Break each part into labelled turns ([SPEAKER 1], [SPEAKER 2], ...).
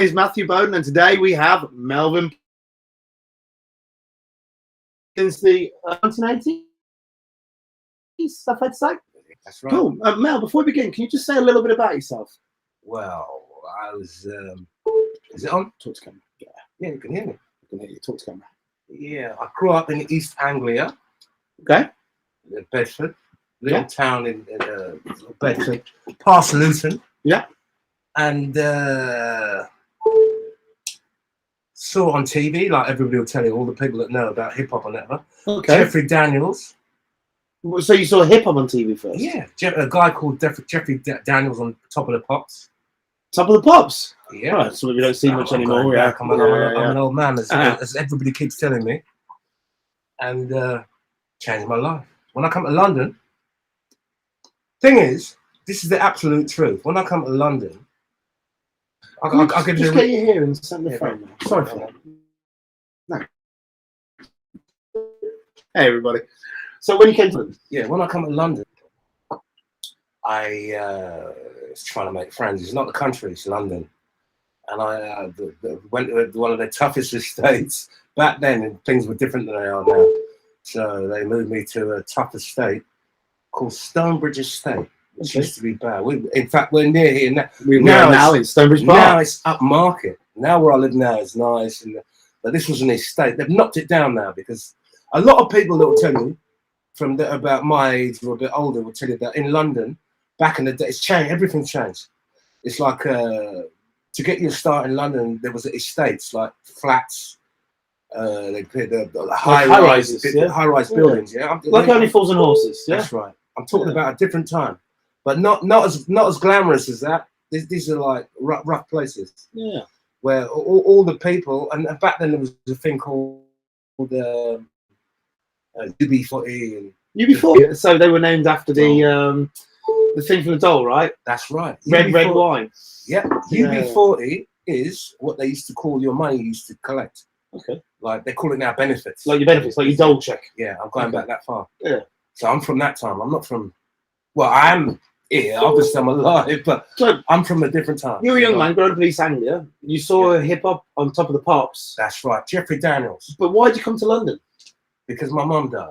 [SPEAKER 1] is Matthew Bowden, and today we have Melvyn since the 1980s, stuff I'd say.
[SPEAKER 2] That's right.
[SPEAKER 1] Cool. Mel, before we begin, can you just say a little bit about yourself?
[SPEAKER 2] Well, I was. Is it on?
[SPEAKER 1] Talk to camera.
[SPEAKER 2] Yeah, you can hear me.
[SPEAKER 1] I can hear you. Talk to camera.
[SPEAKER 2] Yeah, I grew up in East Anglia,
[SPEAKER 1] Okay.
[SPEAKER 2] Bedford, little town in Bedford, past Luton.
[SPEAKER 1] Yeah.
[SPEAKER 2] And saw on TV, like everybody will tell you, all the people that know about hip hop and whatever.
[SPEAKER 1] Okay.
[SPEAKER 2] Jeffrey Daniels.
[SPEAKER 1] So you saw hip hop on TV first?
[SPEAKER 2] Yeah, a guy called Jeffrey Daniels on Top of the Pops.
[SPEAKER 1] Top of the Pops?
[SPEAKER 2] Yeah.
[SPEAKER 1] Right, so we don't see much anymore.
[SPEAKER 2] Yeah. I'm an old man, as everybody keeps telling me. And changed my life. When I come to London, thing is, this is the absolute truth. When I come to London, I'll give you
[SPEAKER 1] just get you here and send the phone. Now. Sorry for that. No. Hey, everybody. So when you came to London?
[SPEAKER 2] Yeah, when I come to London, I was trying to make friends. It's not the country, it's London. And I went to one of the toughest estates. Back then, and things were different than they are now. So they moved me to a tough estate called Stonebridge Estate, which used to be bad. In fact, we're near here now.
[SPEAKER 1] We're now in Stonebridge Park.
[SPEAKER 2] Now it's upmarket. Now where I live now is nice. But this was an estate. They've knocked it down now because a lot of people that will tell you about my age or a bit older will tell you that in London, back in the day, it's changed. Everything's changed. It's like to get your start in London, there was estates like flats. They put the high-rise buildings. Yeah,
[SPEAKER 1] like Only Fools and Horses. Yeah,
[SPEAKER 2] that's right. I'm talking about a different time, but not as glamorous as that. These are like rough places.
[SPEAKER 1] Yeah,
[SPEAKER 2] where all the people, and back then there was a thing called UB40 and
[SPEAKER 1] UB40. So they were named after the thing from the doll, right?
[SPEAKER 2] That's right.
[SPEAKER 1] Red wine.
[SPEAKER 2] Yeah, UB40 is what they used to call your money you used to collect.
[SPEAKER 1] Okay.
[SPEAKER 2] Like they call it now benefits.
[SPEAKER 1] Like your benefits, like your dole check.
[SPEAKER 2] Yeah, I'm going back that far.
[SPEAKER 1] Yeah.
[SPEAKER 2] So I'm from that time. I'm not from. Well, I am here. Obviously, I'm alive, but I'm from a different time.
[SPEAKER 1] You were a young man growing up in East Anglia. You saw hip hop on Top of the Pops.
[SPEAKER 2] That's right, Jeffrey Daniels.
[SPEAKER 1] But why did you come to London?
[SPEAKER 2] Because my mum died.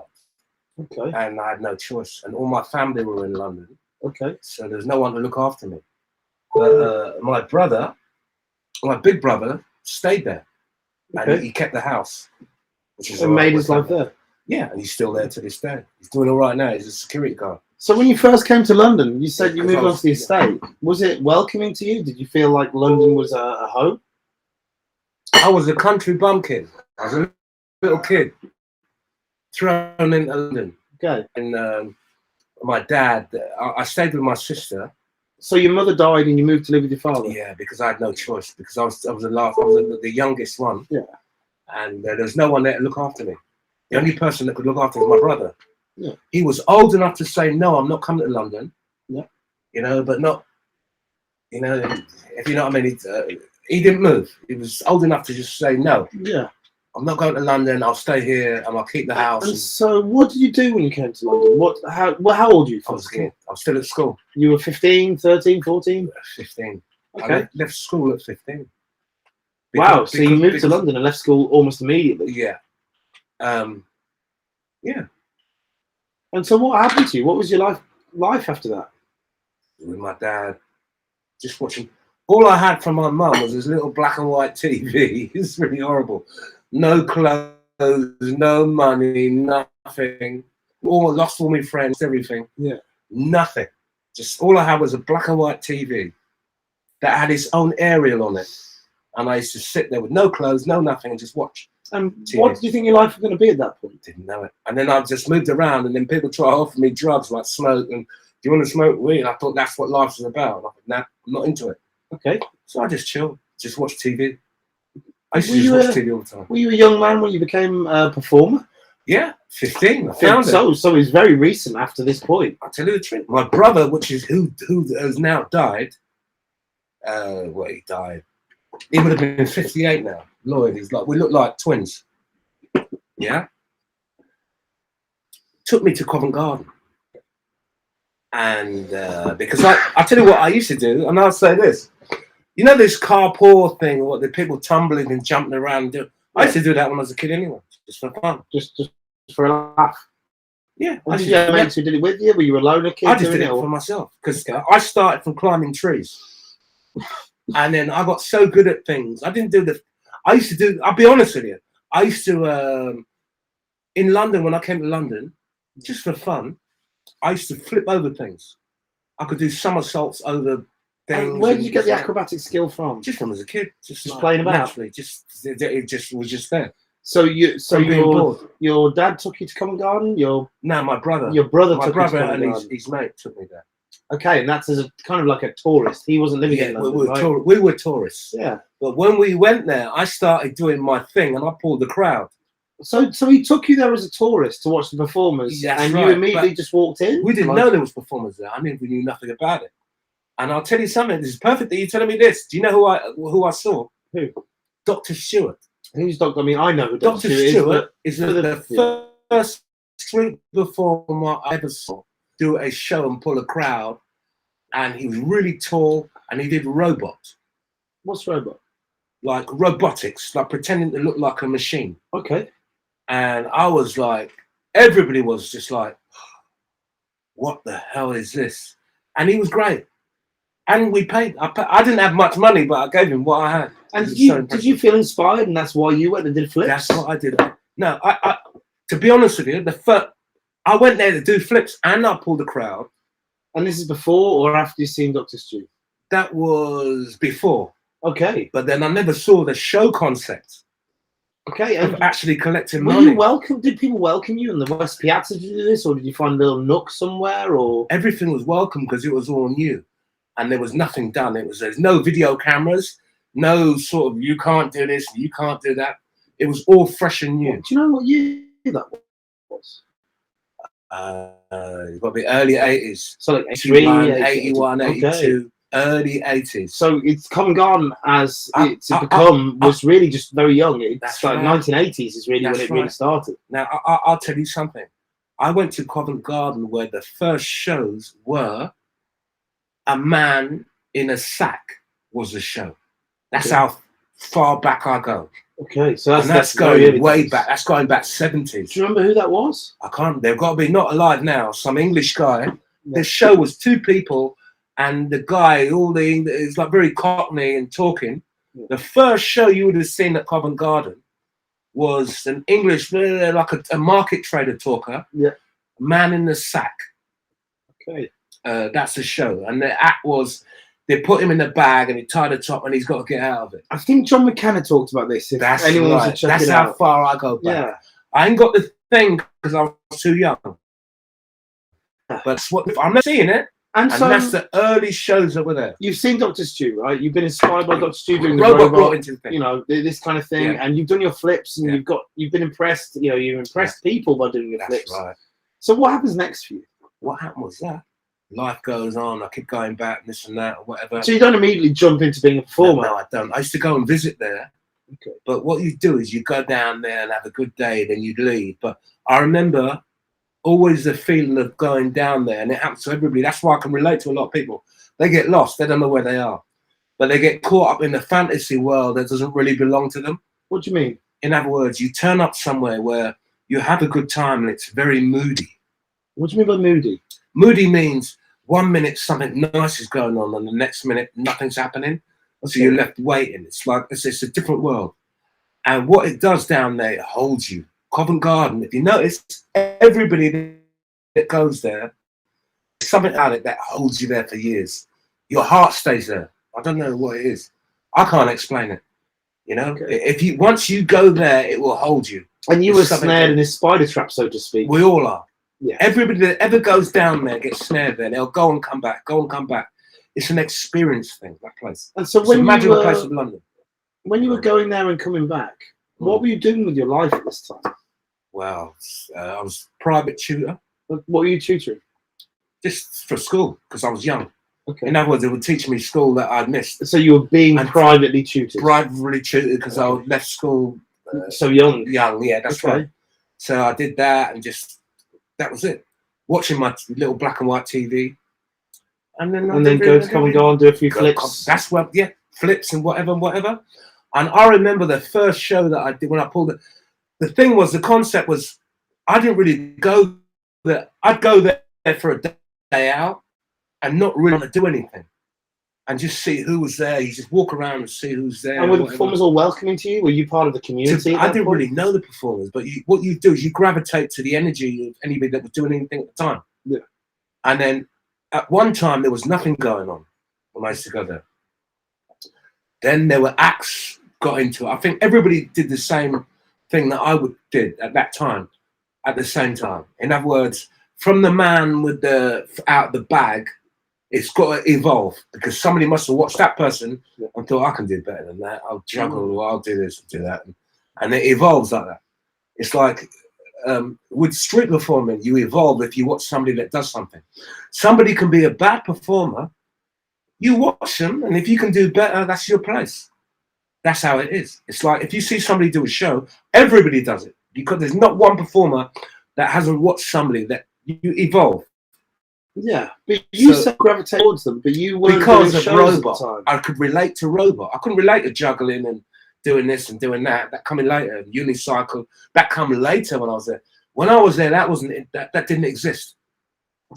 [SPEAKER 1] Okay.
[SPEAKER 2] And I had no choice, and all my family were in London.
[SPEAKER 1] Okay.
[SPEAKER 2] So there's no one to look after me. But my big brother, stayed there.
[SPEAKER 1] Okay.
[SPEAKER 2] And he kept the house, which is
[SPEAKER 1] made his life there.
[SPEAKER 2] Yeah, and he's still there to this day. He's doing all right now. He's a security guard.
[SPEAKER 1] So when you first came to London, you said you moved on to the estate. Was it welcoming to you? Did you feel like London was a home?
[SPEAKER 2] I was a country bumpkin. I was a little kid thrown into London.
[SPEAKER 1] Okay.
[SPEAKER 2] And my dad, I stayed with my sister.
[SPEAKER 1] So your mother died and you moved to live with your father?
[SPEAKER 2] Yeah, because I had no choice. Because I was the youngest one.
[SPEAKER 1] Yeah.
[SPEAKER 2] And there was no one there to look after me. The only person that could look after me was my brother.
[SPEAKER 1] Yeah.
[SPEAKER 2] He was old enough to say, no, I'm not coming to London.
[SPEAKER 1] Yeah.
[SPEAKER 2] You know, but not, you know, if you know what I mean. He didn't move. He was old enough to just say, no.
[SPEAKER 1] Yeah.
[SPEAKER 2] I'm not going to London. I'll stay here and I'll keep the house.
[SPEAKER 1] And so what did you do when you came to London? How old were you?
[SPEAKER 2] I was a kid. I was still at school.
[SPEAKER 1] You were 15, 13, 14?
[SPEAKER 2] 15.
[SPEAKER 1] Okay.
[SPEAKER 2] I left school at 15.
[SPEAKER 1] Wow, so you moved to London and left school almost immediately?
[SPEAKER 2] Yeah. Yeah.
[SPEAKER 1] And so what happened to you? What was your life after that?
[SPEAKER 2] With my dad, just watching. All I had from my mum was this little black and white TV. It's really horrible. No clothes, no money, nothing. Lost all my friends, everything.
[SPEAKER 1] Yeah.
[SPEAKER 2] Nothing. Just all I had was a black and white TV that had its own aerial on it. And I used to sit there with no clothes, no nothing, and just watch.
[SPEAKER 1] And what did you think your life was going to be at that point?
[SPEAKER 2] Didn't know it. And then I just moved around, and then people try to offer me drugs like smoke. And do you want to smoke weed? And I thought that's what life was about. And I thought, nah, I'm not into it.
[SPEAKER 1] Okay.
[SPEAKER 2] So I just chilled, just watched TV. I used to just watch TV all the time.
[SPEAKER 1] Were you a young man when you became a performer?
[SPEAKER 2] Yeah, 15. I found it.
[SPEAKER 1] So it's very recent after this point.
[SPEAKER 2] I'll tell you the truth. My brother, which is who has now died, he died. He would have been 58 now. Lloyd, he's like, we look like twins. Yeah. Took me to Covent Garden. And because I tell you what I used to do, and I'll say this. You know this carpool thing, what the people tumbling and jumping around and do. I used to do that when I was a kid anyway, just for fun.
[SPEAKER 1] Just for a laugh.
[SPEAKER 2] Yeah.
[SPEAKER 1] Did you have mates who did it with you? Were you alone a kid?
[SPEAKER 2] I just did it for myself because I started from climbing trees. And then I got so good at things. I didn't do the, I used to do, I'll be honest with you. I used to, in London, when I came to London, just for fun, I used to flip over things. I could do somersaults over things.
[SPEAKER 1] Where did you get the acrobatic skill from?
[SPEAKER 2] Just from as a kid. Just
[SPEAKER 1] like, playing about?
[SPEAKER 2] Naturally, it just was just there.
[SPEAKER 1] So your dad took you to Covent Garden?
[SPEAKER 2] No, my brother.
[SPEAKER 1] Your brother
[SPEAKER 2] my
[SPEAKER 1] took
[SPEAKER 2] brother
[SPEAKER 1] you to Covent
[SPEAKER 2] and his mate took me there.
[SPEAKER 1] Okay, and that's as a kind of like a tourist. He wasn't living in London,
[SPEAKER 2] we were tourists.
[SPEAKER 1] Yeah.
[SPEAKER 2] But when we went there, I started doing my thing and I pulled the crowd.
[SPEAKER 1] So he took you there as a tourist to watch the performers, and you immediately just walked in?
[SPEAKER 2] We didn't know there was performers there. I mean, we knew nothing about it. And I'll tell you something, this is perfect that you're telling me this. Do you know who I saw?
[SPEAKER 1] Who?
[SPEAKER 2] Dr. Stewart.
[SPEAKER 1] Who's Dr. I mean, I know who
[SPEAKER 2] Dr. Stewart is the first street performer I ever saw do a show and pull a crowd. And he was really tall and he did robot.
[SPEAKER 1] What's robot?
[SPEAKER 2] Like robotics, like pretending to look like a machine.
[SPEAKER 1] Okay.
[SPEAKER 2] And I was like, everybody was just like, what the hell is this? And he was great. And we paid. I didn't have much money, but I gave him what I had.
[SPEAKER 1] And did you feel inspired, and that's why you went and did flips?
[SPEAKER 2] That's what I did. No, I to be honest with you, I went there to do flips and I pulled the crowd.
[SPEAKER 1] And this is before or after you've seen Dr. Stu?
[SPEAKER 2] That was before.
[SPEAKER 1] Okay.
[SPEAKER 2] But then I never saw the show concept.
[SPEAKER 1] Okay.
[SPEAKER 2] Of actually collecting
[SPEAKER 1] were
[SPEAKER 2] money.
[SPEAKER 1] You welcome? Did people welcome you in the West Piazza to do this, or did you find a little nook somewhere? Or
[SPEAKER 2] everything was welcome because it was all new. And there was nothing done. There's no video cameras, no sort of you can't do this, you can't do that. It was all fresh and new.
[SPEAKER 1] Do you know what year that was?
[SPEAKER 2] It's got to be early 80s.
[SPEAKER 1] So like
[SPEAKER 2] 81, 82, early 80s.
[SPEAKER 1] So it's Covent Garden as it's become was really just very young. It's like 1980s is really when it really started.
[SPEAKER 2] Now I'll tell you something. I went to Covent Garden where the first shows were a man in a sack was the show. That's how far back I go.
[SPEAKER 1] Okay, so
[SPEAKER 2] that's going way back. That's going back 70s.
[SPEAKER 1] Do you remember who that was?
[SPEAKER 2] I can't. They've got to be not alive now. Some English guy. Yeah. The show was two people, and the guy, it's like very cockney and talking. Yeah. The first show you would have seen at Covent Garden was an English, like a market trader talker.
[SPEAKER 1] Yeah,
[SPEAKER 2] man in the sack. Okay. That's the show, and the act was they put him in a bag and he tied a top and he's got to get out of it.
[SPEAKER 1] I think John McKenna talked about this.
[SPEAKER 2] That's right. That's how far I go back.
[SPEAKER 1] Yeah.
[SPEAKER 2] I ain't got the thing because I was too young. But I'm not seeing it, and so that's the early shows that were there.
[SPEAKER 1] You've seen Dr. Stu, right? You've been inspired by Dr. Stu doing the
[SPEAKER 2] robot into the thing.
[SPEAKER 1] You know, this kind of thing, and you've done your flips, and you've been impressed. You know, you've impressed people by doing your flips.
[SPEAKER 2] Right.
[SPEAKER 1] So what happens next for you?
[SPEAKER 2] What happened was that life goes on. I keep going back, this and that, or whatever.
[SPEAKER 1] So you don't immediately jump into being a performer?
[SPEAKER 2] No, I don't. I used to go and visit there.
[SPEAKER 1] Okay.
[SPEAKER 2] But what you do is you go down there and have a good day, then you'd leave. But I remember always the feeling of going down there, and it happens to everybody. That's why I can relate to a lot of people. They get lost. They don't know where they are. But they get caught up in a fantasy world that doesn't really belong to them.
[SPEAKER 1] What do you mean?
[SPEAKER 2] In other words, you turn up somewhere where you have a good time and it's very moody.
[SPEAKER 1] What do you mean by moody?
[SPEAKER 2] Moody means 1 minute something nice is going on and the next minute nothing's happening. Okay. So you're left waiting. It's like, it's a different world. And what it does down there, it holds you. Covent Garden, if you notice, everybody that goes there, there's something about it that holds you there for years. Your heart stays there. I don't know what it is. I can't explain it. You know, once you go there, it will hold you.
[SPEAKER 1] And you were snared in this spider trap, so to speak.
[SPEAKER 2] We all are.
[SPEAKER 1] Yeah.
[SPEAKER 2] Everybody that ever goes down there gets snared there. They'll go and come back, go and come back. It's an experience thing, that place.
[SPEAKER 1] And so
[SPEAKER 2] it's a magical place of London.
[SPEAKER 1] When you were going there and coming back, what were you doing with your life at this time?
[SPEAKER 2] Well, I was private tutor.
[SPEAKER 1] What were you tutoring?
[SPEAKER 2] Just for school, because I was young.
[SPEAKER 1] Okay.
[SPEAKER 2] In other words, they would teach me school that I'd missed.
[SPEAKER 1] So you were being privately tutored?
[SPEAKER 2] Privately tutored because I left school
[SPEAKER 1] so young.
[SPEAKER 2] Young, yeah, that's right. So I did that and just, that was it. Watching my little black and white TV. And then go to Covent Garden, do a few flips.
[SPEAKER 1] That's what,
[SPEAKER 2] flips and whatever. And I remember the first show that I did when I pulled it. The thing was, the concept was, I didn't really go there. I'd go there for a day out and not really want to do anything and just see who was there. You just walk around and see who's there.
[SPEAKER 1] And were the performers all welcoming to you? Were you part of the community?
[SPEAKER 2] I didn't really know the performers, but what you do is you gravitate to the energy of anybody that was doing anything at the time.
[SPEAKER 1] Yeah.
[SPEAKER 2] And then at one time, there was nothing going on when I used to go there. Then there were acts got into it. I think everybody did the same thing that I did at that time, at the same time. In other words, from the man with the out the bag, it's got to evolve because somebody must have watched that person and thought, I can do better than that. I'll juggle, or I'll do this and do that. And it evolves like that. It's like with street performing, you evolve if you watch somebody that does something. Somebody can be a bad performer. You watch them, and if you can do better, that's your place. That's how it is. It's like if you see somebody do a show, everybody does it because there's not one performer that hasn't watched somebody that you evolve.
[SPEAKER 1] Yeah, but you said gravitate towards them, but you weren't
[SPEAKER 2] because
[SPEAKER 1] doing
[SPEAKER 2] of
[SPEAKER 1] shows
[SPEAKER 2] Robot.
[SPEAKER 1] at the time.
[SPEAKER 2] I could relate to Robot. I couldn't relate to juggling and doing this and doing that. That coming later. Unicycle. That come later when I was there. When I was there, that wasn't that didn't exist.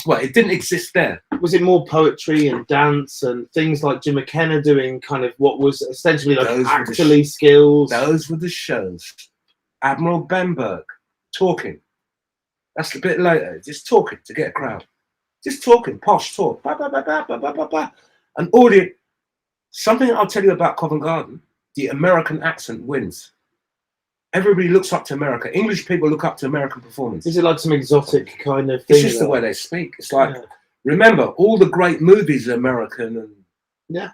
[SPEAKER 2] Well, it didn't exist there.
[SPEAKER 1] Was it more poetry and dance and things like Jim McKenna doing kind of what was essentially like actorly skills?
[SPEAKER 2] Those were the shows. Admiral Benberg talking. That's a bit later. Just talking to get a crowd. Just talking, posh talk. Ba, ba, ba, ba, ba, ba, ba, ba. An audience. Something I'll tell you about Covent Garden, the American accent wins. Everybody looks up to America. English people look up to American performance.
[SPEAKER 1] Is it like some exotic kind of thing?
[SPEAKER 2] It's just the way they speak. It's like, remember, all the great movies are American and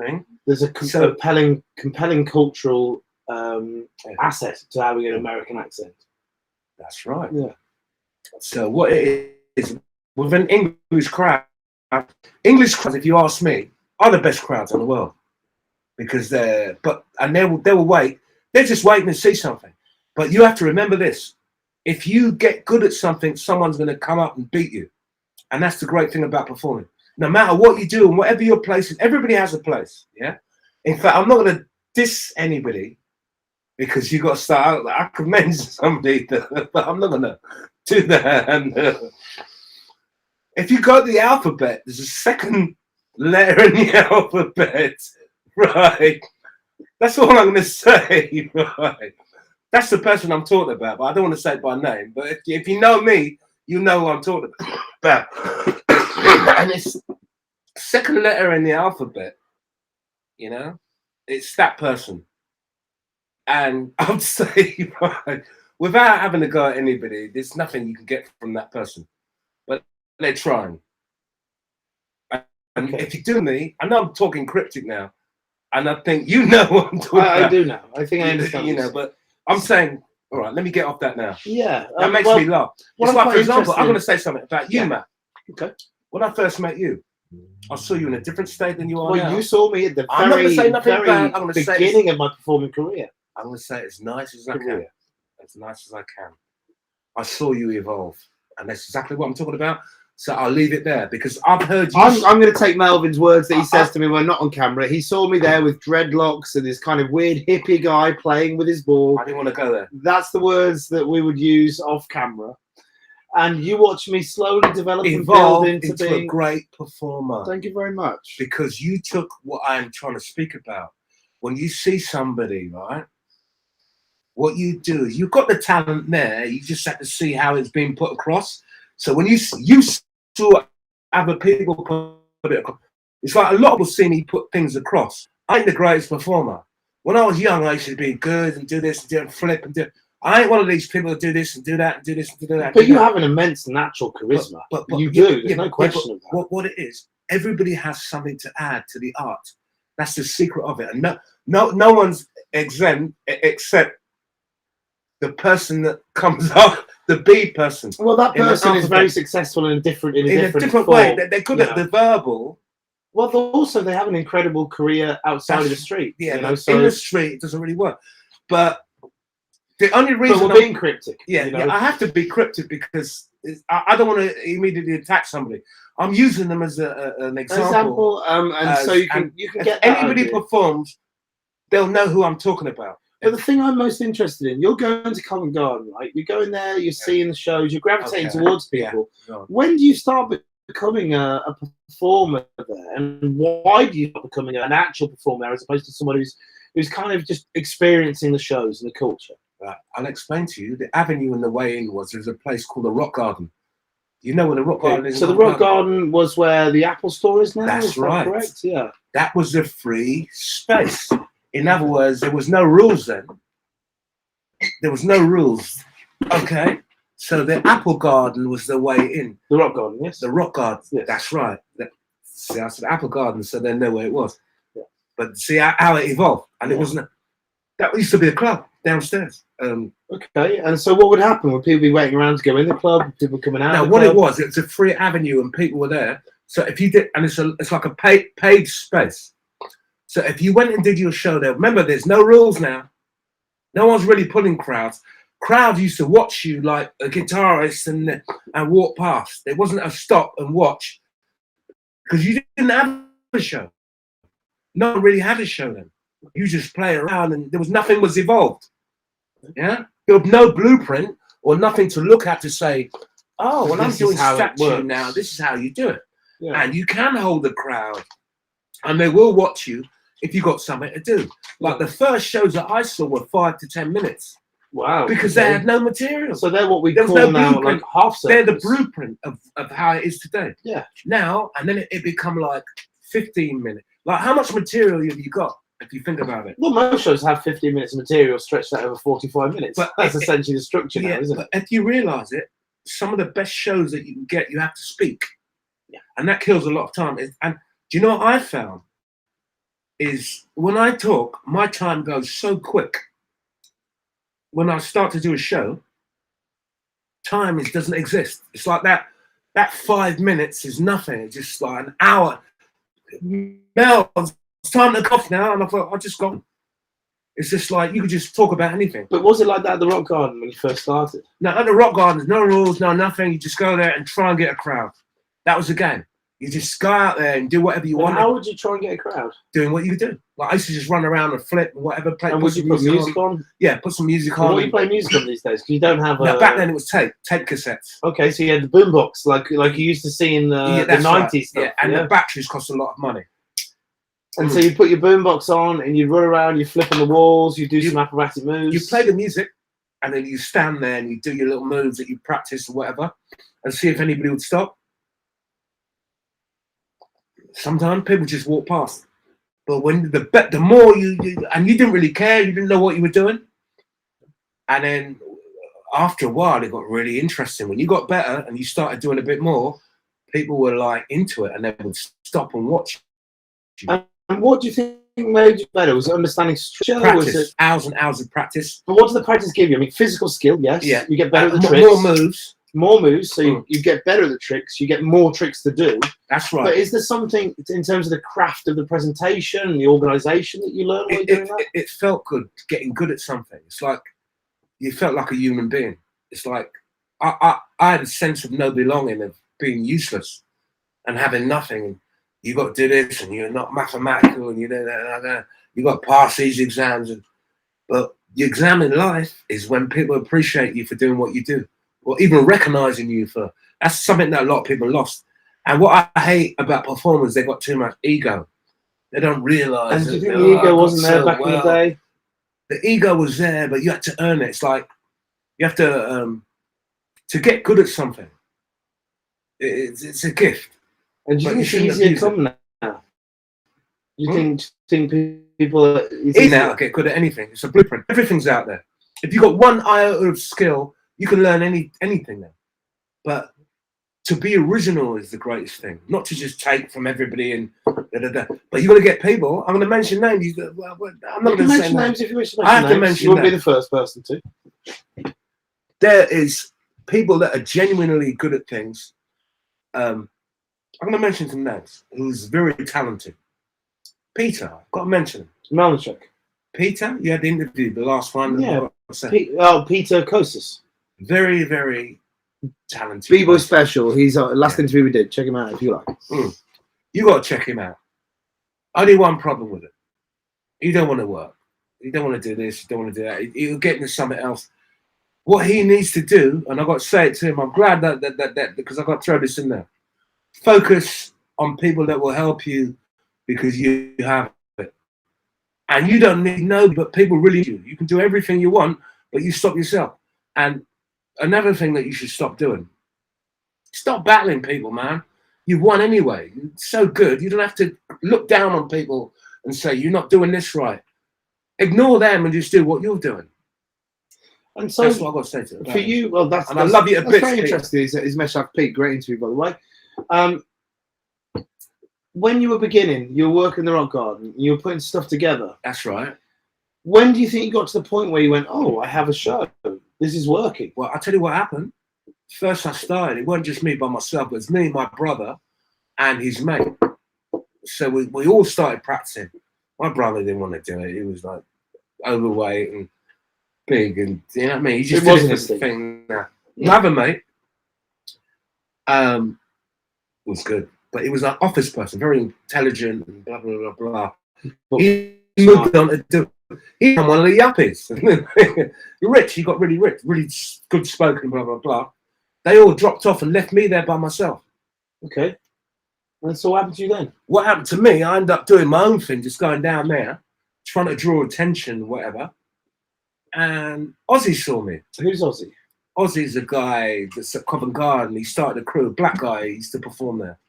[SPEAKER 2] thing.
[SPEAKER 1] There's a compelling cultural asset to having an American accent.
[SPEAKER 2] That's right.
[SPEAKER 1] Yeah.
[SPEAKER 2] So what it is with an English crowd, if you ask me, are the best crowds in the world because they will wait. They're just waiting to see something. But you have to remember this. If you get good at something, someone's going to come up and beat you. And that's the great thing about performing. No matter what you do and whatever your place is, everybody has a place. Yeah. In fact, I'm not going to diss anybody because you got to start out. I could mention somebody, but I'm not going to do that. And if you go to the alphabet, there's a second letter in the alphabet, right? That's all I'm going to say, right? That's the person I'm talking about, but I don't want to say it by name. But if you know me, you know who I'm talking about. And it's second letter in the alphabet, you know? It's that person. And I would say, right, without having to go at anybody, there's nothing you can get from that person. But they're trying. And if you do me, I know I'm talking cryptic now. And I think you know what I'm talking about.
[SPEAKER 1] I do now. I think I understand.
[SPEAKER 2] You know, but I'm saying, all right, let me get off that now.
[SPEAKER 1] Yeah.
[SPEAKER 2] That makes me laugh. It's like, for example, I'm going to say something about you, Matt.
[SPEAKER 1] Okay.
[SPEAKER 2] When I first met you, I saw you in a different state than you are now.
[SPEAKER 1] Well, you saw me at the
[SPEAKER 2] I'm not going to say nothing bad. I'm going to say
[SPEAKER 1] beginning of my performing career.
[SPEAKER 2] I'm going to say it as nice as I can. As nice as I can. I saw you evolve. And that's exactly what I'm talking about. So I'll leave it there because I've heard you.
[SPEAKER 1] I'm going to take Melvin's words that he says to me when not on camera. He saw me there with dreadlocks and this kind of weird hippie guy playing with his ball.
[SPEAKER 2] I didn't want to go there.
[SPEAKER 1] That's the words that we would use off camera. And you watch me slowly develop and build into being
[SPEAKER 2] a great performer.
[SPEAKER 1] Thank you very much.
[SPEAKER 2] Because you took what I'm trying to speak about. When you see somebody, right, what you do is you've got the talent there. You just have to see how it's being put across. So when you saw other people put it across, it's like a lot of people see me put things across. I ain't the greatest performer. When I was young, I used to be good and do this and do and flip and do. I ain't one of these people that do this and do that and do this and do that.
[SPEAKER 1] But you have an immense natural charisma. But you do. There's no question of that.
[SPEAKER 2] What it is, everybody has something to add to the art. That's the secret of it. And no one's exempt except the person that comes up, the B person.
[SPEAKER 1] Well, that person is very successful in a different
[SPEAKER 2] way. They're good at the verbal.
[SPEAKER 1] Well, also they have an incredible career outside of the street.
[SPEAKER 2] Yeah,
[SPEAKER 1] you know,
[SPEAKER 2] in the street it doesn't really work. But The only reason
[SPEAKER 1] But we're being cryptic.
[SPEAKER 2] yeah,
[SPEAKER 1] you know?
[SPEAKER 2] yeah, I have to be cryptic because I don't want to immediately attack somebody. I'm using them as an example.
[SPEAKER 1] And so you can
[SPEAKER 2] if
[SPEAKER 1] get that
[SPEAKER 2] anybody
[SPEAKER 1] idea.
[SPEAKER 2] performs, they'll know who I'm talking about.
[SPEAKER 1] But the thing I'm most interested in, you're going to Covent Garden, right? You're going there, you're seeing the shows, you're gravitating towards people.
[SPEAKER 2] Yeah.
[SPEAKER 1] When do you start becoming a performer there? And why do you start becoming an actual performer as opposed to someone who's kind of just experiencing the shows and the culture?
[SPEAKER 2] Right. I'll explain to you. The avenue and the way in there's a place called the Rock Garden. You know where the Rock Garden is?
[SPEAKER 1] So the Rock Garden was where the Apple Store is now?
[SPEAKER 2] That's right.
[SPEAKER 1] Correct? Yeah.
[SPEAKER 2] That was a free space. In other words, there was no rules then. There was no rules. Okay. So the Apple Garden was the way in.
[SPEAKER 1] The Rock Garden, yes.
[SPEAKER 2] The Rock Garden.
[SPEAKER 1] Yes.
[SPEAKER 2] That's right. See, I said Apple Garden, so they know where it was.
[SPEAKER 1] Yeah.
[SPEAKER 2] But see how it evolved. And it wasn't. That used to be a club downstairs.
[SPEAKER 1] Okay. And so what would happen? Would people be waiting around to go in the club? Would people coming out?
[SPEAKER 2] Now, what it was a free avenue and people were there. So if you did, and it's like a paid space. So if you went and did your show there, remember there's no rules now. No one's really pulling crowds. Crowds used to watch you like a guitarist and walk past. There wasn't a stop and watch because you didn't have a show. No one really had a show then. You just play around and nothing was evolved. Yeah, there was no blueprint or nothing to look at to say, oh, well, I'm doing statue now. This is how you do it. Yeah. And you can hold the crowd and they will watch you if you got something to do. Like the first shows that I saw were 5 to 10 minutes.
[SPEAKER 1] Wow.
[SPEAKER 2] Because they had no material.
[SPEAKER 1] So they're what we call now like half circles.
[SPEAKER 2] They're the blueprint of how it is today.
[SPEAKER 1] Yeah.
[SPEAKER 2] Now, and then it become like 15 minutes. Like how much material have you got if you think about it?
[SPEAKER 1] Well, most shows have 15 minutes of material stretched out over 45 minutes. But that's essentially the structure now, isn't it?
[SPEAKER 2] If you realise it, some of the best shows that you can get, you have to speak. Yeah. And that kills a lot of time. And do you know what I found? Is when I talk, my time goes so quick. When I start to do a show, time doesn't exist. It's like that 5 minutes is nothing. It's just like an hour. Now it's time to cough now, and I thought I just gone. It's just like you could just talk about anything.
[SPEAKER 1] But was it like that at the Rock Garden when you first started?
[SPEAKER 2] No, at the Rock Garden, there's no rules, no nothing. You just go there and try and get a crowd. That was the game. You just go out there and do whatever you want.
[SPEAKER 1] How would you try and get a crowd?
[SPEAKER 2] Doing what you do. Like I used to just run around and flip and whatever.
[SPEAKER 1] And would you put music on?
[SPEAKER 2] Yeah, put some music on.
[SPEAKER 1] What do you play music on these days? Because you don't have.
[SPEAKER 2] No, back then it was tape cassettes.
[SPEAKER 1] Okay, so you had the boombox, like you used to see in the 90s
[SPEAKER 2] right.
[SPEAKER 1] stuff.
[SPEAKER 2] Yeah, and the batteries cost a lot of money.
[SPEAKER 1] And so you put your boombox on and you run around, you flip on the walls, you do some acrobatic moves.
[SPEAKER 2] You play the music, and then you stand there and you do your little moves that you practice or whatever, and see if anybody would stop. Sometimes people just walk past, but when the more you and you didn't really care, you didn't know what you were doing, and then after a while it got really interesting. When you got better and you started doing a bit more, people were like into it, and they would stop and watch you.
[SPEAKER 1] And what do you think made you better? Was it understanding structure?
[SPEAKER 2] Practice,
[SPEAKER 1] was it
[SPEAKER 2] hours and hours of practice.
[SPEAKER 1] But what does the practice give you? I mean, physical skill, yes.
[SPEAKER 2] Yeah,
[SPEAKER 1] you get better at the tricks.
[SPEAKER 2] More moves.
[SPEAKER 1] More moves, so you get better at the tricks, you get more tricks to do.
[SPEAKER 2] That's right.
[SPEAKER 1] But is there something in terms of the craft of the presentation and the organisation that you learn while you're doing that?
[SPEAKER 2] It felt good, getting good at something. It's like you felt like a human being. It's like I had a sense of no belonging, of being useless and having nothing. And you got to do this, and you're not mathematical, and you got to pass these exams. But the exam in life is when people appreciate you for doing what you do, or even recognizing you for. That's something that a lot of people lost. And what I hate about performers, they got too much ego. They don't realize.
[SPEAKER 1] And do you think the ego wasn't there back in the day?
[SPEAKER 2] The ego was there, but you had to earn it. It's like you have to get good at something. It's a gift.
[SPEAKER 1] And do you think it's easier to come now? You think people are
[SPEAKER 2] easy now to get good at anything? It's a blueprint. Everything's out there. If you've got one iota of skill, you can learn anything now. But to be original is the greatest thing. Not to just take from everybody and But you've got to get people. I'm going to mention names. I'm not going to say names
[SPEAKER 1] if you wish to
[SPEAKER 2] mention names. I have to mention.
[SPEAKER 1] You won't be the first person to.
[SPEAKER 2] There is people that are genuinely good at things. I'm going to mention some names. Who's very talented. Peter, I've got to mention him.
[SPEAKER 1] Melchuk.
[SPEAKER 2] Peter, you had the interview, the last one.
[SPEAKER 1] Yeah, Peter Kosis.
[SPEAKER 2] Very, very talented.
[SPEAKER 1] B-Boy Special. He's last interview we did. Check him out if you like.
[SPEAKER 2] You got to check him out. Only one problem with it. You don't want to work. You don't want to do this. You don't want to do that. You'll get into something else. What he needs to do, and I've got to say it to him, I'm glad that because I've got to throw this in there. Focus on people that will help you because you have it. And you don't need nobody, but people really need you. You can do everything you want, but you stop yourself. And another thing that you should stop doing, stop battling people, man. You've won anyway. It's so good. You don't have to look down on people and say, you're not doing this right. Ignore them and just do what you're doing.
[SPEAKER 1] And so
[SPEAKER 2] that's what I've got to say to you.
[SPEAKER 1] For you, well, that's
[SPEAKER 2] I love you a bit.
[SPEAKER 1] Very interesting. Is Mesh Up Pete? Great interview, by the way. When you were beginning, you were working the rock garden. You were putting stuff together.
[SPEAKER 2] That's right.
[SPEAKER 1] When do you think you got to the point where you went, "Oh, I have a show. This is working"?
[SPEAKER 2] Well, I'll tell you what happened. First, I started. It wasn't just me by myself. It was me, my brother, and his mate. So we all started practicing. My brother didn't want to do it. He was like overweight and big, and you know what I mean. He just did his thing. My other mate was good, but he was an office person, very intelligent, and blah blah blah blah. He moved on to do. He was one of the yuppies. Rich, he got really rich, really good spoken, blah blah blah. They all dropped off and left me there by myself.
[SPEAKER 1] Okay. And so what happened to you then?
[SPEAKER 2] What happened to me? I ended up doing my own thing, just going down there, trying to draw attention, whatever. And Aussie saw me.
[SPEAKER 1] Who's Aussie?
[SPEAKER 2] Aussie's a guy that's at Covent Garden. He started a crew, a black guy. He used to perform there.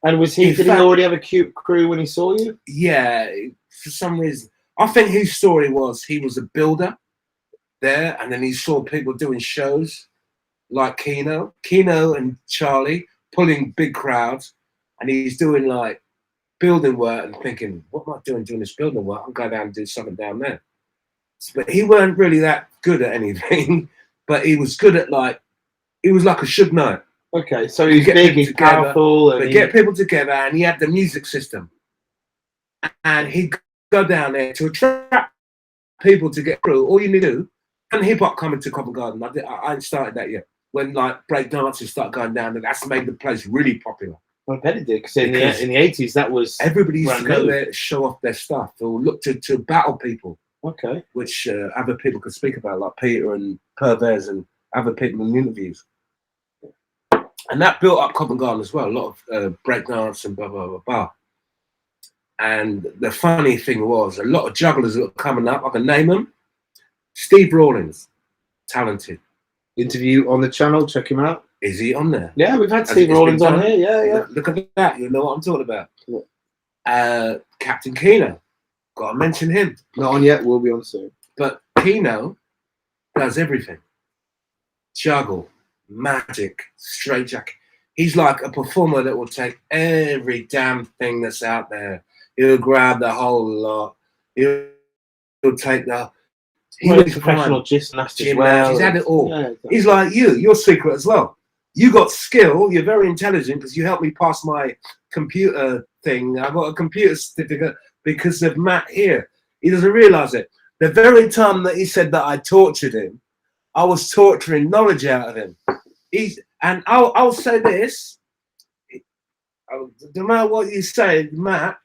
[SPEAKER 1] And was he? Did he already have a cute crew when he saw you?
[SPEAKER 2] Yeah, for some reason. I think his story was he was a builder there, and then he saw people doing shows like Keno and Charlie pulling big crowds, and he's doing like building work and thinking, what am I doing this building work? I'll go down and do something down there. But he weren't really that good at anything, but he was good at he was like a Suge Knight.
[SPEAKER 1] Okay, so he's big, he's powerful.
[SPEAKER 2] And get people together, and he had the music system. And he'd go down there to attract people to get through. All you need to do, and hip hop coming to Covent Garden. I ain't started that yet. When break dancers start going down, and that's made the place really popular.
[SPEAKER 1] I bet it did, because in the 80s that was
[SPEAKER 2] everybody used to go there to show off their stuff or look to battle people.
[SPEAKER 1] Okay.
[SPEAKER 2] Which other people could speak about, like Peter and Pervez and other people in interviews. And that built up Covent Garden as well. A lot of breakdance and blah, blah, blah, blah. And the funny thing was, a lot of jugglers that were coming up, I can name them. Steve Rawlings, talented.
[SPEAKER 1] Interview on the channel, check him out.
[SPEAKER 2] Is he on there?
[SPEAKER 1] Yeah, we've had Steve Rawlings on here. Yeah.
[SPEAKER 2] Look at that. You know what I'm talking about. Yeah. Captain Keno. Got to mention him.
[SPEAKER 1] Not on yet. We'll be on soon.
[SPEAKER 2] But Keno does everything. Juggle, magic, straight jacket. He's like a performer that will take every damn thing that's out there. He'll grab the whole lot. He'll take the...
[SPEAKER 1] He's professional gymnast as well.
[SPEAKER 2] He's had it all. Yeah, exactly. He's like you. You're secret as well. You got skill. You're very intelligent because you helped me pass my computer thing. I got a computer certificate because of Matt here. He doesn't realise it. The very time that he said that I tortured him, I was torturing knowledge out of him. And I'll say this. No matter what you say, Matt,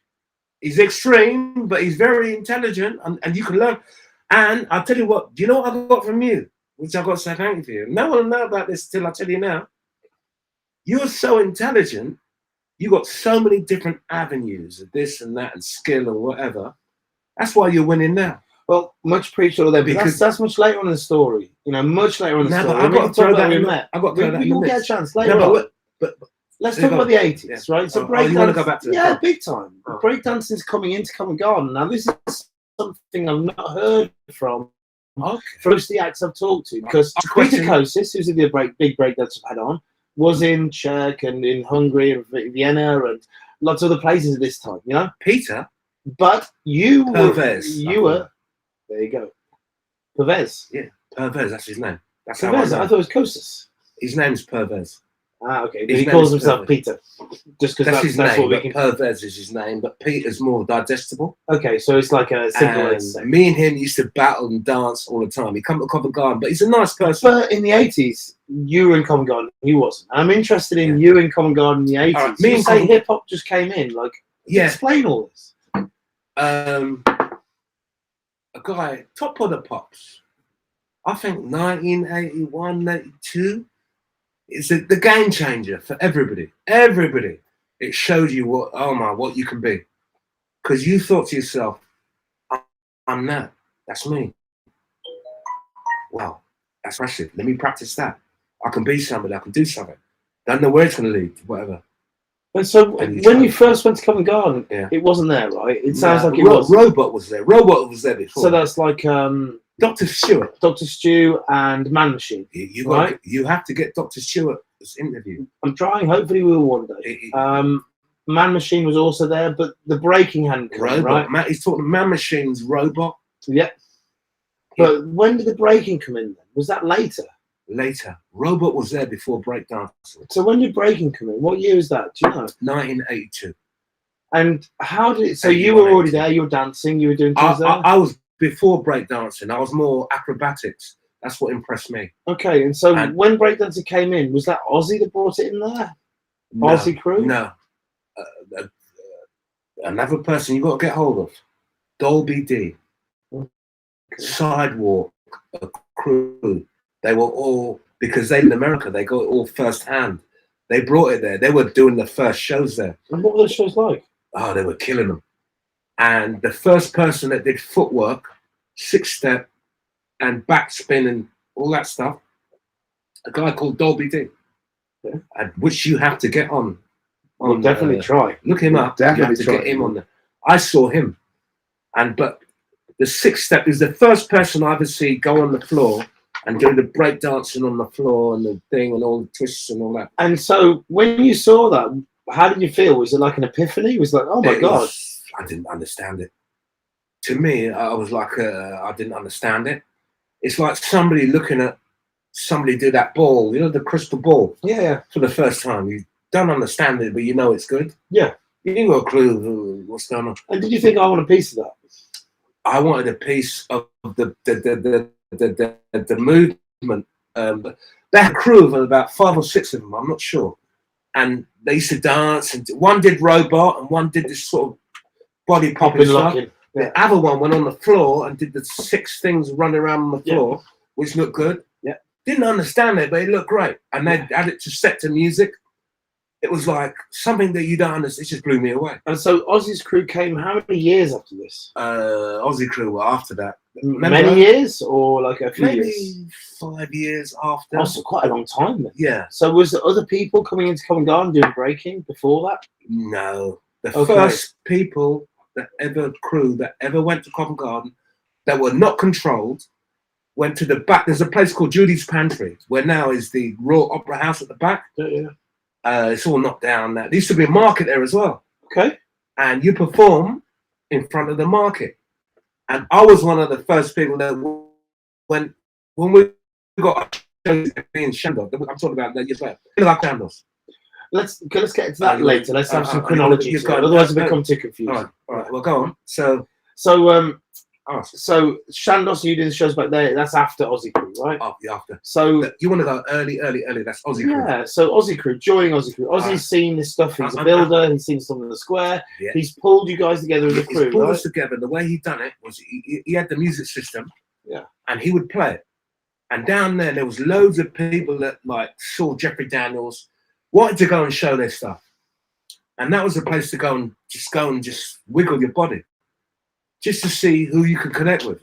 [SPEAKER 2] he's extreme, but he's very intelligent, and you can learn. And I'll tell you what, do you know what I got from you? Which I've got to say thank you for you. No one will know about this till I tell you now. You're so intelligent. You got so many different avenues of this and that and skill and whatever. That's why you're winning now.
[SPEAKER 1] Well, much appreciated all that, because that's much later on in the story. You know, much later on in the story.
[SPEAKER 2] I've got to throw that in there. I've got to throw that in
[SPEAKER 1] You'll get a chance later on. But let's talk about the 80s, right? So breakdance.
[SPEAKER 2] You want to go back to that?
[SPEAKER 1] Big time. Breakdancing's coming into Covent Garden. Now, this is something I've not heard from most of the acts I've talked to, because Peter Kosis, who's the big breakdance I've had on, was in Czech and in Hungary and Vienna and lots of other places at this time, you know?
[SPEAKER 2] Peter?
[SPEAKER 1] But you were, there you go. Pervez.
[SPEAKER 2] Yeah, Pervez, that's his name. That's
[SPEAKER 1] Pervez, I thought it was Kosis.
[SPEAKER 2] His name's Pervez.
[SPEAKER 1] Ah, okay. But
[SPEAKER 2] His
[SPEAKER 1] he
[SPEAKER 2] name
[SPEAKER 1] calls
[SPEAKER 2] is
[SPEAKER 1] himself
[SPEAKER 2] Pervez.
[SPEAKER 1] Peter, just because
[SPEAKER 2] That's his
[SPEAKER 1] that's
[SPEAKER 2] name.
[SPEAKER 1] what we
[SPEAKER 2] But
[SPEAKER 1] can.
[SPEAKER 2] Pervez is his name, but Peter's more digestible.
[SPEAKER 1] Okay, so it's like a simple way to
[SPEAKER 2] And
[SPEAKER 1] say.
[SPEAKER 2] me and him used to battle and dance all the time. He come to Covent Garden, but he's a nice person.
[SPEAKER 1] But in the 80s, you were in Covent Garden. He wasn't. I'm interested in
[SPEAKER 2] Yeah.
[SPEAKER 1] you in Covent Garden in the 80s.
[SPEAKER 2] All right, me
[SPEAKER 1] You
[SPEAKER 2] and
[SPEAKER 1] say
[SPEAKER 2] Covent-
[SPEAKER 1] hip hop just came in. Like,
[SPEAKER 2] Yeah.
[SPEAKER 1] explain all this.
[SPEAKER 2] A guy, top of the pops. I think 1981, 92. It's the game changer for everybody. Everybody. It showed you what you can be. Because you thought to yourself, I'm that. That's me. Wow, that's impressive. Let me practice that. I can be somebody. I can do something. Don't know where it's going to lead. Whatever.
[SPEAKER 1] And so when you first went to Covent Garden,
[SPEAKER 2] Yeah.
[SPEAKER 1] it wasn't there, right? It sounds like it was.
[SPEAKER 2] Robot was there. Robot was there before.
[SPEAKER 1] So that's like
[SPEAKER 2] Dr. Stewart.
[SPEAKER 1] Dr. Stew and Man Machine.
[SPEAKER 2] You have to get Dr. Stewart's interview.
[SPEAKER 1] I'm trying. Hopefully, we will one day. Man Machine was also there, but the breaking hadn't come, right?
[SPEAKER 2] He's talking Man Machine's Robot.
[SPEAKER 1] Yeah. But when did the breaking come in then? Was that later?
[SPEAKER 2] Later. Robot was there before breakdancing.
[SPEAKER 1] So when did breaking come in? What year was that? Do you know?
[SPEAKER 2] 1982.
[SPEAKER 1] And how did it? So you were already there. You were dancing. You were doing things there.
[SPEAKER 2] I was before breakdancing. I was more acrobatics. That's what impressed me.
[SPEAKER 1] Okay. And so when breakdancing came in, was that Aussie that brought it in there?
[SPEAKER 2] No,
[SPEAKER 1] Aussie crew?
[SPEAKER 2] No. Another person you got to get hold of. Dolby D. Okay. Sidewalk. A crew. They were all, because they in America, they got it all firsthand. They brought it there. They were doing the first shows there.
[SPEAKER 1] And what were those shows like?
[SPEAKER 2] Oh, they were killing them. And the first person that did footwork, 6-step, and backspin and all that stuff, a guy called Dolby D, which you have to get on.
[SPEAKER 1] We'll definitely try.
[SPEAKER 2] Look him up.
[SPEAKER 1] Definitely
[SPEAKER 2] you have to get him on there. I saw him, but the 6-step is the first person I ever see go on the floor and do the break dancing on the floor and the thing and all the twists and all that.
[SPEAKER 1] And so when you saw that, how did you feel? Was it like an epiphany? It was like, oh my God.
[SPEAKER 2] I didn't understand it. To me, I was like, I didn't understand it. It's like somebody looking at somebody do that ball, you know, the crystal ball.
[SPEAKER 1] Yeah.
[SPEAKER 2] For the first time. You don't understand it, but you know it's good.
[SPEAKER 1] Yeah.
[SPEAKER 2] You ain't got a clue what's going on.
[SPEAKER 1] And did you think I want a piece of that?
[SPEAKER 2] I wanted a piece of the movement. They had a crew of about 5 or 6 of them, I'm not sure. And they used to dance, and one did robot and one did this sort of body popping stuff.
[SPEAKER 1] Yeah.
[SPEAKER 2] The other one went on the floor and did the 6 things running around on the floor, which looked good.
[SPEAKER 1] Yeah.
[SPEAKER 2] Didn't understand it, but it looked great. And they had it to set to music. It was like something that you don't understand. It just blew me away.
[SPEAKER 1] And so Aussie's crew came how many years after this?
[SPEAKER 2] Aussie crew were after that.
[SPEAKER 1] Many years or like a few
[SPEAKER 2] maybe
[SPEAKER 1] years?
[SPEAKER 2] 5 years after.
[SPEAKER 1] Also quite a long time then.
[SPEAKER 2] Yeah.
[SPEAKER 1] So was there other people coming into Covent Garden doing breaking before that?
[SPEAKER 2] No. The first people that ever went to Covent Garden that were not controlled went to the back. There's a place called Judy's Pantry, where now is the Royal Opera House at the back.
[SPEAKER 1] Yeah.
[SPEAKER 2] It's all knocked down now. There used to be a market there as well.
[SPEAKER 1] Okay.
[SPEAKER 2] And you perform in front of the market. And I was one of the first people that when we got shows in Shandor, I'm talking about that years later. Like Shandors.
[SPEAKER 1] Let's get into that later. Let's have some chronology. Otherwise, we become too confused.
[SPEAKER 2] All right. Well, go on. So
[SPEAKER 1] Shandos, you did the shows back there. That's after Aussie Crew, right?
[SPEAKER 2] After.
[SPEAKER 1] So
[SPEAKER 2] you want to go early. That's Aussie Crew.
[SPEAKER 1] Yeah. So Aussie Crew, joining Aussie Crew. Aussie's seen this stuff. He's a builder. He's seen something in the square. Yeah. He's pulled you guys together as a crew.
[SPEAKER 2] He's pulled us together. The way he done it was he had the music system.
[SPEAKER 1] Yeah.
[SPEAKER 2] And he would play it. And down there was loads of people that like saw Jeffrey Daniels, wanted to go and show their stuff. And that was the place to go and just wiggle your body. Just to see who you could connect with.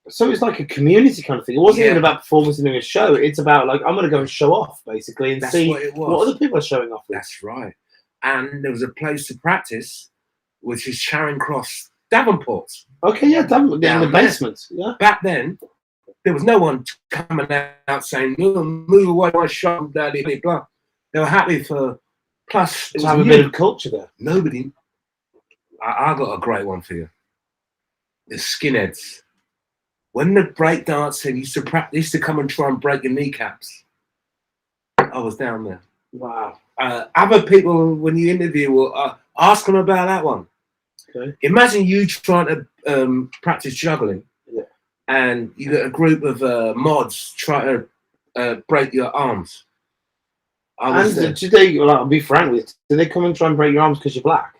[SPEAKER 1] So it's like a community kind of thing. It wasn't even about performance and doing a show. It's about like, I'm going to go and show off, basically, and see what other people are showing off with.
[SPEAKER 2] That's right. And there was a place to practice, which is Charing Cross, Davenport.
[SPEAKER 1] Okay, yeah, Davenport, in the basement. Yeah.
[SPEAKER 2] Back then, there was no one coming out saying, move away, my shop, blah, blah, blah. They were happy for, plus...
[SPEAKER 1] To have a bit of culture there.
[SPEAKER 2] Nobody... I got a great one for you. The skinheads. When the breakdancing used to come and try and break your kneecaps, I was down there.
[SPEAKER 1] Wow.
[SPEAKER 2] Other people, when you interview, will ask them about that one.
[SPEAKER 1] Okay.
[SPEAKER 2] Imagine you trying to practice juggling,
[SPEAKER 1] Yeah.
[SPEAKER 2] and you get a group of mods try to break your arms.
[SPEAKER 1] And did they, like, I'll be frank with you, did they come and try and break your arms because you're black?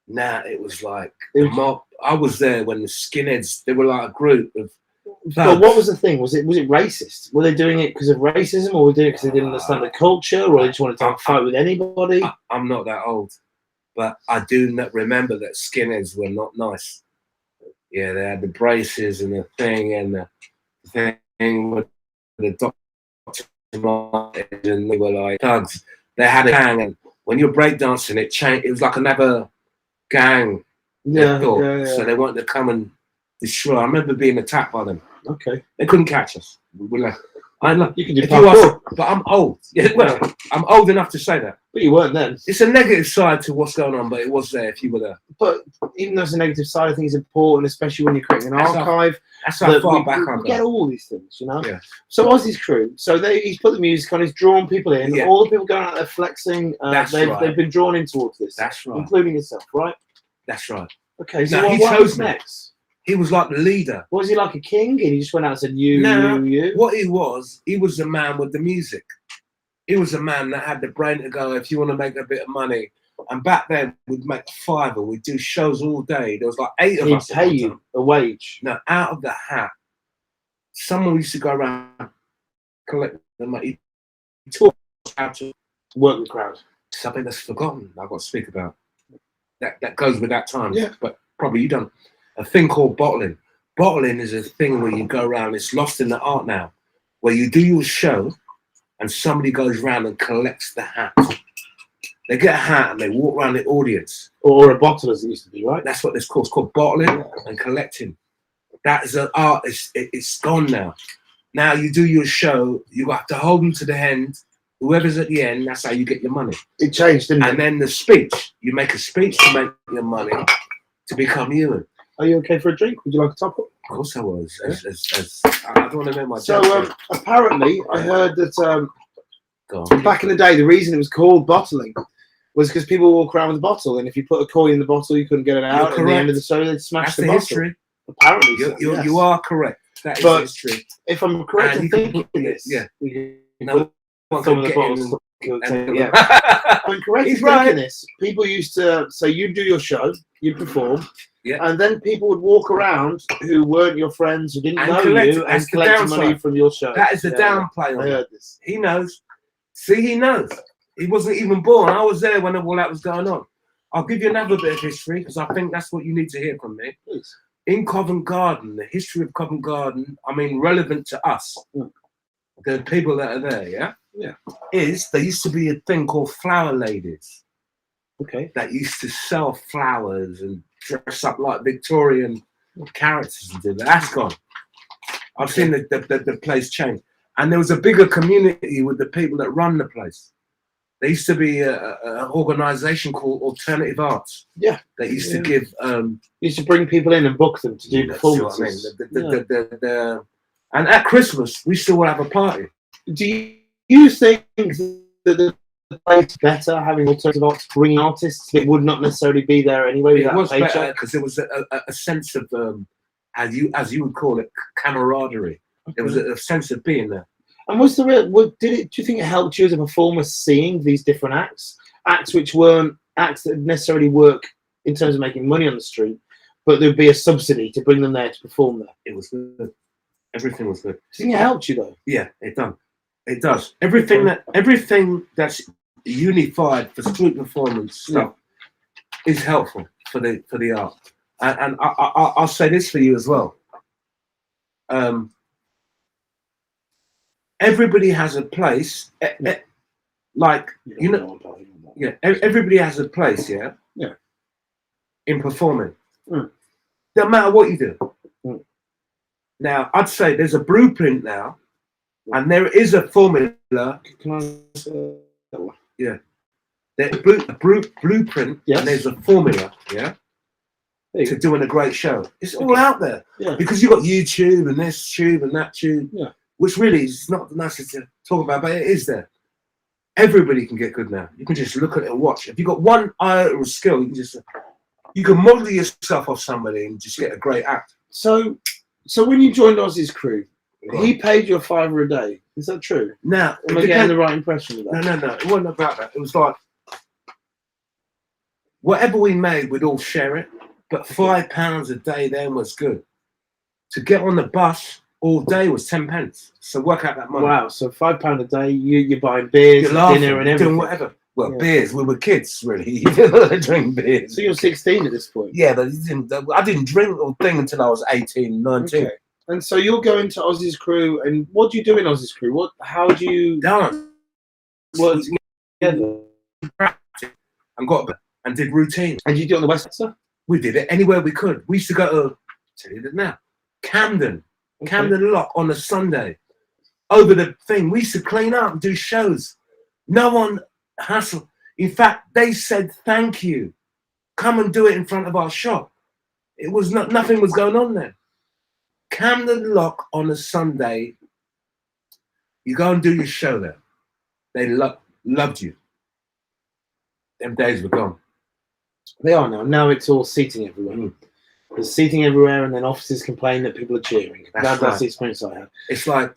[SPEAKER 2] Nah, it was like the mob. I was there when the skinheads, they were like a group of thugs.
[SPEAKER 1] But what was the thing? Was it racist? Were they doing it because of racism, or were they doing it because they didn't understand the culture, or they just wanted to fight with anybody?
[SPEAKER 2] I'm not that old, but I do not remember that skinheads were not nice. Yeah, they had the braces and the thing, and the thing with the doctor, and they were like thugs. They had a gang, and when you're breakdancing, it changed. It was like another gang.
[SPEAKER 1] Yeah.
[SPEAKER 2] So they wanted to come and destroy. I remember being attacked by them.
[SPEAKER 1] Okay.
[SPEAKER 2] They couldn't catch us. We left.
[SPEAKER 1] You can do
[SPEAKER 2] parkour. But I'm old. Yeah, well, I'm old enough to say that.
[SPEAKER 1] But you weren't then.
[SPEAKER 2] It's a negative side to what's going on, but it was there if you were there.
[SPEAKER 1] But even though it's a negative side, I think it's important, especially when you're creating an archive.
[SPEAKER 2] That's how far back I
[SPEAKER 1] go. Get all these things, you know.
[SPEAKER 2] Yeah.
[SPEAKER 1] So Aussie's crew. So he's put the music on. He's drawn people in.
[SPEAKER 2] Yeah.
[SPEAKER 1] All the people going out there flexing. They've been drawn in towards this.
[SPEAKER 2] That's right.
[SPEAKER 1] Including yourself, right?
[SPEAKER 2] That's right.
[SPEAKER 1] Okay. So
[SPEAKER 2] he
[SPEAKER 1] what
[SPEAKER 2] chose
[SPEAKER 1] was next?
[SPEAKER 2] He was like the leader.
[SPEAKER 1] Was he like a king? And he just went out and said, you.
[SPEAKER 2] What he was the man with the music. He was a man that had the brain to go, if you want to make a bit of money. And back then, we'd make a $5. We'd do shows all day. There was like 8 of us.
[SPEAKER 1] He'd pay you a wage.
[SPEAKER 2] No, out of the hat. Someone used to go around collect them. He taught us how to
[SPEAKER 1] work the crowd.
[SPEAKER 2] Something that's forgotten. I've got to speak about. That goes with that time.
[SPEAKER 1] Yeah.
[SPEAKER 2] But probably you don't. A thing called bottling. Bottling is a thing where you go around. It's lost in the art now, where you do your show, and somebody goes around and collects the hat. They get a hat and they walk around the audience.
[SPEAKER 1] Or a bottle, as it used to be, right?
[SPEAKER 2] That's what it's called. It's called bottling and collecting. That is an art. It's gone now. Now you do your show. You have to hold them to the end. Whoever's at the end, that's how you get your money.
[SPEAKER 1] It changed, didn't it?
[SPEAKER 2] And then the speech. You make a speech to make your money to become human.
[SPEAKER 1] Are you okay for a drink? Would you like a top up?
[SPEAKER 2] Of course I was. I don't want to know my.
[SPEAKER 1] So apparently, I heard that
[SPEAKER 2] Go on.
[SPEAKER 1] back in the day, the reason it was called bottling was because people walk around with a bottle, and if you put a coin in the bottle, you couldn't get it out. At the end of the show, they'd smash the bottle.
[SPEAKER 2] History.
[SPEAKER 1] Apparently,
[SPEAKER 2] you are correct. That is history.
[SPEAKER 1] If I'm correct in thinking this, some of the bottles. I'm correct in thinking this. People used to say, you do your show, you perform.
[SPEAKER 2] Yeah.
[SPEAKER 1] And then people would walk around who weren't your friends, who didn't know you, and collect money from your show.
[SPEAKER 2] That is the downplay on
[SPEAKER 1] I heard this.
[SPEAKER 2] He knows. See, he knows. He wasn't even born. I was there when all that was going on. I'll give you another bit of history because I think that's what you need to hear from me.
[SPEAKER 1] Please.
[SPEAKER 2] In Covent Garden, the history of Covent Garden, I mean, relevant to us, the people that are there, is there used to be a thing called flower ladies.
[SPEAKER 1] Okay.
[SPEAKER 2] That used to sell flowers and dress up like Victorian characters and do that. That's gone. I've seen the place change. And there was a bigger community with the people that run the place. There used to be an organisation called Alternative Arts.
[SPEAKER 1] Yeah.
[SPEAKER 2] That used to give...
[SPEAKER 1] used to bring people in and book them to do performances.
[SPEAKER 2] And at Christmas, we still have a party.
[SPEAKER 1] Do you think that the place better having alternative arts bring artists that would not necessarily be there anyway?
[SPEAKER 2] It was better because there was a sense of, as you would call it, camaraderie. Okay. There was a sense of being there.
[SPEAKER 1] And was there do you think it helped you as a performer seeing these different acts which weren't acts that necessarily work in terms of making money on the street, but there'd be a subsidy to bring them there to perform there?
[SPEAKER 2] It was good. Everything was good.
[SPEAKER 1] Do you think it helped you though?
[SPEAKER 2] Yeah, it done. It does. Everything that's unified for street performance stuff is helpful for the art. And I'll say this for you as well. Everybody has a place, like everybody has a place, in performing. Don't matter what you do. Now, I'd say there's a blueprint now, and there is a formula.
[SPEAKER 1] Can I say that one?
[SPEAKER 2] Yeah. There's a blueprint, and there's a formula, to doing a great show. It's all out there. Yeah. Because you've got YouTube and this tube and that tube, which really is not nice to talk about, but it is there. Everybody can get good now. You can just look at it and watch. If you've got one iota of skill, you can model yourself off somebody and just get a great act.
[SPEAKER 1] So when you joined Aussie's crew, he paid you $5 a day. Is that true?
[SPEAKER 2] Now,
[SPEAKER 1] am I getting the right impression of that?
[SPEAKER 2] No. It wasn't about that. It was like whatever we made, we'd all share it. But £5 a day then was good. To get on the bus all day was 10 pence. So work out that money.
[SPEAKER 1] Wow. So £5 a day, you're buying beers,
[SPEAKER 2] you're laughing,
[SPEAKER 1] dinner, and everything.
[SPEAKER 2] Doing whatever. Well, beers. We were kids, really. You didn't drink beers.
[SPEAKER 1] So you're 16 at this point.
[SPEAKER 2] Yeah, but I didn't drink or thing until I was 18, 19. Okay.
[SPEAKER 1] And so you're going to Aussie's crew, and what do you do in Aussie's crew? How do you
[SPEAKER 2] dance?
[SPEAKER 1] Work together
[SPEAKER 2] and did routines.
[SPEAKER 1] And you do it on the West Side?
[SPEAKER 2] We did it anywhere we could. We used to go to, tell you that now, Camden Lock on a Sunday. Over the thing, we used to clean up and do shows. No one hassled. In fact, they said thank you. Come and do it in front of our shop. It was nothing was going on there. Camden Lock on a Sunday. You go and do your show there. They loved you. Them days were gone.
[SPEAKER 1] They are now. Now it's all seating everywhere. There's seating everywhere, and then officers complain that people are cheering. That's the experience I have.
[SPEAKER 2] It's like,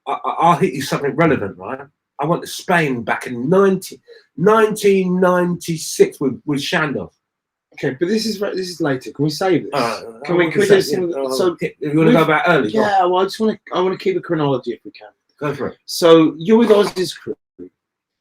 [SPEAKER 2] I'll hit you something relevant, right? I went to Spain back in 1996 with Shandov.
[SPEAKER 1] Okay, but this is later. Can we save this? Can we do some? So
[SPEAKER 2] you want to go back early?
[SPEAKER 1] Yeah, well, I want to keep a chronology if we can.
[SPEAKER 2] Go for it.
[SPEAKER 1] So you're with Aussie's crew.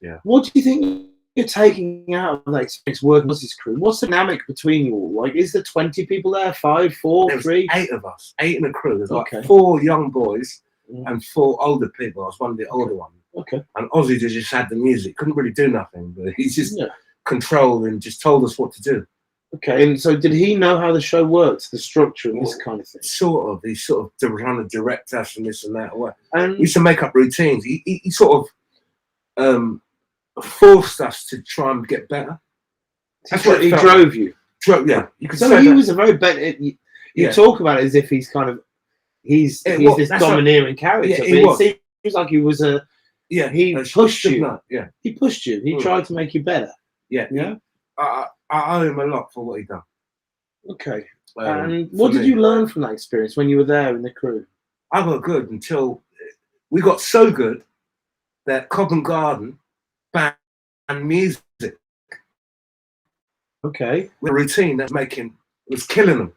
[SPEAKER 2] Yeah.
[SPEAKER 1] What do you think you're taking out of that experience working with Aussie's crew? What's the dynamic between you all? Like, is there 20 people there? 5, 4, 3?
[SPEAKER 2] 8 of us. 8 in a crew. There's like 4 young boys and 4 older people. I was one of the older ones.
[SPEAKER 1] Okay.
[SPEAKER 2] And Aussie just had the music. Couldn't really do nothing, but he's just controlled and just told us what to do.
[SPEAKER 1] Okay, and so did he know how the show works, the structure and this kind of thing?
[SPEAKER 2] Sort of. He's sort of trying to direct us and this and that.
[SPEAKER 1] And
[SPEAKER 2] we used to make up routines. He sort of forced us to try and get better.
[SPEAKER 1] That's what he drove you.
[SPEAKER 2] Yeah. You could
[SPEAKER 1] so he was a very better. You talk about it as if he's kind of he's this domineering character.
[SPEAKER 2] Yeah,
[SPEAKER 1] but it seems like he was a he pushed you. He pushed you. He tried to make you better.
[SPEAKER 2] Yeah. I owe him a lot for what he done.
[SPEAKER 1] Okay. And what did you learn from that experience when you were there in the crew?
[SPEAKER 2] I got good until we got so good that Covent Garden banned music.
[SPEAKER 1] Okay.
[SPEAKER 2] With a routine that was killing them.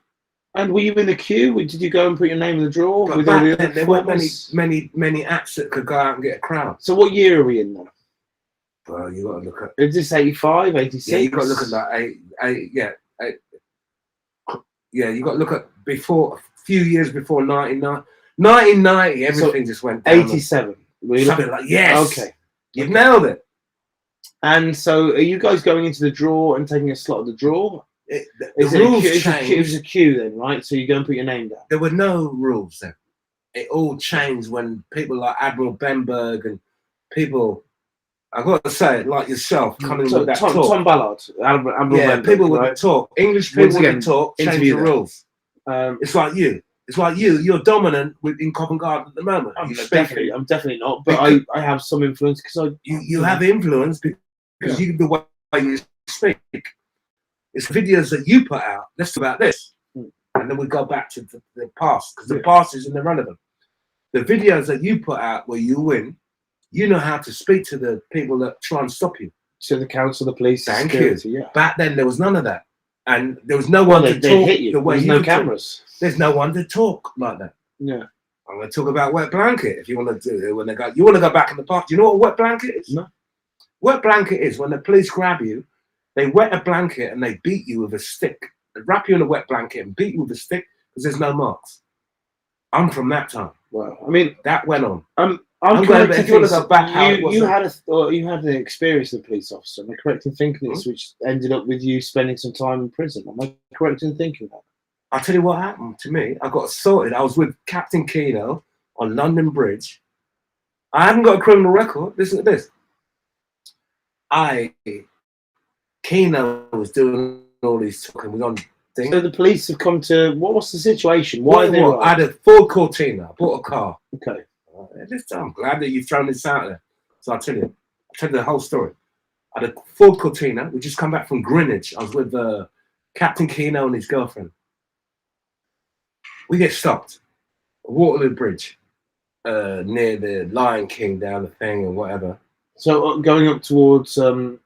[SPEAKER 1] And were you in the queue? Did you go and put your name in the drawer?
[SPEAKER 2] But back then, there weren't many acts that could go out and get a crowd.
[SPEAKER 1] So what year are we in now?
[SPEAKER 2] Well, you got to look at.
[SPEAKER 1] Is this 85, 86?
[SPEAKER 2] Yeah, you got to look at that. You got to look at a few years before 1990. Everything just went down.
[SPEAKER 1] 87.
[SPEAKER 2] Something like yes.
[SPEAKER 1] Okay,
[SPEAKER 2] you've nailed it.
[SPEAKER 1] And so, are you guys going into the draw and taking a slot of the draw?
[SPEAKER 2] The rules changed.
[SPEAKER 1] It was a queue then, right? So you go and put your name down.
[SPEAKER 2] There were no rules then. It all changed when people like Admiral Benberg and people. I've got to say it, like yourself, coming with that talk.
[SPEAKER 1] Tom Ballard, Admiral Benberg,
[SPEAKER 2] people would talk. English people would talk, change the rules.
[SPEAKER 1] It's
[SPEAKER 2] like you. It's like you're dominant in Covent Garden at the moment.
[SPEAKER 1] I'm definitely not, but I have some influence because
[SPEAKER 2] you have influence because you the way you speak. It's videos that you put out. Let's talk about this, and then we go back to the past because the past is irrelevant. The videos that you put out where you win. You know how to speak to the people that try and stop you.
[SPEAKER 1] To the council, the police,
[SPEAKER 2] thank you. Yeah. Back then, there was none of that, and there was no one to talk
[SPEAKER 1] hit you.
[SPEAKER 2] The way
[SPEAKER 1] There's no cameras.
[SPEAKER 2] There's no one to talk like that.
[SPEAKER 1] Yeah,
[SPEAKER 2] I'm going to talk about wet blanket. If you want to do it, when they go, you want to go back in the past. Do you know what a wet blanket is?
[SPEAKER 1] No.
[SPEAKER 2] Wet blanket is when the police grab you, they wet a blanket and they beat you with a stick. They wrap you in a wet blanket and beat you with a stick because there's no marks. I'm from that time.
[SPEAKER 1] Well, I mean
[SPEAKER 2] that went on.
[SPEAKER 1] I'm correct
[SPEAKER 2] if you want to go back,
[SPEAKER 1] you had an experience as a police officer. Am I correct in thinking this, which ended up with you spending some time in prison? Am I correct in thinking that?
[SPEAKER 2] I'll tell you what happened to me. I got assaulted. I was with Captain Keno on London Bridge. I haven't got a criminal record. Listen to this. Keno was doing all these talking. Was on things.
[SPEAKER 1] So the police have come to. What's the situation? Why
[SPEAKER 2] I had a Ford Cortina. I bought a car.
[SPEAKER 1] Okay.
[SPEAKER 2] I'm glad that you've thrown this out there. So I'll tell you. tell you the whole story. I had a Ford Cortina. We just come back from Greenwich. I was with Captain Keno and his girlfriend. We get stopped. Waterloo Bridge, near the Lion King down the thing and whatever.
[SPEAKER 1] So going up towards Aldwych.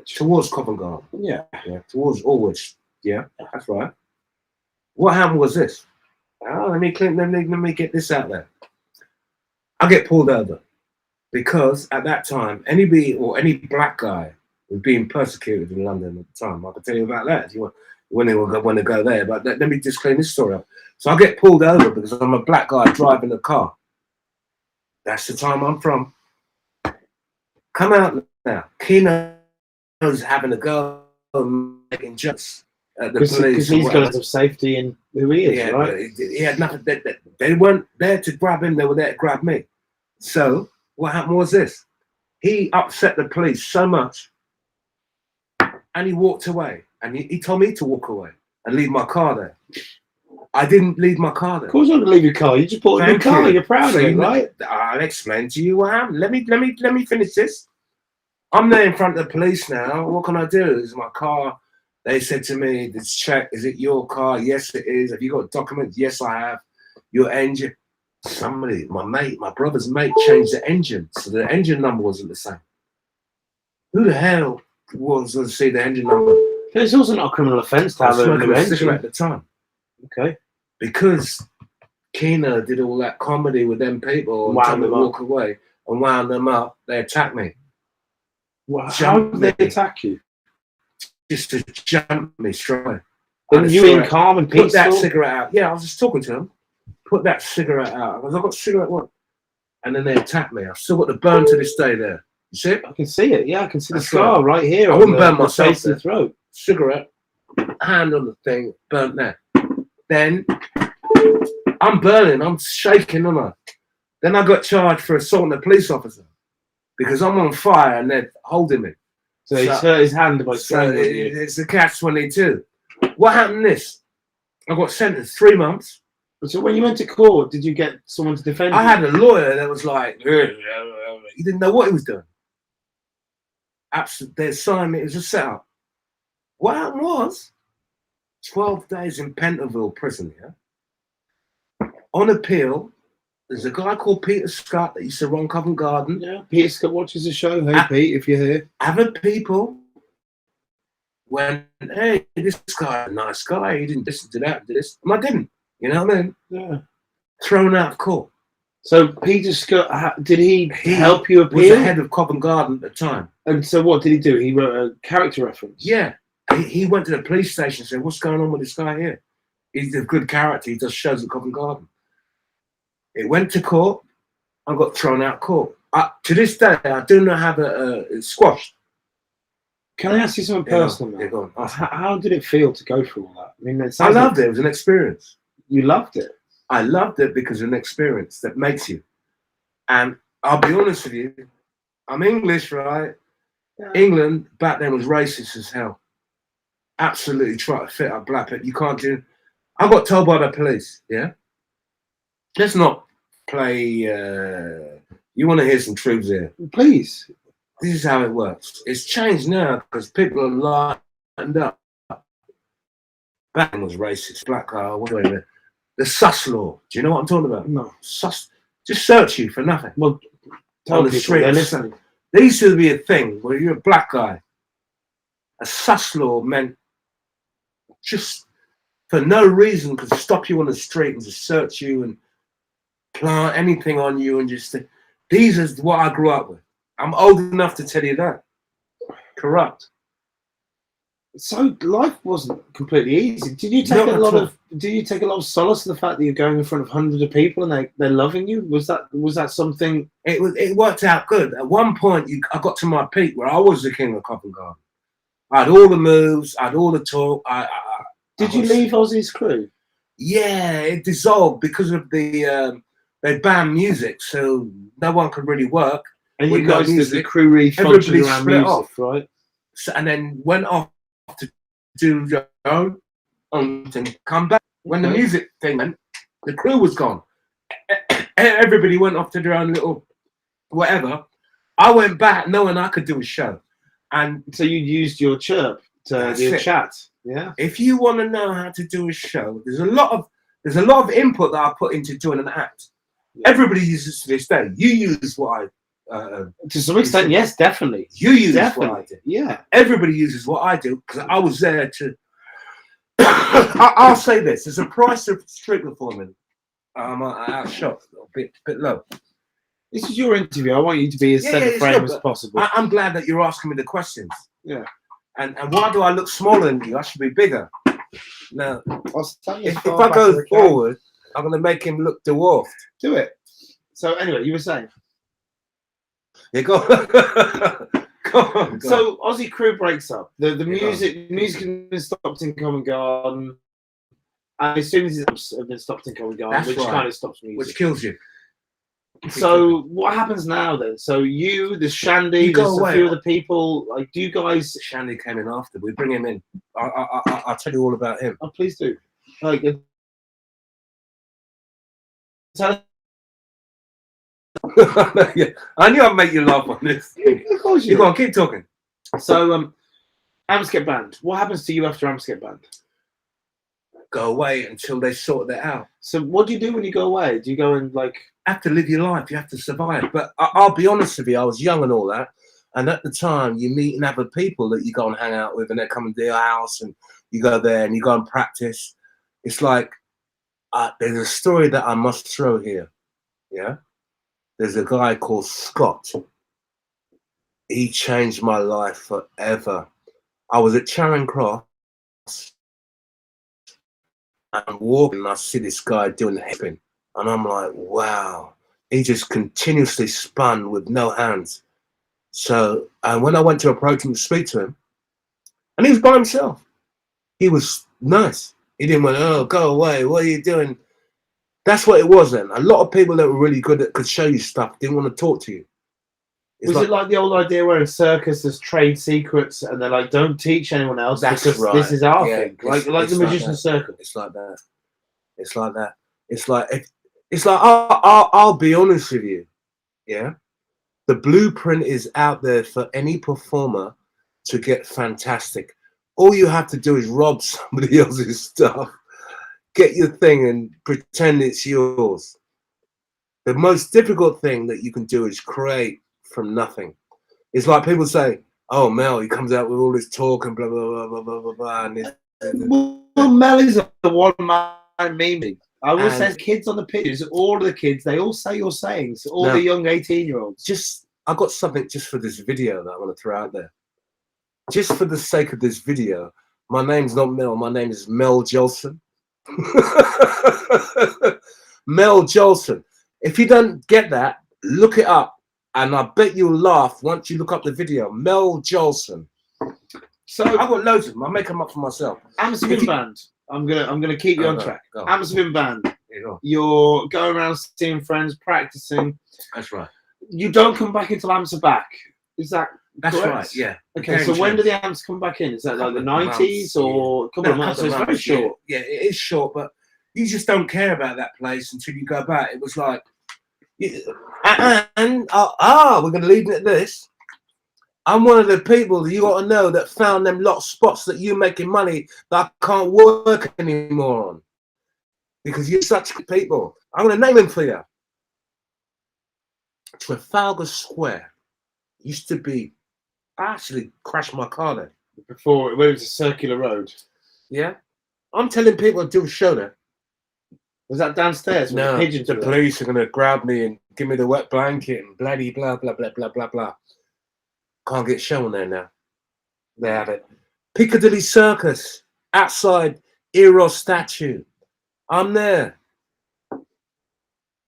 [SPEAKER 2] Towards Covent Garden.
[SPEAKER 1] Yeah.
[SPEAKER 2] Yeah, towards Aldwych. Yeah, that's right. What happened was this. Oh, let me get this out there. I get pulled over because at that time, anybody or any black guy was being persecuted in London at the time. I can tell you about that if you want to go there. But let me just clean this story up. So I get pulled over because I'm a black guy driving a car. That's the time I'm from. Come out now. Keno's having a go and making jokes at the police.
[SPEAKER 1] Because he's got some safety in who he is, right?
[SPEAKER 2] He had nothing. They weren't there to grab him. They were there to grab me. So what happened was this. He upset the police so much and he walked away. And he told me to walk away and leave my car there. I didn't leave my car there.
[SPEAKER 1] Of course, you don't leave your car. You just bought a new car. You're proud of it, right?
[SPEAKER 2] I'll explain to you what happened. Let me finish this. I'm there in front of the police now. What can I do? Is my car? They said to me, "This check. Is it your car? Yes, it is. Have you got documents? Yes, I have. Your engine." Somebody, my brother's mate, changed the engine, so the engine number wasn't the same. Who the hell wants to see the engine number?
[SPEAKER 1] It's also not a criminal offence to have a new engine
[SPEAKER 2] at the time.
[SPEAKER 1] Okay.
[SPEAKER 2] Because Keno did all that comedy with them people and told me to walk away and wound them up, they attacked me.
[SPEAKER 1] Well, how did they attack you?
[SPEAKER 2] Just to jump me straight.
[SPEAKER 1] And you in calm and peaceful?
[SPEAKER 2] Put that cigarette out. Yeah, I was just talking to them. Put that cigarette out. I was, I've got cigarette one. And then they attacked me. I've still got the burn to this day there. You see it?
[SPEAKER 1] I can see it. Yeah, I can see the scar right here.
[SPEAKER 2] I wouldn't burn myself
[SPEAKER 1] in the throat.
[SPEAKER 2] Cigarette, hand on the thing, burnt there. Then I'm burning, I'm shaking, am I? Then I got charged for assaulting a police officer because I'm on fire and they're holding me.
[SPEAKER 1] So he's hurt his hand by strangling you.
[SPEAKER 2] It's a catch-22. What happened this? I got sentenced 3 months.
[SPEAKER 1] So when you went to court, did you get someone to defend you?
[SPEAKER 2] I had a lawyer that was like, he didn't know what he was doing. Absolutely, they assigned me, it was a setup. What happened was 12 days in Pentonville prison, yeah? On appeal, there's a guy called Peter Scott that used to run Covent Garden.
[SPEAKER 1] Yeah, Peter Scott watches the show. Hey, Pete, if you're here.
[SPEAKER 2] Other people went, hey, this guy, a nice guy, he didn't listen to that, did this. And I didn't, you know what I mean?
[SPEAKER 1] Yeah.
[SPEAKER 2] Thrown out of court. So
[SPEAKER 1] Peter Scott, did he help you appeal?
[SPEAKER 2] He was the head of Covent Garden at the time.
[SPEAKER 1] And so what did he do? He wrote a character reference?
[SPEAKER 2] Yeah. He went to the police station and said, what's going on with this guy here? He's a good character. He does shows at Covent Garden. It went to court. I got thrown out of court. To this day, I do not have it squashed.
[SPEAKER 1] Can I ask you something personal?
[SPEAKER 2] Yeah, go on.
[SPEAKER 1] How did it feel to go through all that? I mean,
[SPEAKER 2] I loved it. It was an experience.
[SPEAKER 1] You loved it?
[SPEAKER 2] I loved it because of an experience that makes you. And I'll be honest with you, I'm English, right? Yeah. England back then was racist as hell. Absolutely try to fit up black people. You can't do. I got told by the police, yeah? Let's not play. You want to hear some truths here?
[SPEAKER 1] Please.
[SPEAKER 2] This is how it works. It's changed now because people are lined up. Back then was racist. Black guy, whatever. The sus law. Do you know what I'm talking about?
[SPEAKER 1] No.
[SPEAKER 2] Sus. Just search you for nothing.
[SPEAKER 1] Well,
[SPEAKER 2] on the street. Listen. There used to be a thing where you're a black guy. A sus law meant just for no reason could stop you on the street and just search you and plant anything on you and just think, these is what I grew up with. I'm old enough to tell you that. Corrupt.
[SPEAKER 1] So life wasn't completely easy. Did you take a lot of solace in the fact that you're going in front of hundreds of people and they're loving you? Was that something?
[SPEAKER 2] It worked out good. At one point, I got to my peak where I was the king of Covent Garden. I had all the moves. I had all the talk.
[SPEAKER 1] Did you leave Aussies crew?
[SPEAKER 2] Yeah, it dissolved because of the they banned music, so no one could really work.
[SPEAKER 1] And you guys did the crew really functioned around music, off, right?
[SPEAKER 2] So, and then went off to do their own and come back. When the music thing went, the crew was gone. Everybody went off to their own little whatever. I went back knowing I could do a show. And
[SPEAKER 1] so you used your chirp to do a chat. Yeah.
[SPEAKER 2] If you want to know how to do a show, there's a lot of input that I put into doing an act. Yeah. Everybody uses to this day. You use what I
[SPEAKER 1] to some extent, yes, definitely.
[SPEAKER 2] You use what I do.
[SPEAKER 1] Yeah.
[SPEAKER 2] Everybody uses what I do because I was there to. I'll say this: there's a price of street performing. I'm out of shot, a bit low.
[SPEAKER 1] This is your interview. I want you to be as centre frame as possible.
[SPEAKER 2] I'm glad that you're asking me the questions.
[SPEAKER 1] Yeah.
[SPEAKER 2] And why do I look smaller than you? I should be bigger. Now, if I go forward, I'm going to make him look dwarfed.
[SPEAKER 1] Do it. So anyway, you were saying.
[SPEAKER 2] Yeah, go on.
[SPEAKER 1] So Aussie crew breaks up. The music has been stopped in Covent Garden. And as soon as it's been stopped in Covent Garden, which kind of stops music.
[SPEAKER 2] Which kills you.
[SPEAKER 1] So what happens now then? So you, the Shandy, there's a few other people. Like, do you guys?
[SPEAKER 2] Shandy came in after. We bring him in. I'll tell you all about him.
[SPEAKER 1] Oh, please do. Like,
[SPEAKER 2] yeah, I knew I'd make you laugh on this.
[SPEAKER 1] Of course you.
[SPEAKER 2] Go on, keep talking.
[SPEAKER 1] So, amps get banned. What happens to you after amps get banned?
[SPEAKER 2] Go away until they sort that out.
[SPEAKER 1] So, what do you do when you go away? Do you go and like?
[SPEAKER 2] Have to live your life. You have to survive. But I'll be honest with you. I was young and all that, and at the time, you meet and other people that you go and hang out with, and they come into your house, and you go there and you go and practice. It's like there's a story that I must throw here. Yeah. There's a guy called Scott. He changed my life forever. I was at Charing Cross and walking, and I see this guy doing hipping, and I'm like, wow. He just continuously spun with no hands. So, and when I went to approach him to speak to him, and he was by himself, he was nice. He didn't want, oh, go away, what are you doing? That's what it was then. A lot of people that were really good at could show you stuff didn't want to talk to you.
[SPEAKER 1] Was it like the old idea where in circus there's trade secrets and they're like, don't teach anyone else because this is our thing. Like the magician's circle.
[SPEAKER 2] It's like that. It's like that. It's like I'll be honest with you. Yeah. The blueprint is out there for any performer to get fantastic. All you have to do is rob somebody else's stuff. Get your thing and pretend it's yours. The most difficult thing that you can do is create from nothing. It's like people say, oh, Mel, he comes out with all this talk and blah, blah, blah, blah, blah, blah.
[SPEAKER 1] Well, Mel is a one-man meme. I will say kids on the pictures, all of the kids, they all say your sayings, all the young 18-year-olds.
[SPEAKER 2] I got something just for this video that I want to throw out there. Just for the sake of this video, my name's not Mel, my name is Mel Jolson. Mel Jolson. If you don't get that, look it up, and I bet you'll laugh once you look up the video. Mel Jolson. So I've got loads of them. I make them up for myself.
[SPEAKER 1] Amsterdam band. I'm gonna keep you on track. Amsterdam band. You're going around seeing friends, practicing.
[SPEAKER 2] That's right.
[SPEAKER 1] You don't come back until amps are back. Is that?
[SPEAKER 2] That's
[SPEAKER 1] correct?
[SPEAKER 2] Right. Yeah.
[SPEAKER 1] Okay. So when do the amps come back in? Is that like the 90s or a couple of months? So it's very short.
[SPEAKER 2] Yeah, it is short, but you just don't care about that place until you go back. It was like, and we're going to leave it at this. I'm one of the people you got to know that found them lot of spots that you're making money that I can't work anymore on because you're such good people. I'm going to name them for you. Trafalgar Square used to be. I actually crashed my car there
[SPEAKER 1] before it went to Circular Road.
[SPEAKER 2] Yeah, I'm telling people to do a show there.
[SPEAKER 1] Was that downstairs?
[SPEAKER 2] No, the police are going to grab me and give me the wet blanket and bloody blah, blah, blah, blah, blah, blah. Can't get shown there now. They have it. Piccadilly Circus, outside Eros statue. I'm there.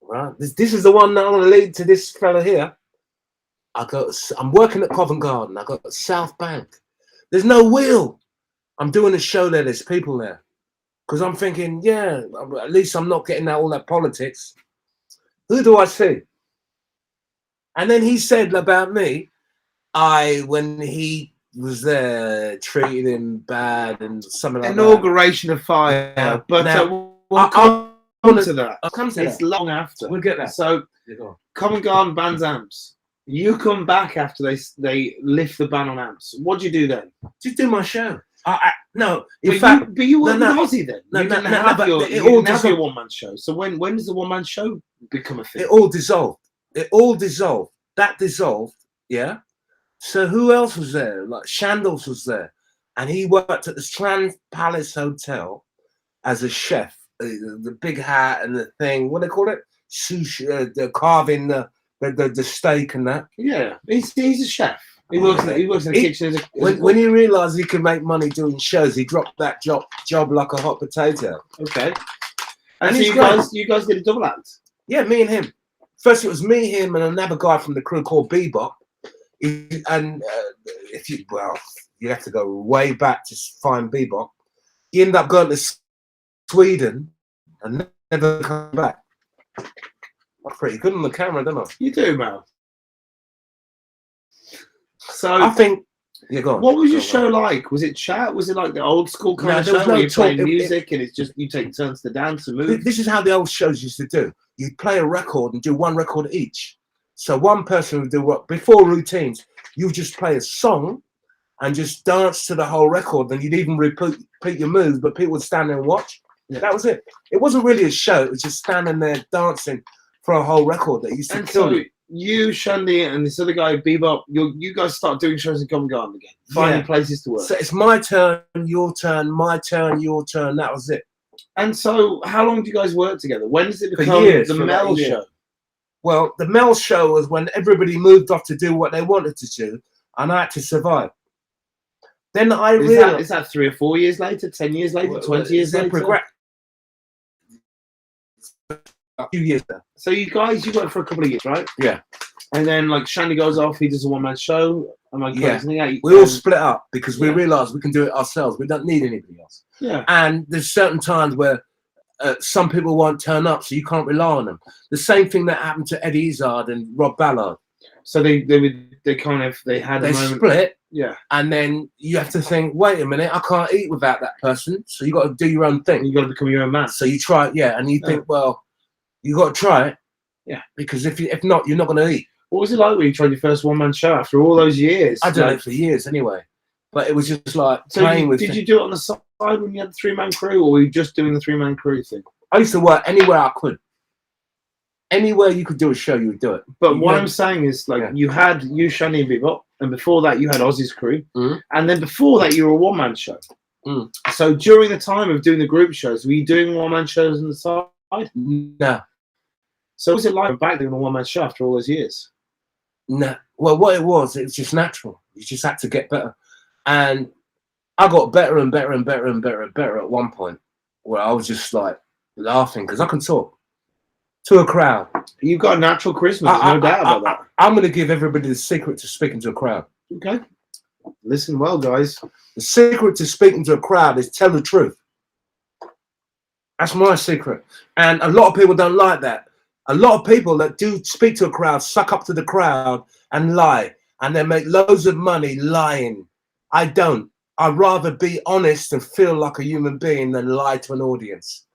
[SPEAKER 2] Right. This is the one that I'm going to lead to this fella here. I'm working at Covent Garden. I got South Bank. There's no wheel. I'm doing a show there. There's people there. Because I'm thinking, yeah, at least I'm not getting all that politics. Who do I see? And then he said about me, when he was there, treated him bad and something like
[SPEAKER 1] Inauguration of fire. Yeah. But we'll come to that.
[SPEAKER 2] I'll come to
[SPEAKER 1] it's
[SPEAKER 2] that.
[SPEAKER 1] Long after.
[SPEAKER 2] We'll get that.
[SPEAKER 1] So, Covent Garden bans amps. You come back after they lift the ban on amps. What do you do then?
[SPEAKER 2] Just do my show. No,
[SPEAKER 1] But you work with Aussie then. You didn't have your one-man show. So when does the one-man show become a thing?
[SPEAKER 2] It all dissolved. That dissolved. Yeah. So who else was there? Like Shandles was there, and he worked at the Strand Palace Hotel as a chef. The big hat and the thing. What do they call it? Sushi. The carving the steak and that.
[SPEAKER 1] Yeah, he's a chef. He works in the kitchen.
[SPEAKER 2] When he realised he could make money doing shows, he dropped that job like a hot potato.
[SPEAKER 1] Okay. And so you guys did a double act?
[SPEAKER 2] Yeah, me and him. First it was me, him, and another guy from the crew called Bebop. And you have to go way back to find Bebop. He ended up going to Sweden and never come back. I'm pretty good on the camera, don't I?
[SPEAKER 1] You do, Mel. So
[SPEAKER 2] I think. Yeah, go on.
[SPEAKER 1] What was your show like? Was it chat? Was it like the old school kind of show where you play music and it's just you take turns to dance and move?
[SPEAKER 2] This is how the old shows used to do. You'd play a record and do one record each. So one person would do what before routines. You would just play a song and just dance to the whole record. Then you'd even repeat your moves, but people would stand there and watch. Yeah. That was it. It wasn't really a show. It was just standing there dancing for a whole record that used to kill you.
[SPEAKER 1] You, Shandy, and this other guy, Bebop, you guys start doing shows in Covent Garden again, finding places to work.
[SPEAKER 2] So it's my turn, your turn, my turn, your turn. That was it.
[SPEAKER 1] And so, how long do you guys work together? When does it become the Mel show?
[SPEAKER 2] Well, the Mel show was when everybody moved off to do what they wanted to do, and I had to survive. Then I realized...
[SPEAKER 1] Is that 3 or 4 years later, 10 years later, 20 years later?
[SPEAKER 2] A few years there.
[SPEAKER 1] So you work for a couple of years, right?
[SPEAKER 2] Yeah.
[SPEAKER 1] And then like Shandy goes off, he does a one-man show.
[SPEAKER 2] We all split up because we realised we can do it ourselves. We don't need anybody else.
[SPEAKER 1] Yeah.
[SPEAKER 2] And there's certain times where some people won't turn up, so you can't rely on them. The same thing that happened to Eddie Izzard and Rob Ballard.
[SPEAKER 1] So they
[SPEAKER 2] split.
[SPEAKER 1] Yeah.
[SPEAKER 2] And then you have to think, wait a minute, I can't eat without that person. So you got to do your own thing.
[SPEAKER 1] You got to become your own man.
[SPEAKER 2] So you try it, and you think, well, you got to try it.
[SPEAKER 1] Yeah.
[SPEAKER 2] Because if not, you're not going to eat.
[SPEAKER 1] What was it like when you tried your first one-man show after all those years?
[SPEAKER 2] I did it for years anyway. But it was just like playing with.
[SPEAKER 1] Did you do it on the side when you had the three-man crew, or were you just doing the three-man crew thing?
[SPEAKER 2] I used to work anywhere I could. Anywhere you could do a show, you would do it.
[SPEAKER 1] But what I'm saying is, like, you had Shani and Bebop, and before that you had Aussie's crew, and then before that you were a one-man show. So during the time of doing the group shows, were you doing one-man shows on the side?
[SPEAKER 2] No.
[SPEAKER 1] So what was it like back doing a one-man show after all those years?
[SPEAKER 2] No. Well, what it was just natural. You just had to get better. And I got better and better and better and better and better at one point where I was just like laughing because I can talk to a crowd.
[SPEAKER 1] You've got a natural charisma, no doubt about that.
[SPEAKER 2] I'm going to give everybody the secret to speaking to a crowd.
[SPEAKER 1] Okay. Listen well, guys.
[SPEAKER 2] The secret to speaking to a crowd is tell the truth. That's my secret. And a lot of people don't like that. A lot of people that do speak to a crowd suck up to the crowd and lie. And they make loads of money lying. I don't. I'd rather be honest and feel like a human being than lie to an audience.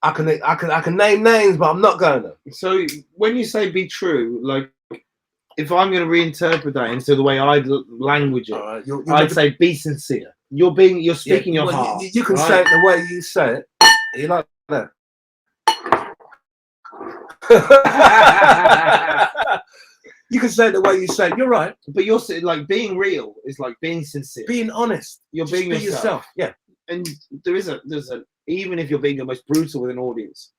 [SPEAKER 2] I can name names, but I'm not going to. So
[SPEAKER 1] when you say be true, like if I'm going to reinterpret that into the way I'd language it, I'd say be sincere. You're speaking your heart.
[SPEAKER 2] You can say it the way you say it. You like that? You can say it the way you say it. You're right.
[SPEAKER 1] But you're like being real is like being sincere.
[SPEAKER 2] Being honest.
[SPEAKER 1] You're being yourself.
[SPEAKER 2] Yeah.
[SPEAKER 1] And there's a even if you're being the most brutal with an audience,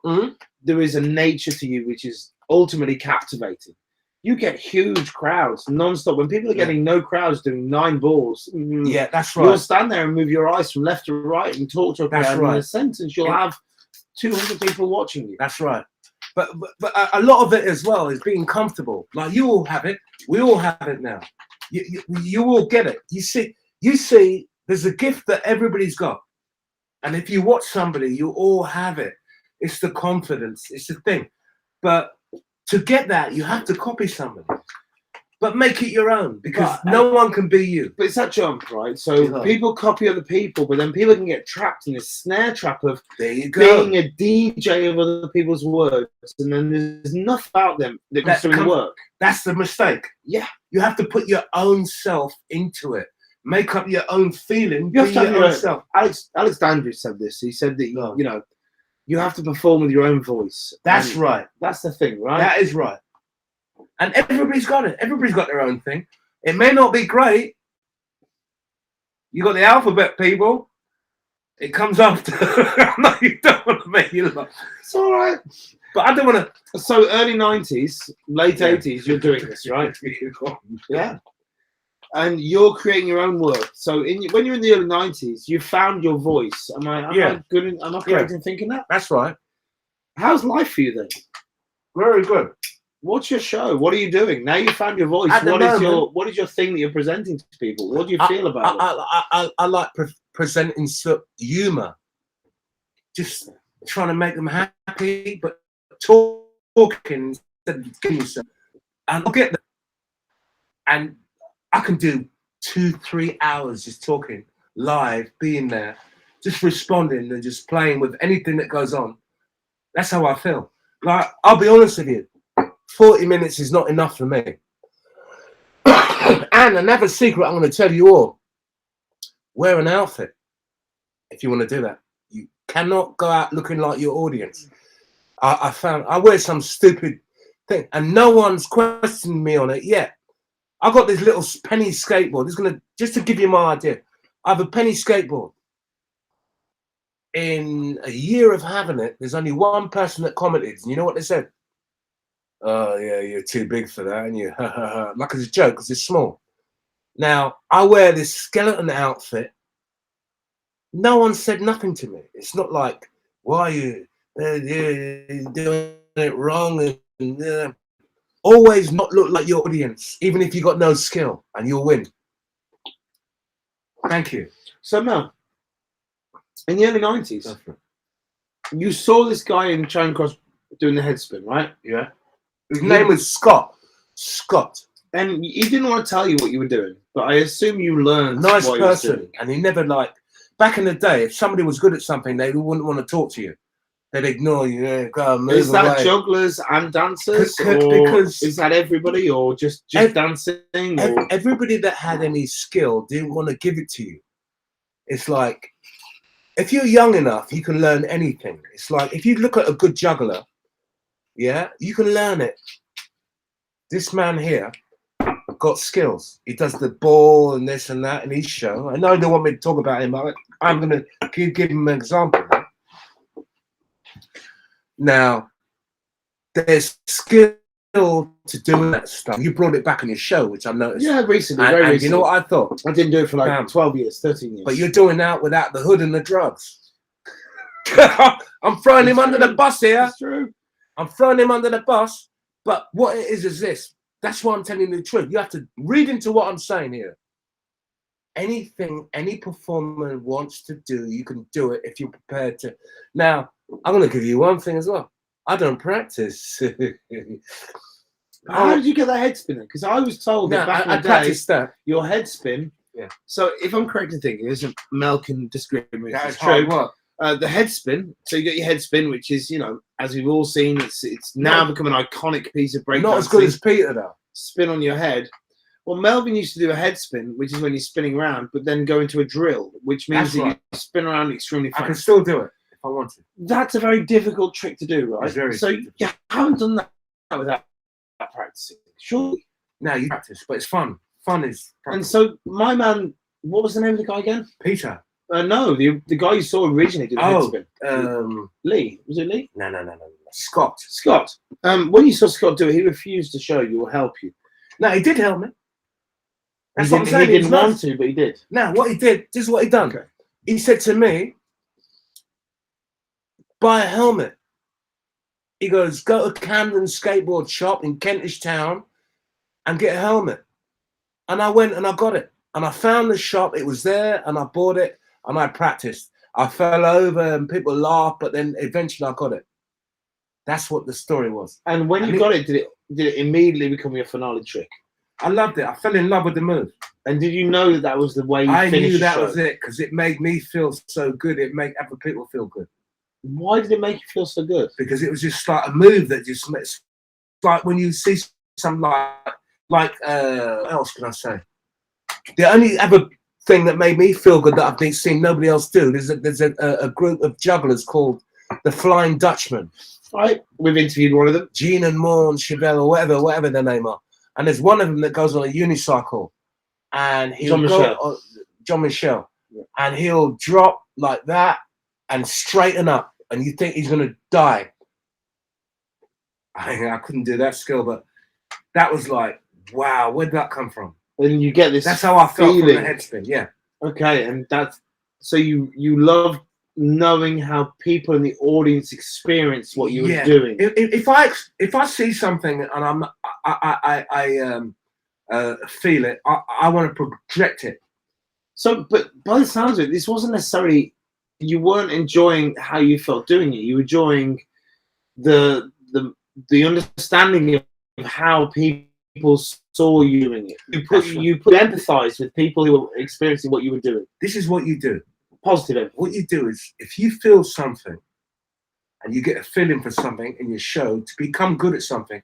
[SPEAKER 1] there is a nature to you which is ultimately captivating. You get huge crowds non-stop. When people are getting no crowds doing 9 balls,
[SPEAKER 2] yeah, that's right.
[SPEAKER 1] You'll stand there and move your eyes from left to right and talk to a crowd. In a sentence, you'll have 200 people watching you.
[SPEAKER 2] That's right. But a lot of it as well is being comfortable. Like you all have it. We all have it now. You all get it. You see, there's a gift that everybody's got. And if you watch somebody, you all have it. It's the confidence. It's the thing. But to get that, you have to copy somebody. But make it your own, because
[SPEAKER 1] But-
[SPEAKER 2] no one can be you.
[SPEAKER 1] But it's that jump, right? So
[SPEAKER 2] Yeah.
[SPEAKER 1] people copy other people, but then people can get trapped in this snare trap of
[SPEAKER 2] There you go.
[SPEAKER 1] being a DJ of other people's words, and then there's nothing about them that can still work.
[SPEAKER 2] That's the mistake.
[SPEAKER 1] Yeah.
[SPEAKER 2] You have to put your own self into it. Make up your own feeling.
[SPEAKER 1] You have
[SPEAKER 2] Be
[SPEAKER 1] to have
[SPEAKER 2] your
[SPEAKER 1] your
[SPEAKER 2] own
[SPEAKER 1] own
[SPEAKER 2] self.
[SPEAKER 1] Alex Andrews said this. He said that
[SPEAKER 2] No.
[SPEAKER 1] you know you have to perform with your own voice.
[SPEAKER 2] That's
[SPEAKER 1] And
[SPEAKER 2] right.
[SPEAKER 1] That's the thing, right?
[SPEAKER 2] That is right. And everybody's got it. Everybody's got their own thing. It may not be great. You got the alphabet, people. It comes after. No, you don't want to make you look.
[SPEAKER 1] It's all right.
[SPEAKER 2] But I don't want to.
[SPEAKER 1] So early 90s, late
[SPEAKER 2] Yeah.
[SPEAKER 1] 80s, you're doing this, right? Yeah. And you're creating your own work. So when you're in the early 90s, you found your voice. Am I correct in thinking that?
[SPEAKER 2] That's right.
[SPEAKER 1] How's life for you then?
[SPEAKER 2] Very good.
[SPEAKER 1] What's your show? What are you doing? Now you found your voice.
[SPEAKER 2] At the moment-
[SPEAKER 1] What is your thing that you're presenting to people? What do you feel about it?
[SPEAKER 2] I like presenting humor. Just trying to make them happy, but talking instead of giving yourself. And I'll get them. And I can do 2-3 hours just talking live, being there, just responding and just playing with anything that goes on. That's how I feel. Like, I'll be honest with you, 40 minutes is not enough for me. And another secret I'm going to tell you all: wear an outfit if you want to do that. You cannot go out looking like your audience. I found I wear some stupid thing, and no one's questioned me on it yet. I got this little penny skateboard. It's gonna just to give you my idea. I have a penny skateboard. In a year of having it, there's only one person that commented, and you know what they said? Oh yeah, you're too big for that, and you like it's a joke because it's small. Now I wear this skeleton outfit. No one said nothing to me. It's not like, why are you doing it wrong? And always not look like your audience, even if you got no skill, and you'll win. Thank you.
[SPEAKER 1] So Mel, in the early 90s, you saw this guy in Charing Cross doing the head spin, right?
[SPEAKER 2] Yeah. His name was Scott. Scott.
[SPEAKER 1] And he didn't want to tell you what you were doing, but I assume you learned.
[SPEAKER 2] Nice
[SPEAKER 1] what he was
[SPEAKER 2] person.
[SPEAKER 1] doing.
[SPEAKER 2] And he never back in the day, if somebody was good at something, they wouldn't want to talk to you. They'd ignore you. Go and move
[SPEAKER 1] Is that
[SPEAKER 2] away.
[SPEAKER 1] jugglers and dancers?
[SPEAKER 2] Because
[SPEAKER 1] is that everybody or just dancing? Or?
[SPEAKER 2] Everybody that had any skill didn't want to give it to you. It's like, if you're young enough, you can learn anything. It's like, if you look at a good juggler, yeah, you can learn it. This man here got skills. He does the ball and this and that in his show. I know you don't want me to talk about him, but I'm going to give him an example. Now, there's skill to doing that stuff. You brought it back on your show, which I noticed.
[SPEAKER 1] Yeah, recently, very
[SPEAKER 2] and
[SPEAKER 1] recently.
[SPEAKER 2] You know what I thought?
[SPEAKER 1] I didn't do it for like 12 years, 13 years.
[SPEAKER 2] But you're doing that without the hood and the drugs. I'm throwing him under the bus here.
[SPEAKER 1] That's true.
[SPEAKER 2] I'm throwing him under the bus. But what it is this. That's why I'm telling you the truth. You have to read into what I'm saying here. Anything any performer wants to do, you can do it if you're prepared to. Now, I'm going to give you one thing as well. I don't practice.
[SPEAKER 1] How did you get that head spin? Because I was told that back in the day,
[SPEAKER 2] practiced that.
[SPEAKER 1] your head spin.
[SPEAKER 2] Yeah.
[SPEAKER 1] So if I'm correct in thinking, isn't Mel can disagree with me.
[SPEAKER 2] That
[SPEAKER 1] It's
[SPEAKER 2] is hard
[SPEAKER 1] true.
[SPEAKER 2] work.
[SPEAKER 1] The head spin. So you got your head spin, which is, you know, as we've all seen, it's now become an iconic piece of breakdancing.
[SPEAKER 2] Not as good as Peter though.
[SPEAKER 1] Spin on your head. Well, Melvyn used to do a head spin, which is when you're spinning around, but then go into a drill, which means
[SPEAKER 2] That's right.
[SPEAKER 1] you spin around extremely fast.
[SPEAKER 2] I can still do it if I want to.
[SPEAKER 1] That's a very difficult trick to do, right?
[SPEAKER 2] It's very
[SPEAKER 1] so
[SPEAKER 2] difficult.
[SPEAKER 1] you haven't done that without practicing, surely.
[SPEAKER 2] Now you practice, but it's fun. Fun is practice.
[SPEAKER 1] And so my man, what was the name of the guy again?
[SPEAKER 2] Peter.
[SPEAKER 1] No, the guy you saw originally did a head spin. Lee. Was it Lee?
[SPEAKER 2] No. Scott.
[SPEAKER 1] Scott. When you saw Scott do it, he refused to show you or help you.
[SPEAKER 2] No, he did help me. That's
[SPEAKER 1] He
[SPEAKER 2] what I'm saying.
[SPEAKER 1] didn't want to, but he did.
[SPEAKER 2] Now, what he did, this is what he done.
[SPEAKER 1] Okay.
[SPEAKER 2] He said to me, buy a helmet. He goes, go to Camden skateboard shop in Kentish Town and get a helmet. And I went and I got it. And I found the shop, it was there, and I bought it, and I practiced. I fell over and people laughed, but then eventually I got it. That's what the story was.
[SPEAKER 1] And when you got it, did it immediately become your finale trick?
[SPEAKER 2] I loved it. I fell in love with the move.
[SPEAKER 1] And did you know that that was the way you
[SPEAKER 2] I
[SPEAKER 1] finished
[SPEAKER 2] knew
[SPEAKER 1] the
[SPEAKER 2] that
[SPEAKER 1] show?
[SPEAKER 2] was it because it made me feel so good. It made other people feel good.
[SPEAKER 1] Why did it make you feel so good?
[SPEAKER 2] Because it was just like a move that just makes, like when you see some what else can I say? The only other thing that made me feel good that I've been seeing nobody else do, there's a group of jugglers called the Flying Dutchman.
[SPEAKER 1] Right, we've interviewed one of them.
[SPEAKER 2] Jean and Morn Chevelle or whatever their name are. And there's one of them that goes on a unicycle and he'll John Michel.
[SPEAKER 1] Yeah.
[SPEAKER 2] And he'll drop like that and straighten up and you think he's gonna die. I couldn't do that skill, but that was like, wow, where'd that come from?
[SPEAKER 1] And you get this.
[SPEAKER 2] That's how I felt
[SPEAKER 1] feeling.
[SPEAKER 2] from the head spin, yeah.
[SPEAKER 1] Okay, and that's so you love knowing how people in the audience experience what you were doing.
[SPEAKER 2] If I see something and I feel it, I want to project it.
[SPEAKER 1] So, but by the sounds of it, this wasn't necessarily, you weren't enjoying how you felt doing it. You were enjoying the understanding of how people saw you doing it. You empathize with people who were experiencing what you were doing.
[SPEAKER 2] This is what you do.
[SPEAKER 1] Positive empathy.
[SPEAKER 2] What you do is, if you feel something and you get a feeling for something in your show, to become good at something,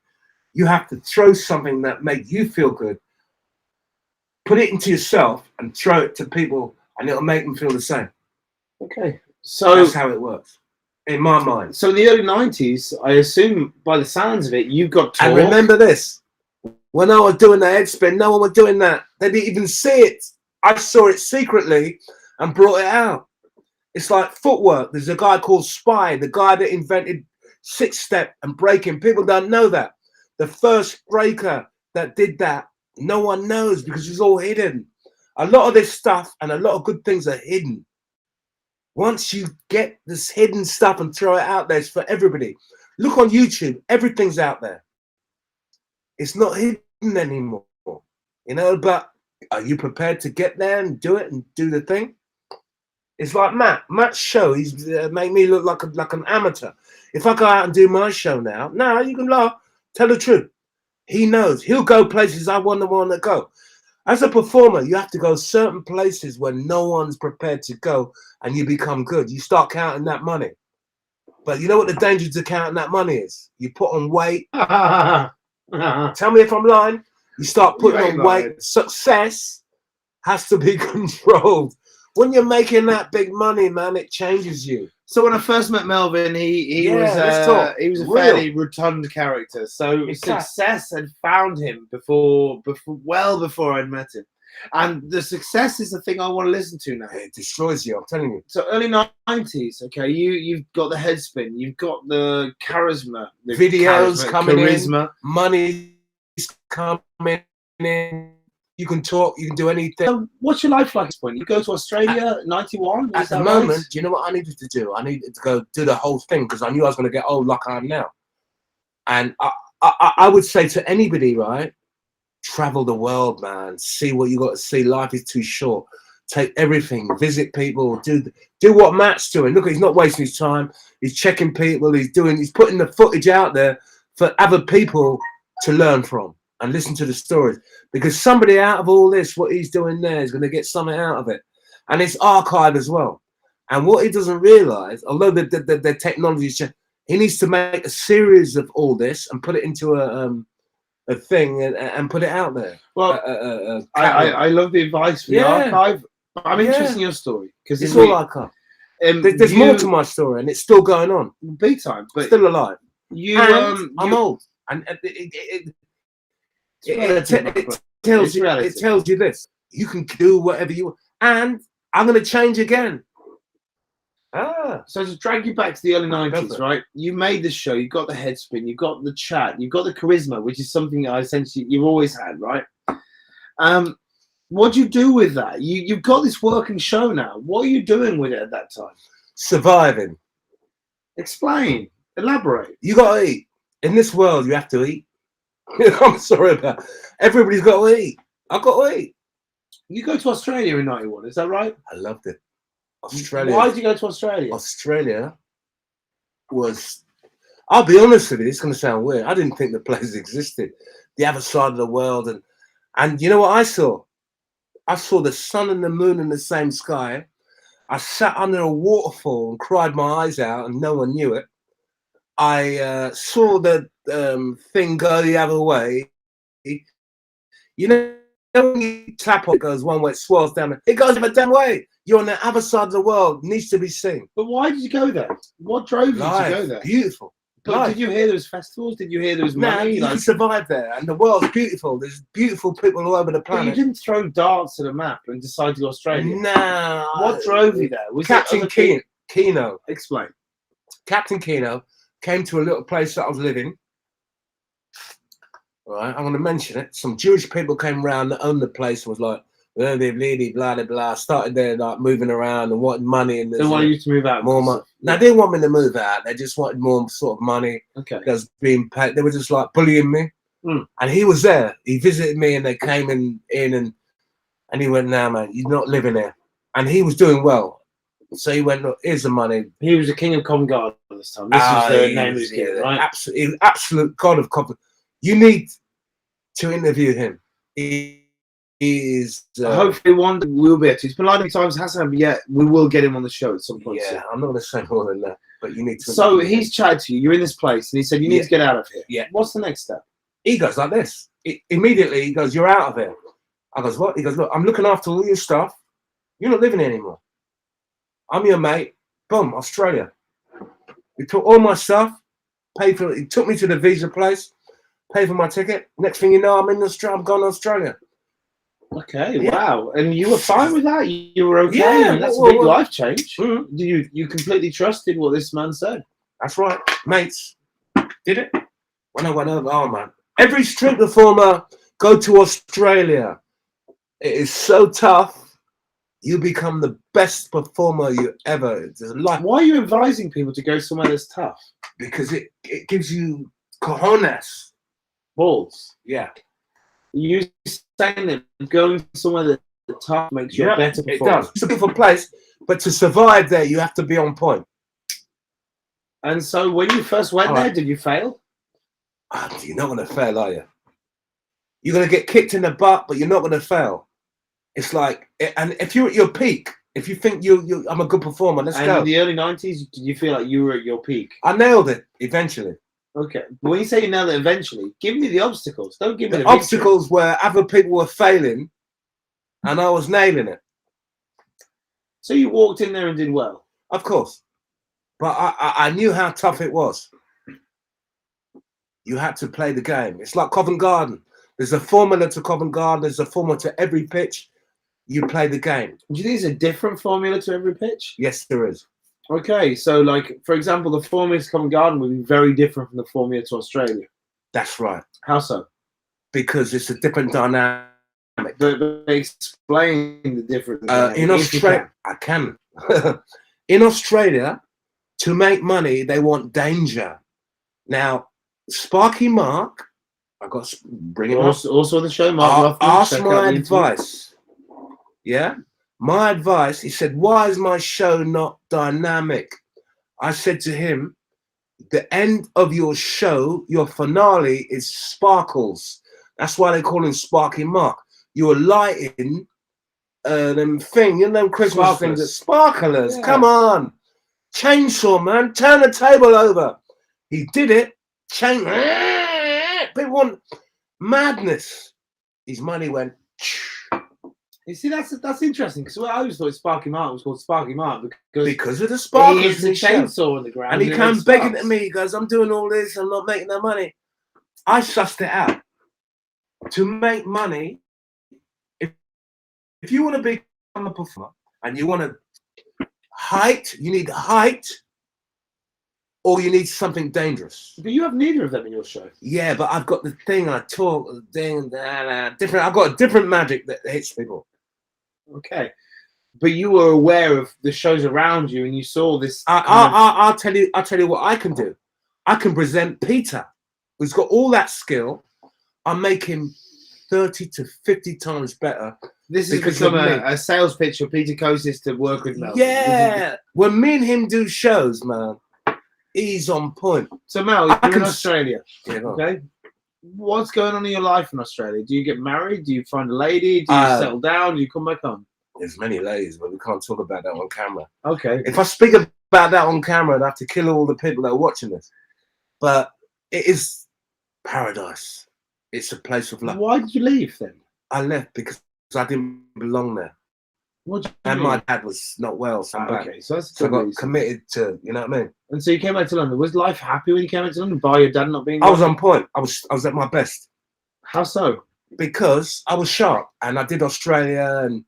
[SPEAKER 2] you have to throw something that makes you feel good, put it into yourself and throw it to people and it'll make them feel the same.
[SPEAKER 1] Okay. So
[SPEAKER 2] that's how it works, in my mind.
[SPEAKER 1] So in the early 90s, I assume by the sounds of it, you got to.
[SPEAKER 2] And remember this, when I was doing the head spin, no one was doing that. They didn't even see it. I saw it secretly and brought it out. It's like footwork. There's a guy called Spy, the guy that invented 6-step and breaking. People don't know that. The first breaker that did that, no one knows because it's all hidden. A lot of this stuff and a lot of good things are hidden. Once you get this hidden stuff and throw it out there, it's for everybody. Look on YouTube, everything's out there. It's not hidden anymore, you know, but are you prepared to get there and do it and do the thing? It's like Matt's show. He's made me look like an amateur. If I go out and do my show now, you can laugh. Tell the truth. He knows. He'll go places I wouldn't want to go. As a performer, you have to go certain places where no one's prepared to go, and you become good. You start counting that money. But you know what the danger to counting that money is? You put on weight. Tell me if I'm lying. You start putting on weight. Success has to be controlled. When you're making that big money, man, it changes you.
[SPEAKER 1] So when I first met Melvyn, he was a fairly rotund character. So success had found him well before I'd met him. And the success is the thing I want to listen to now.
[SPEAKER 2] It destroys you, I'm telling you.
[SPEAKER 1] So early 90s, okay, you've got the head spin, you've got the charisma, the
[SPEAKER 2] videos coming
[SPEAKER 1] charisma.
[SPEAKER 2] In, money's coming in. You can talk, you can do anything.
[SPEAKER 1] So what's your life like at this point? You go to Australia, 91?
[SPEAKER 2] At the moment, do you know what I needed to do? I needed to go do the whole thing because I knew I was going to get old like I am now. And I would say to anybody, right, travel the world, man. See what you got to see. Life is too short. Take everything, visit people, do what Matt's doing. Look, he's not wasting his time. He's checking people. He's putting the footage out there for other people to learn from and listen to the stories, because somebody out of all this, what he's doing there is going to get something out of it, and it's archived as well. And what he doesn't realize, although the technology is, he needs to make a series of all this and put it into a thing and put it out there.
[SPEAKER 1] Well, I love the advice for the archive. I'm interested in your story because
[SPEAKER 2] it's all archive. There's more to my story, and it's still going on.
[SPEAKER 1] Big time, but
[SPEAKER 2] still alive. I'm old, and it tells you this: you can do whatever you want, and I'm going to change again.
[SPEAKER 1] So to drag you back to the early 90s, right? You made this show, you've got the head spin, you've got the chat, you've got the charisma, which is something I essentially you've always had, right? What do you do with that? You've got this working show now. What are you doing with it at that time?
[SPEAKER 2] Surviving.
[SPEAKER 1] Explain. Elaborate.
[SPEAKER 2] You got to eat. In this world, you have to eat. I'm sorry about everybody's got to eat. I've got to eat.
[SPEAKER 1] You go to Australia in 91, is that right?
[SPEAKER 2] I loved it. Australia.
[SPEAKER 1] Why did you go to Australia?
[SPEAKER 2] Australia was, I'll be honest with you, it's going to sound weird. I didn't think the place existed. The other side of the world. And And you know what I saw? I saw the sun and the moon in the same sky. I sat under a waterfall and cried my eyes out, and no one knew it. I saw the thing go the other way. You know when you tap on it goes one way, it swirls down. It goes a damn way. You're on the other side of the world. Needs to be seen.
[SPEAKER 1] But why did you go there? What drove you to go there?
[SPEAKER 2] Beautiful.
[SPEAKER 1] But did you hear there was festivals? Did you hear there was money?
[SPEAKER 2] You can survive there, and the world's beautiful. There's beautiful people all over the planet.
[SPEAKER 1] But you didn't throw darts at a map and decide to go to Australia.
[SPEAKER 2] No.
[SPEAKER 1] What drove you there? Was
[SPEAKER 2] Captain Keno.
[SPEAKER 1] Explain.
[SPEAKER 2] Captain Keno came to a little place that I was living. Right, I'm going to mention it. Some Jewish people came around that owned the place and was like, blah, blah, blah, started there like moving around and wanting money. And
[SPEAKER 1] they wanted you to move out.
[SPEAKER 2] More money. No, they didn't want me to move out. They just wanted more sort of money.
[SPEAKER 1] Okay.
[SPEAKER 2] Because being paid, they were just like bullying me. And he was there. He visited me and they came in and he went, "Nah, man, you're not living here." And he was doing well. So he went, "Look, here's the money."
[SPEAKER 1] He was the king of Covent Garden at this time. This was the name of his king, right?
[SPEAKER 2] Absolute god of Covent. You need to interview him. He is.
[SPEAKER 1] Hopefully, one day we'll be able to. It's been like many times, hasn't it? Yet we will get him on the show at some point.
[SPEAKER 2] Yeah, I'm not going to say more than that, but you need to.
[SPEAKER 1] So he's chatted to you. You're in this place, and he said you need to get out of here.
[SPEAKER 2] Yeah.
[SPEAKER 1] What's the next step?
[SPEAKER 2] He goes like this. Immediately, he goes, "You're out of here." I goes, "What?" He goes, "Look, I'm looking after all your stuff. You're not living here anymore. I'm your mate." Boom, Australia. He took all my stuff, paid for it. He took me to the visa place, paid for my ticket. Next thing you know, I'm in Australia. I'm going to Australia.
[SPEAKER 1] Okay, wow. And you were fine with that? You were okay?
[SPEAKER 2] Yeah.
[SPEAKER 1] I mean, that's a big life change. You completely trusted what this man said.
[SPEAKER 2] That's right. Mates, did it? When I went over, oh, man. Every street performer, go to Australia. It is so tough. You become the best performer you ever.
[SPEAKER 1] Why are you advising people to go somewhere that's tough?
[SPEAKER 2] Because it gives you cojones.
[SPEAKER 1] Balls.
[SPEAKER 2] Yeah.
[SPEAKER 1] You saying that going somewhere that's tough makes you a better performer.
[SPEAKER 2] It does. It's a beautiful place, but to survive there, you have to be on point.
[SPEAKER 1] And so when you first went there, did you fail?
[SPEAKER 2] You're not going to fail, are you? You're going to get kicked in the butt, but you're not going to fail. It's like, and if you're at your peak, if you think I'm a good performer, let's go.
[SPEAKER 1] In the early 90s, did you feel like you were at your peak?
[SPEAKER 2] I nailed it eventually.
[SPEAKER 1] Okay. But when you say you nailed it eventually, give me the obstacles. Don't give me the
[SPEAKER 2] obstacles where other people were failing and I was nailing it.
[SPEAKER 1] So you walked in there and did well?
[SPEAKER 2] Of course. But I knew how tough it was. You had to play the game. It's like Covent Garden. There's a formula to Covent Garden. There's a formula to every pitch. You play the game.
[SPEAKER 1] Do you think there's a different formula to every pitch?
[SPEAKER 2] Yes, there is.
[SPEAKER 1] Okay, so like, for example, the formula to Covent Garden would be very different from the formula to Australia.
[SPEAKER 2] That's right.
[SPEAKER 1] How so?
[SPEAKER 2] Because it's a different dynamic.
[SPEAKER 1] But explain the difference.
[SPEAKER 2] In Australia, I can. In Australia, to make money, they want danger. Now, Sparky Mark, I got to bring him
[SPEAKER 1] also on the show, Mark.
[SPEAKER 2] Ask my advice. Yeah? My advice, he said, "Why is my show not dynamic?" I said to him, "The end of your show, your finale is sparkles. That's why they call him Sparky Mark. You're lighting them Christmas things, that sparklers. Yeah. Come on. Chainsaw, man. Turn the table over." He did it. People want madness. His money went.
[SPEAKER 1] You see, that's interesting, because I always thought Sparky Mark was called Sparky Mark
[SPEAKER 2] because of the sparkles.
[SPEAKER 1] He is the chainsaw in the ground.
[SPEAKER 2] And he comes begging at me. He goes, "I'm doing all this. I'm not making no money." I sussed it out. To make money, if you want to become a performer and you want you need height, or you need something dangerous.
[SPEAKER 1] But you have neither of them in your show.
[SPEAKER 2] Yeah, but I've got the thing. I talk different. I've got a different magic that hits people.
[SPEAKER 1] Okay, but you were aware of the shows around you, and you saw this.
[SPEAKER 2] I'll tell you what I can do. I can present Peter, who's got all that skill. I make him 30 to 50 times better.
[SPEAKER 1] This has become a sales pitch for Peter Kosis to work with Mel.
[SPEAKER 2] Yeah, when me and him do shows, man, he's on point.
[SPEAKER 1] So Mel, you're in Australia.
[SPEAKER 2] Yeah,
[SPEAKER 1] okay. what's going on in your life in Australia? Do you get married? Do you find a lady? Do you settle down? Do you come back home?
[SPEAKER 2] There's many ladies, but we can't talk about that on camera.
[SPEAKER 1] Okay.
[SPEAKER 2] If I speak about that on camera, I'd have to kill all the people that are watching this. But it is paradise. It's a place of love.
[SPEAKER 1] Why did you leave then?
[SPEAKER 2] I left because I didn't belong there.
[SPEAKER 1] What do you
[SPEAKER 2] And
[SPEAKER 1] mean?
[SPEAKER 2] my dad was not well, so I'm back.
[SPEAKER 1] Okay, so that's
[SPEAKER 2] So I
[SPEAKER 1] the
[SPEAKER 2] got
[SPEAKER 1] reason.
[SPEAKER 2] committed to, you know what I mean?
[SPEAKER 1] And so you came back to London. Was life happy when you came back to London? By your dad not being
[SPEAKER 2] I was
[SPEAKER 1] there?
[SPEAKER 2] on point. I was at my best.
[SPEAKER 1] How so?
[SPEAKER 2] Because I was sharp and I did Australia and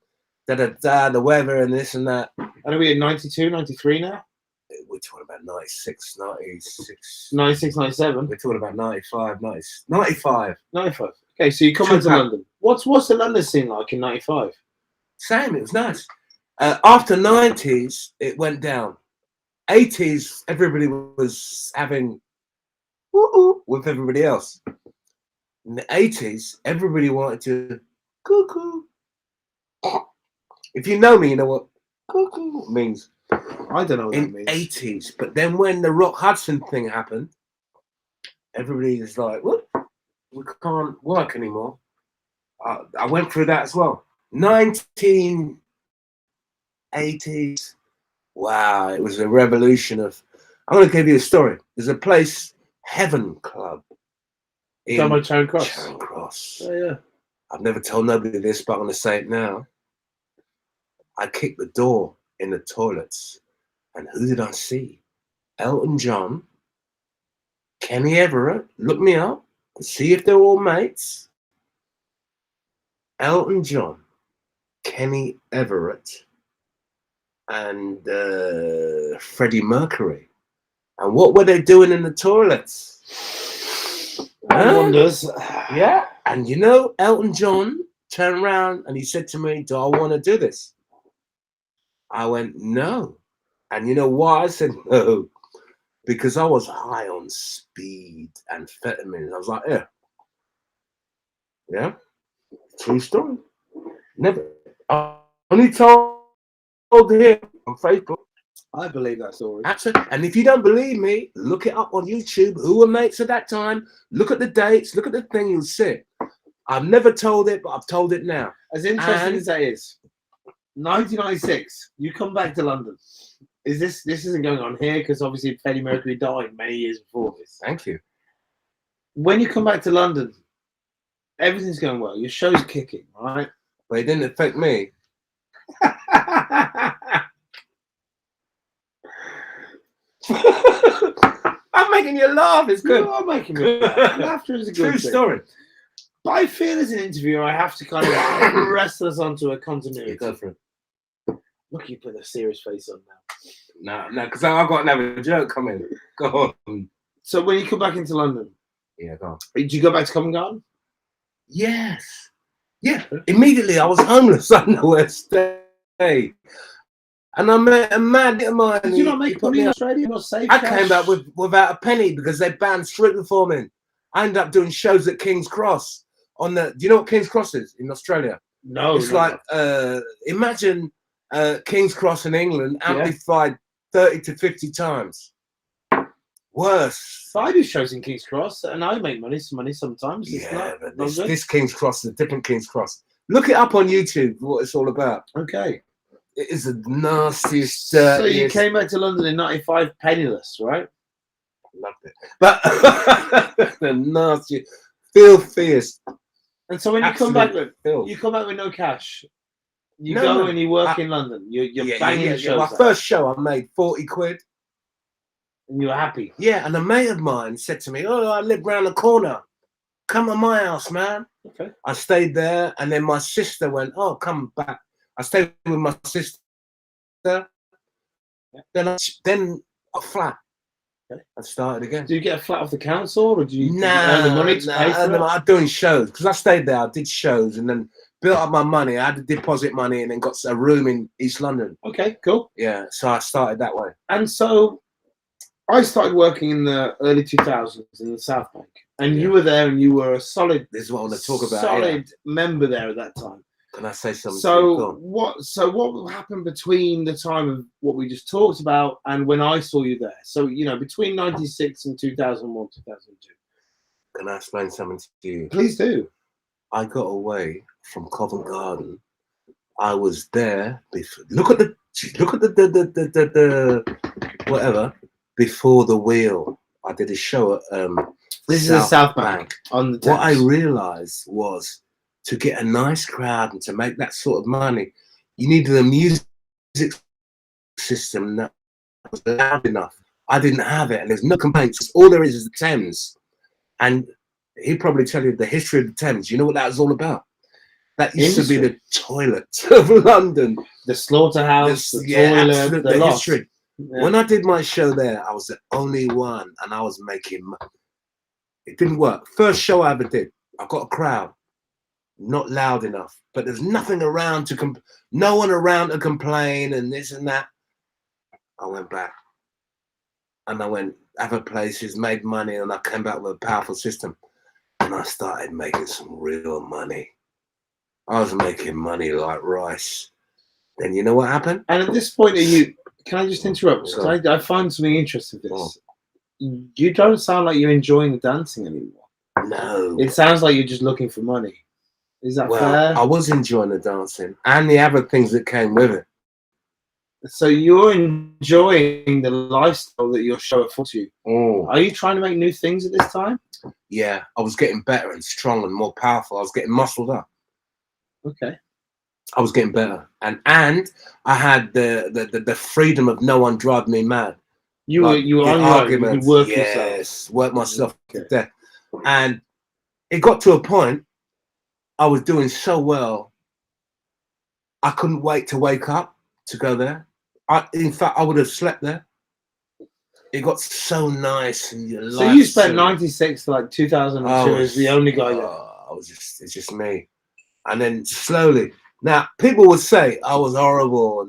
[SPEAKER 2] the weather and this and that.
[SPEAKER 1] And are we at 92, 93 now?
[SPEAKER 2] We're talking about 96, 96.
[SPEAKER 1] 96, 97?
[SPEAKER 2] We're talking about 95, 95.
[SPEAKER 1] 95. Okay, so you come back to London. What's the London scene like in 95?
[SPEAKER 2] Same, it was nice. After 90s, it went down. 80s, everybody was having woo-oo with everybody else. In the 80s, everybody wanted to cuckoo. If you know me, you know what cuckoo means.
[SPEAKER 1] I don't know what
[SPEAKER 2] In
[SPEAKER 1] that means.
[SPEAKER 2] 80s, but then when the Rock Hudson thing happened, everybody was like, "What? We can't work anymore." I went through that as well. 1980s. Wow, it was a revolution of. I'm going to give you a story. There's a place, Heaven Club.
[SPEAKER 1] Down by Charing Cross.
[SPEAKER 2] Charing Cross.
[SPEAKER 1] Oh, yeah.
[SPEAKER 2] I've never told nobody this, but I'm going to say it now. I kicked the door in the toilets, and who did I see? Elton John, Kenny Everett. Look me up to see if they're all mates. Elton John, Kenny Everett, and Freddie Mercury. And what were they doing in the toilets?
[SPEAKER 1] One wonders.
[SPEAKER 2] Yeah. And you know, Elton John turned around and he said to me, "Do I want to do this?" I went, "No." And you know why I said no? Because I was high on speed and amphetamines. I was like, yeah. Yeah. True story. Never. I only told him on Facebook.
[SPEAKER 1] I believe that story.
[SPEAKER 2] Absolutely. And if you don't believe me, look it up on YouTube. Who were mates at that time? Look at the dates. Look at the thing. You'll see it. I've never told it, but I've told it now.
[SPEAKER 1] As interesting as that is, 1996, you come back to London. This isn't going on here because obviously Freddie Mercury died many years before this.
[SPEAKER 2] Thank you.
[SPEAKER 1] When you come back to London, everything's going well. Your show's kicking, right?
[SPEAKER 2] But it didn't affect me. I'm making you laugh. It's good.
[SPEAKER 1] You are making me laugh. Laughter is a good
[SPEAKER 2] True
[SPEAKER 1] thing.
[SPEAKER 2] story.
[SPEAKER 1] But I feel as an interviewer, I have to kind of wrestle us onto a continuity.
[SPEAKER 2] You go for it.
[SPEAKER 1] Look, you put a serious face on now.
[SPEAKER 2] No, because I've got another joke coming. Go on.
[SPEAKER 1] So when you come back into London,
[SPEAKER 2] Yeah, go on.
[SPEAKER 1] did you go back to Covent Garden?
[SPEAKER 2] Yes. Yeah. Immediately, I was homeless. I didn't know where to stay. And I met a man of mine.
[SPEAKER 1] Did you not make money in Australia? Not safe.
[SPEAKER 2] I came back without a penny because they banned street performing. I ended up doing shows at King's Cross. Do you know what King's Cross is in Australia?
[SPEAKER 1] No.
[SPEAKER 2] It's like imagine King's Cross in England amplified 30 to 50 times. Worse.
[SPEAKER 1] So I do shows in King's Cross, and I make money sometimes. It's
[SPEAKER 2] But
[SPEAKER 1] not good.
[SPEAKER 2] this King's Cross is a different King's Cross. Look it up on YouTube. What it's all about.
[SPEAKER 1] Okay.
[SPEAKER 2] It is the nastiest.
[SPEAKER 1] So you came back to London in '95 penniless, right?
[SPEAKER 2] Loved it, but the nastiest, filthiest.
[SPEAKER 1] And so when you come back with no cash, you go and you work in London. You're banging shows.
[SPEAKER 2] My first show, I made 40 quid.
[SPEAKER 1] And you were happy.
[SPEAKER 2] Yeah, and a mate of mine said to me, "Oh, I live round the corner. Come to my house, man."
[SPEAKER 1] Okay.
[SPEAKER 2] I stayed there, and then my sister went, "Oh, come back." I stayed with my sister. Then a flat. Okay. I started again.
[SPEAKER 1] Do you get a flat off the council, or do you
[SPEAKER 2] earn
[SPEAKER 1] the money to pay for it?
[SPEAKER 2] I'm doing shows because I stayed there. I did shows and then built up my money. I had to deposit money and then got a room in East London.
[SPEAKER 1] Okay, cool.
[SPEAKER 2] Yeah, so I started that way.
[SPEAKER 1] And so I started working in the early 2000s in the South Bank, and you were there, and you were a solid.
[SPEAKER 2] This is what I want to talk about.
[SPEAKER 1] Solid member there at that time.
[SPEAKER 2] Can I say something?
[SPEAKER 1] So what happened between the time of what we just talked about and when I saw you there? So between 96 and 2001, 2002.
[SPEAKER 2] Can I explain something to you?
[SPEAKER 1] Please do.
[SPEAKER 2] I got away from Covent Garden. I was there before. Look at the whatever before the wheel. I did a show at
[SPEAKER 1] This is a South Bank on the Thames.
[SPEAKER 2] What I realized was to get a nice crowd and to make that sort of money, you needed a music system that was loud enough. I didn't have it, and there's no complaints. All there is the Thames, and he'd probably tell you the history of the Thames. You know what that was all about? That used to be the toilet of London,
[SPEAKER 1] the slaughterhouse, the toilet,
[SPEAKER 2] the
[SPEAKER 1] lot.
[SPEAKER 2] history. Yeah. When I did my show there, I was the only one, and I was making money. It didn't work. First show I ever did, I got a crowd, not loud enough, but there's nothing around to no one around to complain and this and that. I went back, and I went other places, made money, and I came back with a powerful system, and I started making some real money. I was making money like rice. Then you know what happened?
[SPEAKER 1] And at this point, can I just interrupt? I find something interesting in this. You don't sound like you're enjoying the dancing anymore.
[SPEAKER 2] No.
[SPEAKER 1] It sounds like you're just looking for money. Is that fair?
[SPEAKER 2] I was enjoying the dancing and the other things that came with it.
[SPEAKER 1] So you're enjoying the lifestyle that your show affords you. Are you trying to make new things at this time?
[SPEAKER 2] Yeah, I was getting better and strong and more powerful. I was getting muscled up.
[SPEAKER 1] Okay.
[SPEAKER 2] I was getting better, and I had the freedom of no one driving me mad.
[SPEAKER 1] You were on your own. You could work yourself.
[SPEAKER 2] Work myself to death. And it got to a point I was doing so well, I couldn't wait to wake up to go there. In fact, I would have slept there. It got so nice. And
[SPEAKER 1] so you spent 96 to like 2002 as the only guy there.
[SPEAKER 2] It's just me. And then slowly, now people would say I was horrible,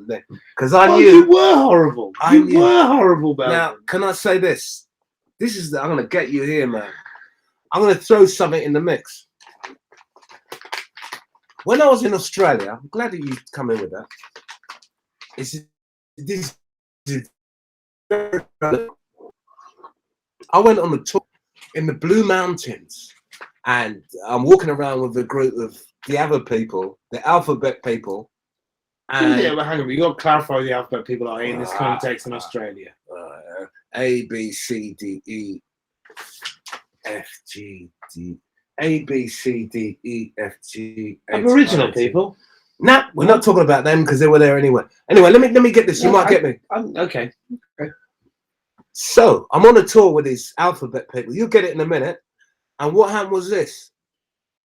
[SPEAKER 2] because I knew
[SPEAKER 1] you were horrible. You were horrible, Melvyn.
[SPEAKER 2] Now, can I say this? I'm going to get you here, man. I'm going to throw something in the mix. When I was in Australia, I'm glad that you come in with that. I went on a tour in the Blue Mountains, and I'm walking around with a group of the other people, the alphabet people. And
[SPEAKER 1] hang on, you got to clarify the alphabet people are in this context in Australia.
[SPEAKER 2] A, B, C, D, E, F, G, D. A, B, C, D, E, F, G, H,
[SPEAKER 1] Aboriginal people?
[SPEAKER 2] Nah, we're not talking about them because they were there anyway. Anyway, let me get this. You might get me.
[SPEAKER 1] Okay.
[SPEAKER 2] So I'm on a tour with these alphabet people. You'll get it in a minute. And what happened was this.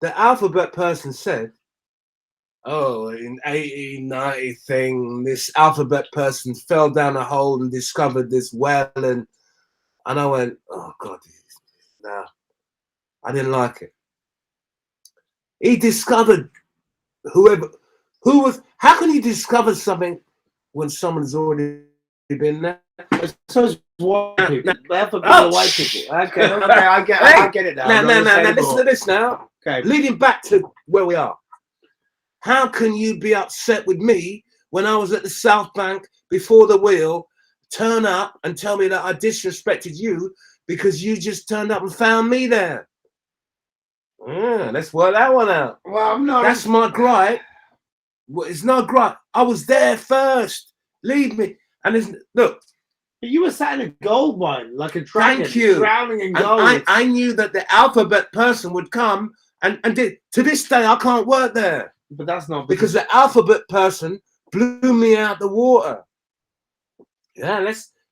[SPEAKER 2] The alphabet person said, oh, in 1890 thing, this alphabet person fell down a hole and discovered this well. And I went, oh, God, no, I didn't like it. He discovered how can you discover something when someone's already been there?
[SPEAKER 1] So it's white people. White people. Okay, I get it now.
[SPEAKER 2] Now, listen to this now.
[SPEAKER 1] Okay.
[SPEAKER 2] Leading back to where we are. How can you be upset with me when I was at the South Bank before the wheel, turn up and tell me that I disrespected you because you just turned up and found me there? Let's work that one out.
[SPEAKER 1] Well, I'm not.
[SPEAKER 2] That's my gripe. Well, it's no gripe. I was there first. Leave me. And look.
[SPEAKER 1] You were sat in a gold mine like a dragon.
[SPEAKER 2] Thank you.
[SPEAKER 1] Drowning in gold.
[SPEAKER 2] I knew that the alphabet person would come and did. To this day, I can't work there.
[SPEAKER 1] But that's not
[SPEAKER 2] because the alphabet person blew me out the water. Yeah,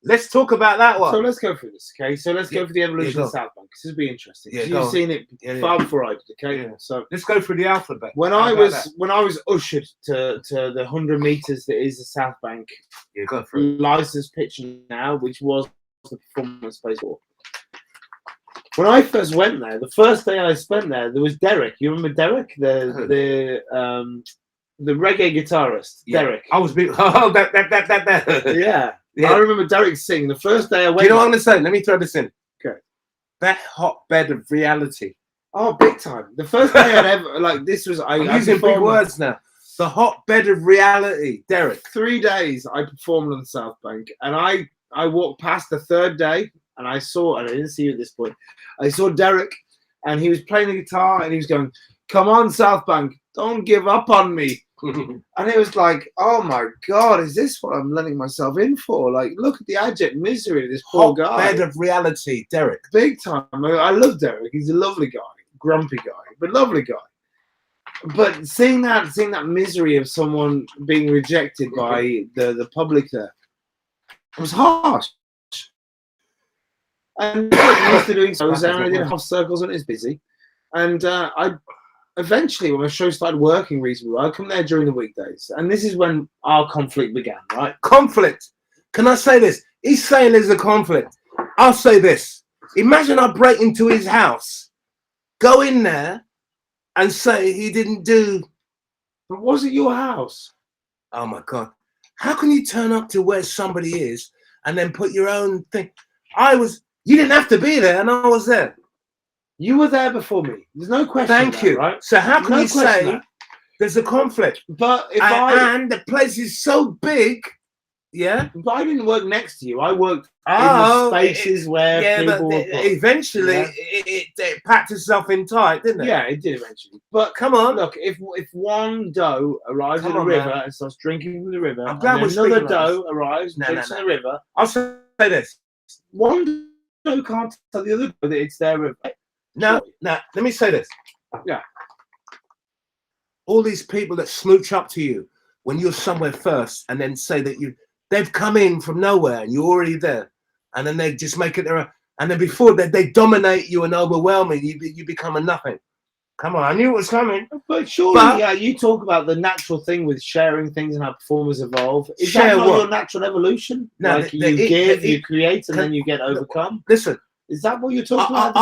[SPEAKER 2] let's talk about that one.
[SPEAKER 1] So let's go through this, okay? So let's go for the evolution of South Bank. This will be interesting.
[SPEAKER 2] Yeah,
[SPEAKER 1] you've seen it far before I did, okay?
[SPEAKER 2] Yeah.
[SPEAKER 1] So
[SPEAKER 2] let's go through the alphabet.
[SPEAKER 1] When I was ushered to the 100 meters that is the South Bank,
[SPEAKER 2] go through
[SPEAKER 1] licensed pitch now, which was the performance space for. When I first went there, the first day I spent there was Derek. You remember Derek, the reggae guitarist, Derek.
[SPEAKER 2] I was big. That.
[SPEAKER 1] Yeah. I remember Derek singing the first day I went.
[SPEAKER 2] Do you know what I'm going to say? Let me throw this in.
[SPEAKER 1] Okay.
[SPEAKER 2] That hotbed of reality.
[SPEAKER 1] Oh, big time. The first day I'd ever, this was... I'm
[SPEAKER 2] using big words now. The hotbed of reality, Derek.
[SPEAKER 1] 3 days I performed on the South Bank, and I walked past the third day, and I didn't see you at this point, I saw Derek, and he was playing the guitar, and he was going, "Come on, South Bank, don't give up on me." And it was like, oh my God, is this what I'm letting myself in for? Like, look at the abject misery of this poor guy.
[SPEAKER 2] Bed of reality, Derek.
[SPEAKER 1] Big time. I love Derek. He's a lovely guy, grumpy guy, but lovely guy. But seeing that misery of someone being rejected by the public there, it was harsh. And I used to doing shows there, and I did half circles, and it was busy. And I eventually, when my show started working reasonably well, I'd come there during the weekdays, and this is when our conflict began. Right?
[SPEAKER 2] Conflict. Can I say this? He's saying there's a conflict. I'll say this. Imagine I break into his house, go in there, and say he didn't do.
[SPEAKER 1] But was it your house?
[SPEAKER 2] Oh my God! How can you turn up to where somebody is and then put your own thing? You didn't have to be there, and I was there.
[SPEAKER 1] You were there before me. There's no question.
[SPEAKER 2] Thank you.
[SPEAKER 1] Right?
[SPEAKER 2] So how can you say there's a conflict?
[SPEAKER 1] But if
[SPEAKER 2] and the place is so big, yeah.
[SPEAKER 1] But I didn't work next to you. I worked in the spaces where people were.
[SPEAKER 2] Eventually, it packed itself in tight, didn't it?
[SPEAKER 1] Yeah, it did eventually. But
[SPEAKER 2] come on,
[SPEAKER 1] look, if one doe arrives in the river and starts drinking from the river,
[SPEAKER 2] I'm glad
[SPEAKER 1] another doe arrives and drinks in the river.
[SPEAKER 2] I'll say this:
[SPEAKER 1] one doe can't tell the other doe that it's their river.
[SPEAKER 2] Now, let me say this.
[SPEAKER 1] Yeah.
[SPEAKER 2] All these people that smooch up to you when you're somewhere first, and then say that they've come in from nowhere and you're already there, and then they just make it their own, and then before that they dominate you and overwhelm you, you become a nothing. Come on, I knew it was coming.
[SPEAKER 1] But surely, yeah, you talk about the natural thing with sharing things and how performers evolve. Is that not your natural evolution?
[SPEAKER 2] No,
[SPEAKER 1] like you create, and then you get overcome.
[SPEAKER 2] Listen.
[SPEAKER 1] Is that what you're talking about?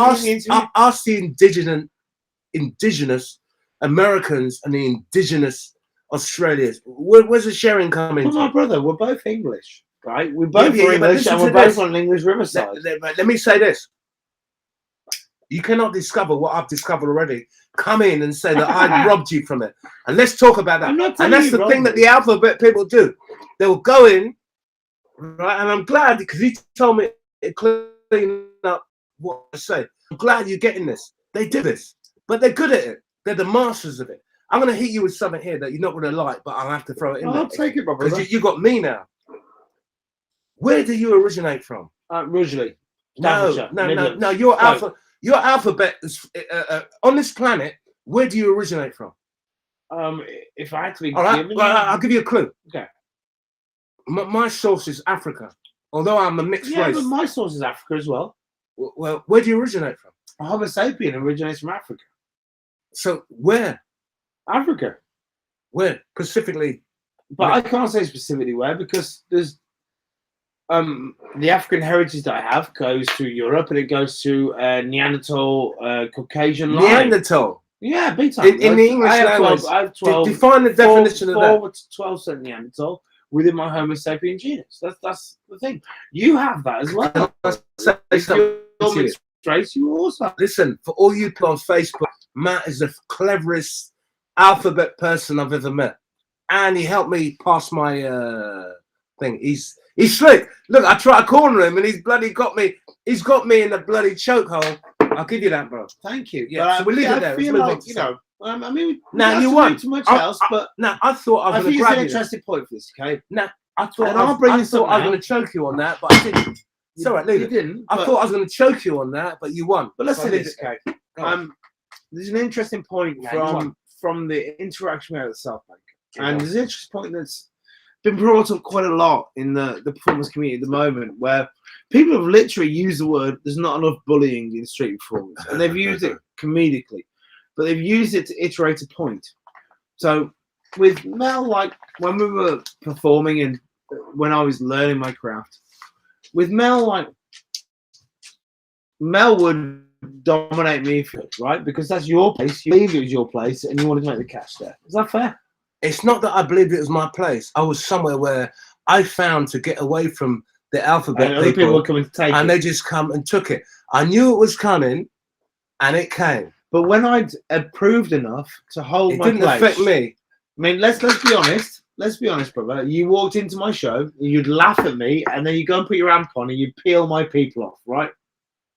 [SPEAKER 2] Ask the indigenous Americans and the indigenous Australians. Where's the sharing coming from?
[SPEAKER 1] My brother, we're both English, right? We're both English, and we're both on an English riverside.
[SPEAKER 2] Let me say this. You cannot discover what I've discovered already. Come in and say that I robbed you from it. And let's talk about that. And that's the thing that the alphabet people do. They will go in, right? And I'm glad because he told me it clean up what I say. I'm glad you're getting this. They do this, but they're good at it. They're the masters of it. I'm going to hit you with something here that you're not going to like, but I'll have to throw it in there.
[SPEAKER 1] I'll take it, brother.
[SPEAKER 2] Because you got me now. Where do you originate from?
[SPEAKER 1] Originally.
[SPEAKER 2] No. Your alphabet is on this planet. Where do you originate from?
[SPEAKER 1] If I had to be
[SPEAKER 2] given, I'll give you a clue.
[SPEAKER 1] Okay.
[SPEAKER 2] My source is Africa. Although I'm a mixed race.
[SPEAKER 1] But my source is Africa as well.
[SPEAKER 2] Well, where do you originate from?
[SPEAKER 1] Homo sapien originates from Africa.
[SPEAKER 2] So where?
[SPEAKER 1] Africa.
[SPEAKER 2] Where? Specifically?
[SPEAKER 1] But I can't say specifically where because there's the African heritage that I have goes through Europe and it goes through Neanderthal, Caucasian line.
[SPEAKER 2] Neanderthal?
[SPEAKER 1] Yeah, big time.
[SPEAKER 2] In the English language.
[SPEAKER 1] I have 12.
[SPEAKER 2] Define the definition of that.
[SPEAKER 1] 4 to 12% Neanderthal within my Homo sapien genus. That's the thing. You have that as well. You also
[SPEAKER 2] listen, for all you people on Facebook, Matt is the cleverest alphabet person I've ever met, and he helped me pass my thing. He's slick. Look, I try to corner him, and he's bloody got me. He's got me in a bloody chokehold. I'll give you that, bro.
[SPEAKER 1] Thank you.
[SPEAKER 2] Yeah, so we'll leave it there.
[SPEAKER 1] Feel like, you know, I mean,
[SPEAKER 2] now you won.
[SPEAKER 1] Too much else, but
[SPEAKER 2] now I thought I was going to
[SPEAKER 1] grab
[SPEAKER 2] you.
[SPEAKER 1] It's an interesting point for this, okay?
[SPEAKER 2] Now I thought
[SPEAKER 1] and
[SPEAKER 2] I was going to choke you on that, but I didn't. It's all right, leave it.
[SPEAKER 1] Didn't.
[SPEAKER 2] I thought I was going to choke you on that, but you won.
[SPEAKER 1] But let's say this, okay? There's an interesting point from the interaction we had at South Bank, and there's an interesting point that's been brought up quite a lot in the performance community at the moment, where people have literally used the word "there's not enough bullying in street performance," and they've used it comedically, but they've used it to iterate a point. So with Mel, like when we were performing and when I was learning my craft. With Mel, like Mel would dominate me, right? Because that's your place. You believed it was your place, and you wanted to make the catch there. Is that fair?
[SPEAKER 2] It's not that I believed it was my place. I was somewhere where I found to get away from the alphabet
[SPEAKER 1] and people were coming to take
[SPEAKER 2] and
[SPEAKER 1] it.
[SPEAKER 2] They just come and took it. I knew it was coming, and it came.
[SPEAKER 1] But when I'd proved enough to hold my place,
[SPEAKER 2] it didn't affect me.
[SPEAKER 1] I mean, let's be honest. Let's be honest, brother. You walked into my show, you'd laugh at me, and then you go and put your amp on and you peel my people off, right?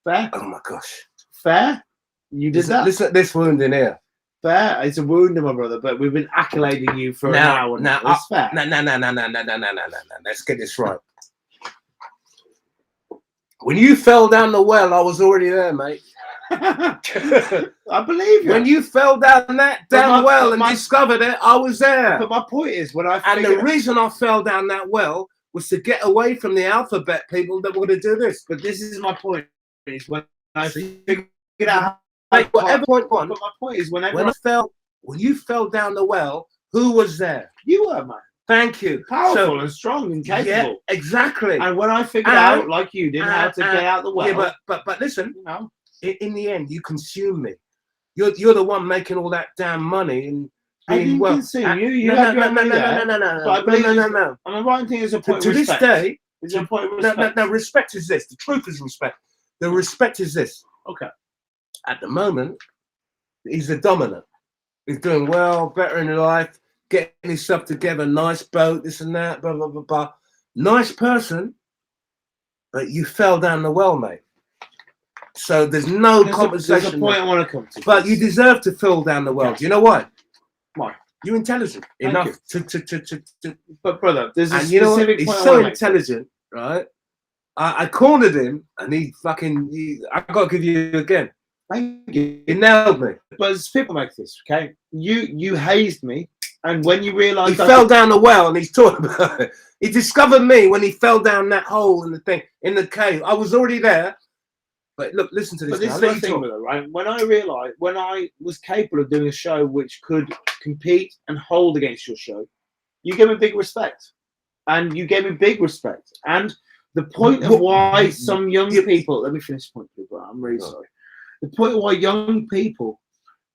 [SPEAKER 1] Fair?
[SPEAKER 2] Oh my gosh.
[SPEAKER 1] Fair? You did that.
[SPEAKER 2] Listen at this wound in here.
[SPEAKER 1] Fair. It's a wound, my brother. But we've been accolading you for an hour now. That's fair.
[SPEAKER 2] No. Let's get this right. When you fell down the well, I was already there, mate.
[SPEAKER 1] I believe you.
[SPEAKER 2] When you fell down that well and discovered it, I was there.
[SPEAKER 1] But my point is,
[SPEAKER 2] the reason I fell down that well was to get away from the alphabet people that were going to do this.
[SPEAKER 1] But this is my point. Is when I figured out
[SPEAKER 2] whatever point one.
[SPEAKER 1] But my point is, when
[SPEAKER 2] you fell down the well, who was there?
[SPEAKER 1] You were, man.
[SPEAKER 2] Thank you.
[SPEAKER 1] Powerful and strong and capable.
[SPEAKER 2] Yeah, exactly.
[SPEAKER 1] And when I figured out, like you did, how to get out the well.
[SPEAKER 2] Yeah, but listen, you know, in the end, you consume me. You're the one making all that damn money and being well.
[SPEAKER 1] Consume you.
[SPEAKER 2] No.
[SPEAKER 1] I'm a right thing as a point
[SPEAKER 2] to
[SPEAKER 1] of respect.
[SPEAKER 2] this day.
[SPEAKER 1] Is a point of respect.
[SPEAKER 2] No, respect is this. The truth is respect. The respect is this.
[SPEAKER 1] Okay.
[SPEAKER 2] At the moment, he's the dominant. He's doing well, better in life, getting himself together, nice boat, this and that, blah, blah, blah, blah. Nice person, but you fell down the well, mate. So there's no compensation.
[SPEAKER 1] There's a point I want to come to.
[SPEAKER 2] But you deserve to fall down the well. Do you know why?
[SPEAKER 1] Why?
[SPEAKER 2] You're intelligent enough to.
[SPEAKER 1] But brother, there's a
[SPEAKER 2] and you know what?
[SPEAKER 1] specific
[SPEAKER 2] He's
[SPEAKER 1] point
[SPEAKER 2] so intelligent, right? I cornered him, and he fucking. I got to give you again.
[SPEAKER 1] Thank you.
[SPEAKER 2] He nailed me.
[SPEAKER 1] But as people make this, okay? You hazed me, and when you realised
[SPEAKER 2] he fell down the well, and he's talking about it. He discovered me when he fell down that hole in the thing in the cave. I was already there. But look, listen to this.
[SPEAKER 1] But this is the thing with it, right? When I realised, when I was capable of doing a show which could compete and hold against your show, you gave me big respect, and you gave me big respect. And the point of why some young people, let me finish the point, people. I'm really sorry. The point of why young people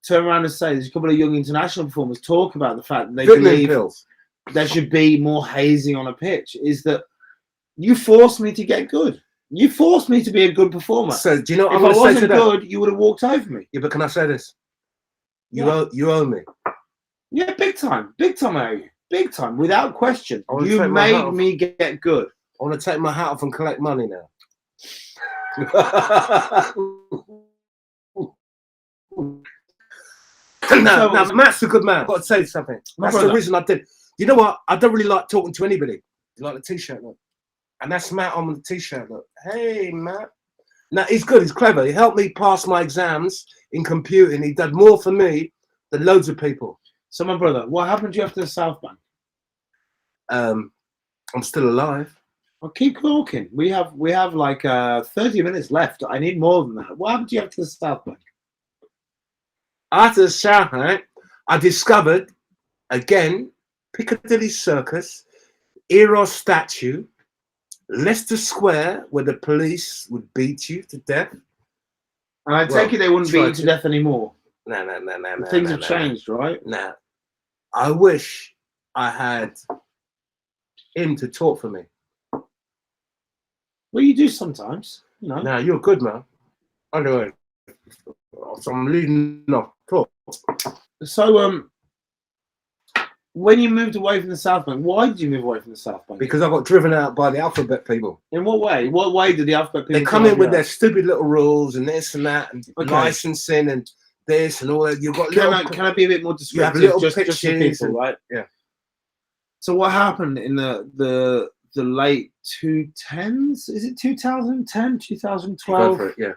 [SPEAKER 1] turn around and say, there's a couple of young international performers talk about the fact that they believe there should be more hazing on a pitch, is that you forced me to get good. You forced me to be a good performer.
[SPEAKER 2] So do you know what
[SPEAKER 1] if I wasn't good, you would have walked over me.
[SPEAKER 2] Yeah, but can I say this? You owe me.
[SPEAKER 1] Yeah, big time. Big time I owe you. Big time, without question. You made me get good.
[SPEAKER 2] I want to take my hat off and collect money now. No, Matt's a good man. I've got to say something. That's the reason I did. You know what? I don't really like talking to anybody. You like the t-shirt, look. And that's Matt on the t-shirt, look. Hey, Matt. Now, he's good. He's clever. He helped me pass my exams in computing. He did more for me than loads of people. So, my brother, what happened to you after the South Bank? I'm still alive. Well, keep talking. We have like 30 minutes left. I need more than that. What happened to you after the South Bank? After the South Bank, I discovered, again, Piccadilly Circus, Eros statue, Leicester Square, where the police would beat you to death. And I take it they wouldn't beat you to death anymore. No. Things have changed, right? No. I wish I had him to talk for me. Well, you do sometimes, you know. No, you're good, man. Anyway, so I'm leading off. Talk. So, when you moved away from the South Bank, why did you move away from the South Bank? Because I got driven out by the alphabet people. In what way? What way did the alphabet people? They come in with their stupid little rules and this and that and licensing and this and all that. You've got. Can I be a bit more descriptive? You have little just for people, right? Yeah. So what happened in the late 2010s? Is it 2010, 2012? Go for it, yeah.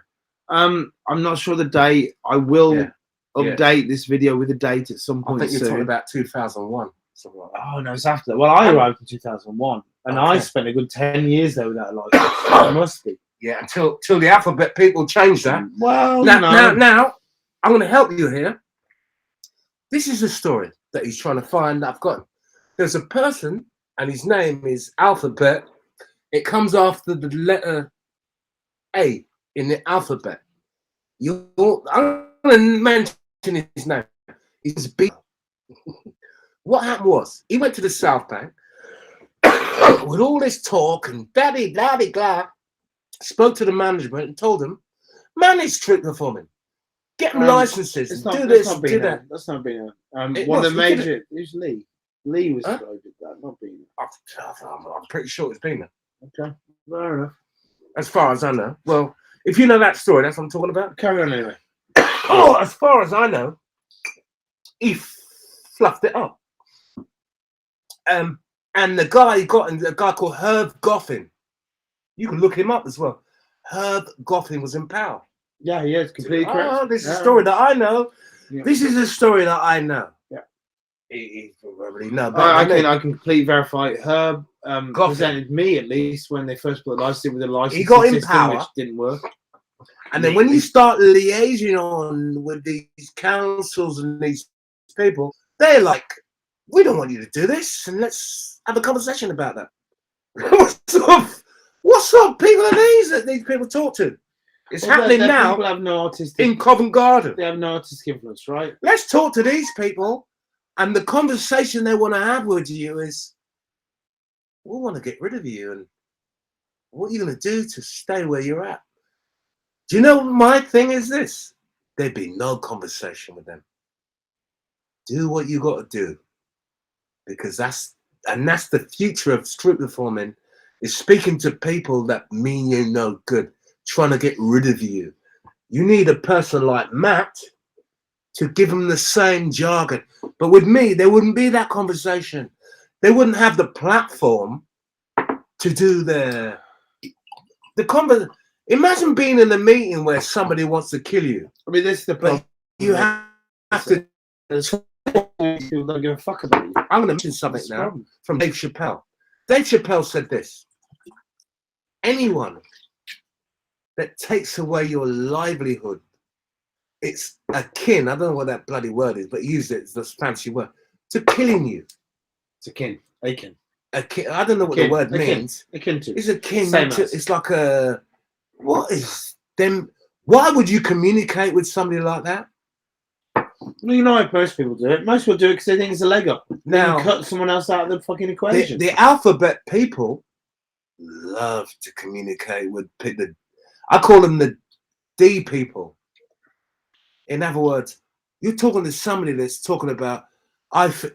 [SPEAKER 2] I'm not sure the date. I will update this video with a date at some point. I think you're talking about 2001. Something like that. Oh no, it's after that. Well, I arrived in 2001, and I spent a good 10 years there without a license. It must be. Yeah, until the alphabet people changed that. Well, now I'm going to help you here. This is a story that he's trying to find. There's a person, and his name is Alphabet. It comes after the letter A in the alphabet. I'm going to mention his name. He's B. What happened was he went to the South Bank with all this talk and blah blah blah. Spoke to the management and told them, manage street performing, get them licenses, and do this, do that. That's not being one of the major. Who's Lee? Lee was that, not Bina. I'm pretty sure it's Bina. Okay, fair enough. As far as I know. Well, if you know that story, that's what I'm talking about. Carry on anyway. Oh, as far as I know, he fluffed it up. And the guy a guy called Herb Goffin. You can look him up as well. Herb Goffin was in power.
[SPEAKER 1] Yeah, he is completely correct.
[SPEAKER 2] Oh, this is a story that I know.
[SPEAKER 1] Yeah.
[SPEAKER 2] This is a story that I know.
[SPEAKER 1] Yeah.
[SPEAKER 2] He probably know.
[SPEAKER 1] I can completely verify. Herb
[SPEAKER 2] Goffin
[SPEAKER 1] presented me, at least, when they first put the license with a license.
[SPEAKER 2] He got in
[SPEAKER 1] system,
[SPEAKER 2] power,
[SPEAKER 1] which didn't work.
[SPEAKER 2] And then when you start liaising on with these councils and these people, they're like, we don't want you to do this, and let's have a conversation about that. What sort of people are these that these people talk to? It's happening now.
[SPEAKER 1] People have no artistic
[SPEAKER 2] in Covent Garden.
[SPEAKER 1] They have no artistic influence, right?
[SPEAKER 2] Let's talk to these people, and the conversation they want to have with you is, we want to get rid of you, and what are you going to do to stay where you're at? Do you know my thing is this? There'd be no conversation with them. Do what you got to do, because that's the future of street performing, is speaking to people that mean you no good, trying to get rid of you. You need a person like Matt to give them the same jargon. But with me, there wouldn't be that conversation. They wouldn't have the platform to do the conversation. Imagine being in a meeting where somebody wants to kill you.
[SPEAKER 1] I mean, this is the problem.
[SPEAKER 2] You have to.
[SPEAKER 1] People don't give a fuck about you.
[SPEAKER 2] I'm going to mention something now from Dave Chappelle. Dave Chappelle said this: anyone that takes away your livelihood, it's akin, I don't know what that bloody word is, but use it as this fancy word, to killing you.
[SPEAKER 1] It's akin. Akin.
[SPEAKER 2] Akin. I don't know what the word means.
[SPEAKER 1] Akin to.
[SPEAKER 2] It's akin to, it's like a, what is them? Why would you communicate with somebody like that?
[SPEAKER 1] Well, you know how most people do it. Most people do it because they think it's a leg up. Now, cut someone else out of the fucking equation.
[SPEAKER 2] The alphabet people love to communicate with people. I call them the D people. In other words, you're talking to somebody that's talking about,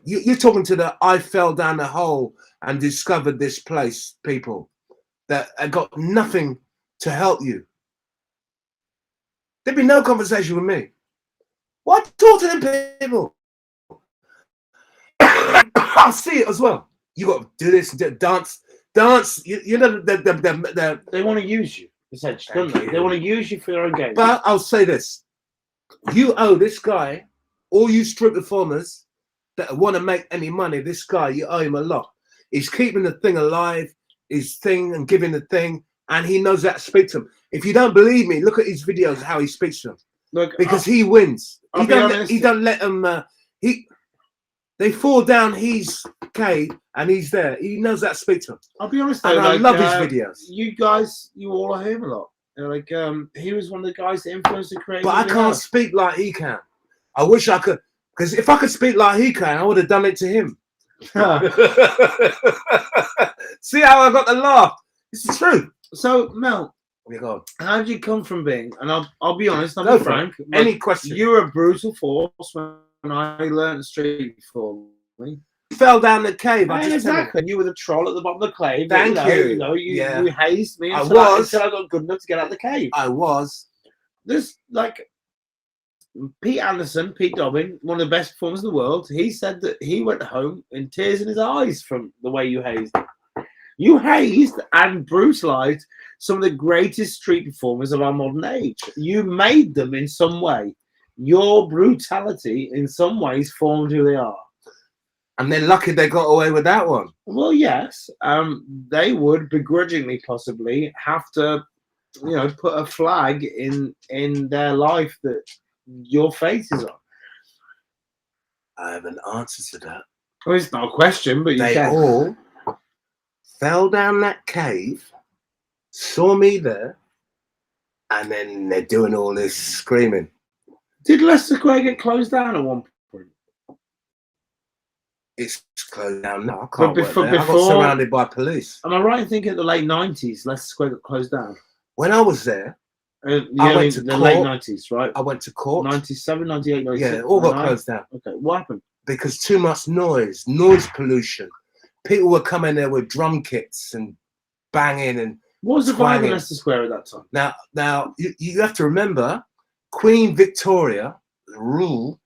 [SPEAKER 2] you're talking to the I fell down the hole and discovered this place people that got nothing to help you. There'd be no conversation with me. Why talk to them people? I'll see it as well. You got to do this, dance. You know,
[SPEAKER 1] they want to use you, essentially, don't they? They want to use you for their own game.
[SPEAKER 2] But I'll say this: you owe this guy, all you street performers that want to make any money. This guy, you owe him a lot. He's keeping the thing alive, his thing, and giving the thing, and he knows how to speak to them. If you don't believe me, look at his videos, how he speaks to them. Look, because he wins. He don't let them. They fall down his cave and he's there. He knows how to speak to them.
[SPEAKER 1] I'll be honest, though,
[SPEAKER 2] and I love his videos.
[SPEAKER 1] You guys, you all owe him a lot. Like, he was one of the guys that influenced the creative.
[SPEAKER 2] But I can't speak like he can. I wish I could, because if I could speak like he can, I would have done it to him. See how I got the laugh? It's the truth.
[SPEAKER 1] So, Mel, how did you come from being? And I'll be honest, I'm frank.
[SPEAKER 2] Any question?
[SPEAKER 1] You were a brutal force when I learned street performing.
[SPEAKER 2] You fell down the cave.
[SPEAKER 1] Exactly. You were the troll at the bottom of the cave.
[SPEAKER 2] Thank you.
[SPEAKER 1] You know, you hazed me until I got good enough to get out of the cave.
[SPEAKER 2] I was.
[SPEAKER 1] There's like Pete Dobbin, one of the best performers in the world. He said that he went home in tears in his eyes from the way you hazed. You hazed and brutalized some of the greatest street performers of our modern age. You made them in some way. Your brutality, in some ways, formed who they are.
[SPEAKER 2] And they're lucky they got away with that one.
[SPEAKER 1] Well, yes. They would begrudgingly, possibly, have to, you know, put a flag in their life that your face is on.
[SPEAKER 2] I have an answer to that.
[SPEAKER 1] Well, it's not a question, but
[SPEAKER 2] they all fell down that cave, saw me there, and then they're doing all this screaming.
[SPEAKER 1] Did Leicester Square get closed down at one point?
[SPEAKER 2] It's closed down now. I can't work there. I got surrounded by police.
[SPEAKER 1] Am I right in thinking in the late 90s, Leicester Square got closed down?
[SPEAKER 2] When I was there, I went to the
[SPEAKER 1] late 90s, right?
[SPEAKER 2] I went to court.
[SPEAKER 1] 97, 98, 96.
[SPEAKER 2] Yeah, all got closed down.
[SPEAKER 1] Okay, what happened?
[SPEAKER 2] Because too much noise pollution. People were coming there with drum kits and banging and.
[SPEAKER 1] What was the vibe in Leicester Square at that time?
[SPEAKER 2] Now you have to remember, Queen Victoria, the rule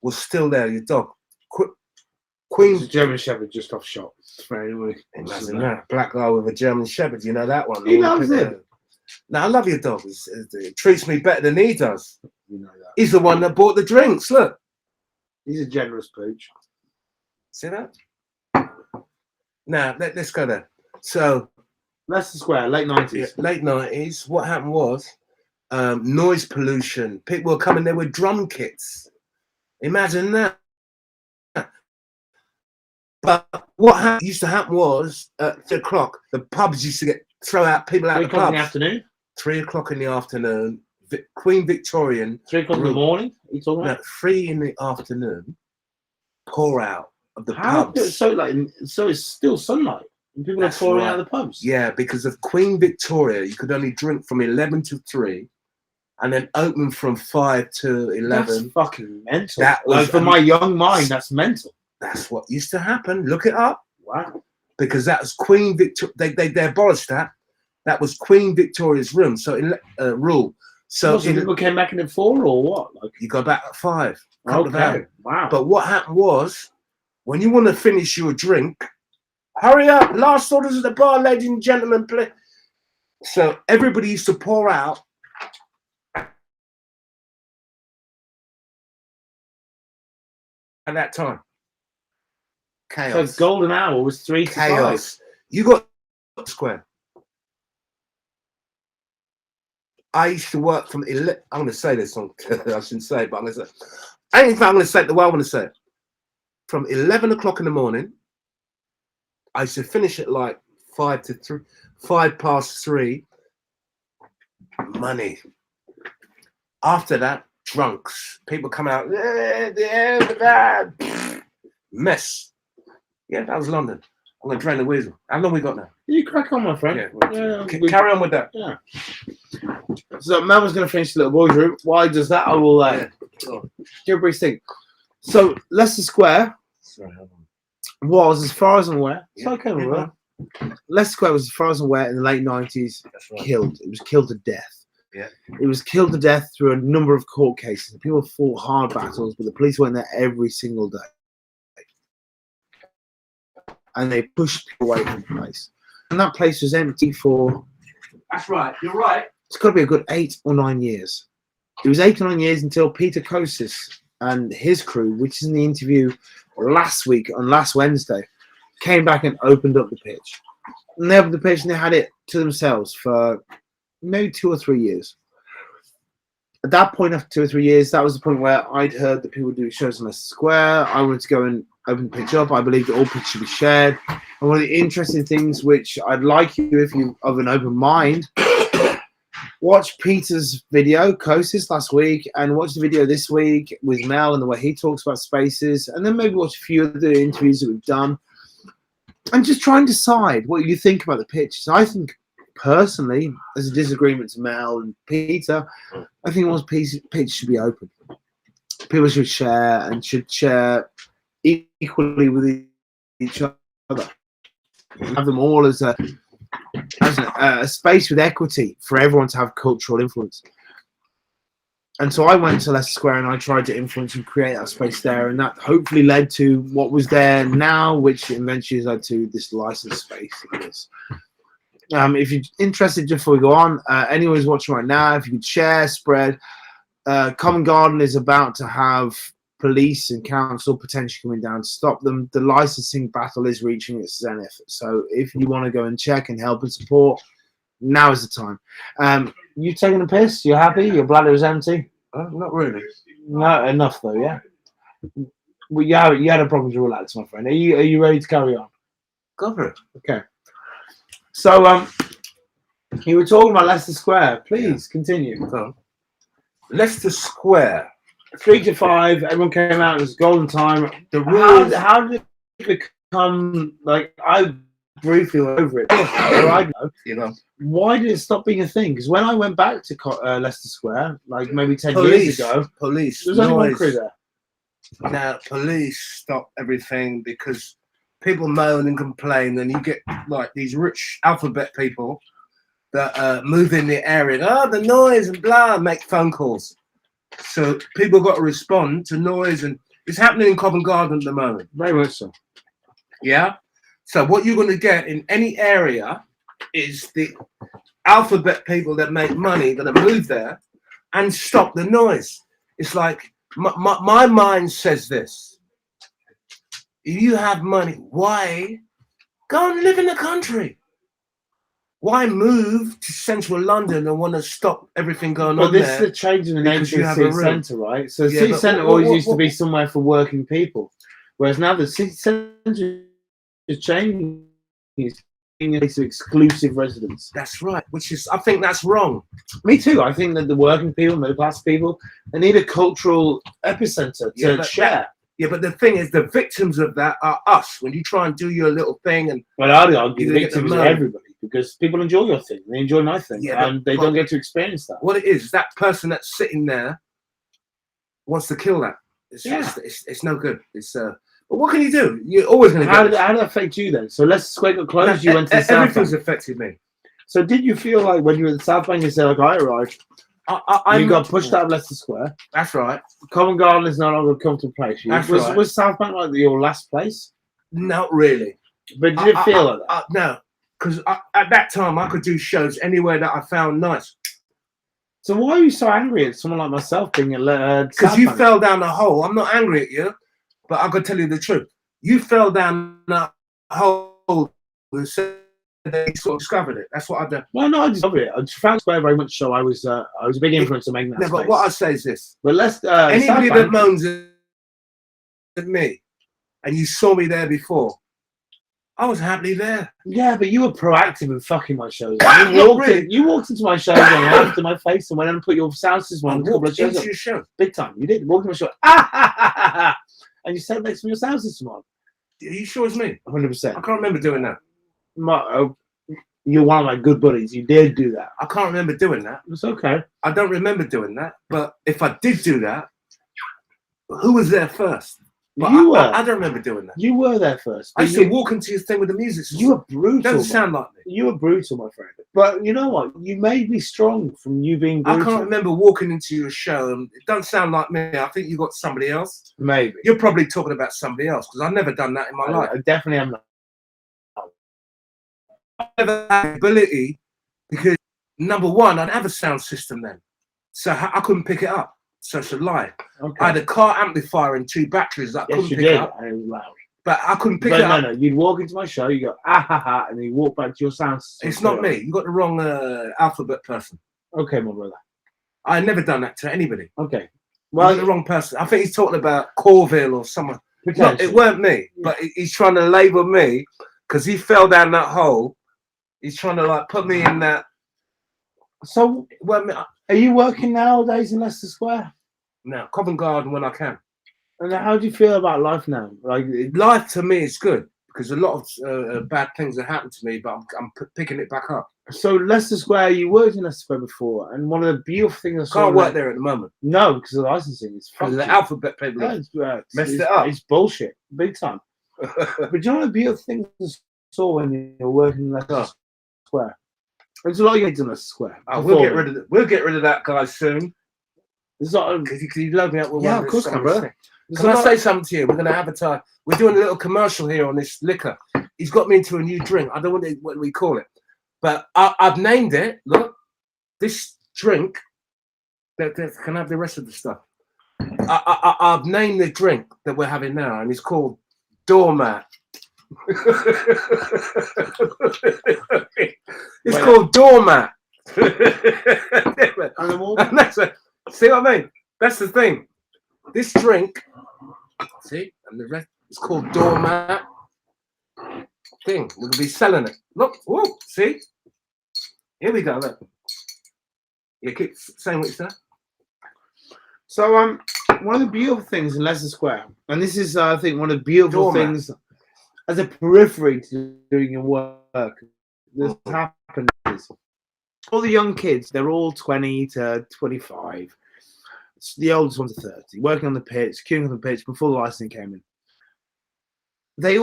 [SPEAKER 2] was still there. Your dog, Queen.
[SPEAKER 1] It's a German Shepherd just off shot.
[SPEAKER 2] Imagine that. Black guy with a German Shepherd. You know that one.
[SPEAKER 1] He loves him.
[SPEAKER 2] Now I love your dog. It treats me better than he does.
[SPEAKER 1] You know that.
[SPEAKER 2] He's the one that bought the drinks. Look.
[SPEAKER 1] He's a generous pooch.
[SPEAKER 2] See that? Now let's go there. So
[SPEAKER 1] Leicester Square, late 90s.
[SPEAKER 2] Late 90s. What happened was noise pollution. People were coming there with drum kits. Imagine that. But what used to happen was at 3 o'clock, the pubs used to throw out people out
[SPEAKER 1] 3
[SPEAKER 2] of the
[SPEAKER 1] o'clock
[SPEAKER 2] pubs.
[SPEAKER 1] in the afternoon?
[SPEAKER 2] 3 o'clock in the afternoon. Queen Victorian.
[SPEAKER 1] 3 o'clock in the morning? Are you talking about?
[SPEAKER 2] 3 in the afternoon. Pour out of the
[SPEAKER 1] How?
[SPEAKER 2] pubs.
[SPEAKER 1] So it's still sunlight. And people
[SPEAKER 2] That's
[SPEAKER 1] are pouring
[SPEAKER 2] right.
[SPEAKER 1] out of the pubs.
[SPEAKER 2] Yeah, because of Queen Victoria, you could only drink from 11 to 3, and then open from 5 to 11.
[SPEAKER 1] That's fucking mental.
[SPEAKER 2] That was,
[SPEAKER 1] for my young mind, that's mental.
[SPEAKER 2] That's what used to happen. Look it up.
[SPEAKER 1] Wow.
[SPEAKER 2] Because that was Queen Victoria. They abolished that. That was Queen Victoria's room. So rule. So
[SPEAKER 1] people came back in at 4 or what? Like,
[SPEAKER 2] you go back at 5.
[SPEAKER 1] Okay. Wow.
[SPEAKER 2] But what happened was, when you want to finish your drink, hurry up. Last orders at the bar, ladies and gentlemen, please. So everybody used to pour out. At that time. Chaos.
[SPEAKER 1] So golden hour was 3 to 5.
[SPEAKER 2] Chaos. You got square. I used to work from I'm going to say this on. I shouldn't say it, but I'm going to say. Anything I'm going to say it the way I want to say it. From 11 o'clock in the morning, I used to finish at like 5 past 3. Money. After that, drunks. People come out. Mess. Yeah, that was London. I'm going to drain the weasel. How long we got now?
[SPEAKER 1] You crack on, my friend.
[SPEAKER 2] Yeah. Carry on with that.
[SPEAKER 1] Yeah. So Melvin's going to finish the little boys' room. While he does that, I will give a brief thing. So Leicester Square was, as far as I'm aware, Leicester Square was, as far as I'm aware, in the late 90s, killed. It was killed to death.
[SPEAKER 2] Yeah.
[SPEAKER 1] It was killed to death through a number of court cases. People fought hard battles, but the police went there every single day. And they pushed people away from the place. And that place was empty for...
[SPEAKER 2] That's right. You're right.
[SPEAKER 1] It's got to be a good 8 or 9 years. It was 8 or 9 years until Peter Kosis and his crew, which is in the interview last Wednesday, came back and opened up the pitch. And they opened the pitch and they had it to themselves for maybe 2 or 3 years. At that point, after 2 or 3 years, that was the point where I'd heard that people do shows in Leicester Square. I wanted to go and open the pitch up. I believe that all pitches should be shared. And one of the interesting things which I'd like you, if you of an open mind, watch Peter's video, Kosis, last week, and watch the video this week with Mel and the way he talks about spaces, and then maybe watch a few of the interviews that we've done, and just try and decide what you think about the pitch. So I think, personally, as a disagreement to Mel and Peter, I think once pitch should be open. People should share and should share equally with each other. Have them all as a space with equity for everyone to have cultural influence. And so I went to Leicester Square and I tried to influence and create that space there, and that hopefully led to what was there now, which eventually led to this licensed space. If you're interested, just before we go on, anyone who's watching right now, if you could share, spread. Covent Garden is about to have police and council potentially coming down to stop them. The licensing battle is reaching its zenith. So if you want to go and check and help and support, now is the time. You taking a piss? You happy? Your bladder is empty?
[SPEAKER 2] Not really.
[SPEAKER 1] No, enough though, yeah? Well, you had a problem to relax, my friend. Are you ready to carry on?
[SPEAKER 2] Go for it.
[SPEAKER 1] Okay. So, you were talking about Leicester Square. Please continue.
[SPEAKER 2] Leicester Square.
[SPEAKER 1] 3 to 5, everyone came out. It was golden time. How did it become like? I briefly went over it. I know. Why did it stop being a thing? Because when I went back to Leicester Square, like maybe 10 years ago, there was only one crew there.
[SPEAKER 2] Now, police stop everything because people moan and complain, and you get like these rich alphabet people that move in the area. The noise and blah, make phone calls. So people got to respond to noise, and it's happening in Covent Garden at the moment.
[SPEAKER 1] Very much so.
[SPEAKER 2] Yeah. So what you're going to get in any area is the alphabet people that make money going to move there and stop the noise. It's like my mind says this: if you have money, why go and live in the country? Why move to central London and want to stop everything going on there?
[SPEAKER 1] But this is a change in the nature of the city centre, right? So the
[SPEAKER 2] Yeah,
[SPEAKER 1] city
[SPEAKER 2] but
[SPEAKER 1] centre always used to be somewhere for working people, whereas now the city centre is changing. It's being a place of exclusive residents.
[SPEAKER 2] That's right. I think that's wrong.
[SPEAKER 1] Me too. I think that the working people, middle class people, they need a cultural epicentre to share.
[SPEAKER 2] Yeah, but the thing is, the victims of that are us. When you try and do your little thing, and
[SPEAKER 1] well, I'd argue the victims are everybody, because people enjoy your thing, they enjoy my thing, and they don't get to experience that.
[SPEAKER 2] What it is, that person that's sitting there wants to kill that. It's no good. But what can you do? You're always going to.
[SPEAKER 1] How did that affect you then? So Leicester Square got closed. You went to the South Bank.
[SPEAKER 2] Everything's affected me.
[SPEAKER 1] So did you feel like when you were at the South Bank, you said, like, I arrived, you got pushed out of Leicester Square?
[SPEAKER 2] That's right.
[SPEAKER 1] Covent Garden is no longer a comfortable place. Was South Bank like your last place?
[SPEAKER 2] Not really.
[SPEAKER 1] But did it feel like that?
[SPEAKER 2] No, because at that time I could do shows anywhere that I found nice.
[SPEAKER 1] So why are you so angry at someone like myself being a
[SPEAKER 2] because you fell down the hole? I'm not angry at you, but I could tell you the truth. You fell down the hole and said they sort of discovered it. That's what I've done.
[SPEAKER 1] Well, no, I discovered it. I found Square very much so. I was a big influence on making that space.
[SPEAKER 2] But what I say is this:
[SPEAKER 1] but let's
[SPEAKER 2] anybody that moans at me, and you saw me there before, I was happily there.
[SPEAKER 1] Yeah, but you were proactive in fucking my shows. You walked into my shows and laughed in my face and went and put your sound system on.
[SPEAKER 2] Walked into your show.
[SPEAKER 1] Big time. You did. Walked into my show. And you said next to your sound system on.
[SPEAKER 2] Are you sure it's me?
[SPEAKER 1] 100%.
[SPEAKER 2] I can't remember doing that.
[SPEAKER 1] You're one of my good buddies. You did do that.
[SPEAKER 2] I can't remember doing that.
[SPEAKER 1] It's okay.
[SPEAKER 2] I don't remember doing that. But if I did do that, who was there first? But
[SPEAKER 1] you were.
[SPEAKER 2] I don't remember doing that.
[SPEAKER 1] You were there first.
[SPEAKER 2] I used to walk into your thing with the music.
[SPEAKER 1] You were brutal.
[SPEAKER 2] Doesn't sound like me.
[SPEAKER 1] You were brutal, my friend. But you know what? You made me strong from you being brutal.
[SPEAKER 2] I can't remember walking into your show. And it doesn't sound like me. I think you got somebody else.
[SPEAKER 1] Maybe.
[SPEAKER 2] You're probably talking about somebody else because I've never done that in my life.
[SPEAKER 1] I definitely am not.
[SPEAKER 2] I never had the ability because, number one, I didn't have a sound system then. So I couldn't pick it up. So it's a lie. Okay. I had a car amplifier and 2 batteries that I couldn't pick up.
[SPEAKER 1] And it was loud.
[SPEAKER 2] But I couldn't pick it up.
[SPEAKER 1] No, you'd walk into my show, you go, ah, ha, ha, and then you walk back to your sound system.
[SPEAKER 2] It's not me. You got the wrong alphabet person.
[SPEAKER 1] Okay, my brother.
[SPEAKER 2] I never done that to anybody.
[SPEAKER 1] Okay. Well,
[SPEAKER 2] the wrong person. I think he's talking about Corville or someone. No, it weren't me. But he's trying to label me because he fell down that hole. He's trying to like put me in that.
[SPEAKER 1] So, are you working nowadays in Leicester Square?
[SPEAKER 2] No, Covent Garden when I can.
[SPEAKER 1] And how do you feel about life now? Like
[SPEAKER 2] life to me is good because a lot of bad things have happened to me, but I'm picking it back up.
[SPEAKER 1] So Leicester Square, you worked in Leicester Square before, and one of the beautiful things I
[SPEAKER 2] can't work there at the moment.
[SPEAKER 1] No, because of the licensing. It's
[SPEAKER 2] because the alphabet people messed it up.
[SPEAKER 1] It's bullshit, big time. But do you know the beautiful things I saw when you're working in Leicester Square? There's a lot of gigs in Leicester Square.
[SPEAKER 2] Oh, we'll get rid of that guy soon. It's not because you load me up with
[SPEAKER 1] of course, brother.
[SPEAKER 2] Can I say something to you? We're going to advertise. We're doing a little commercial here on this liquor. He's got me into a new drink. I don't want to, what do we call it? But I've named it. Look, this drink. Can I have the rest of the stuff? I've named the drink that we're having now, and it's called Doormat. It's called Doormat. And that's see what I mean? That's the thing. This drink, see, and the rest is called Doormat. Thing, we're gonna be selling it. Look, whoa, see? Here we go. Look. You keep saying what you say.
[SPEAKER 1] So, one of the beautiful things in Leicester Square, and this is, I think, one of the beautiful things as a periphery to doing your work. This happens is all the young kids, they're all 20 to 25. The oldest ones are 30, working on the pitch, queuing on the pitch before the licensing came in. They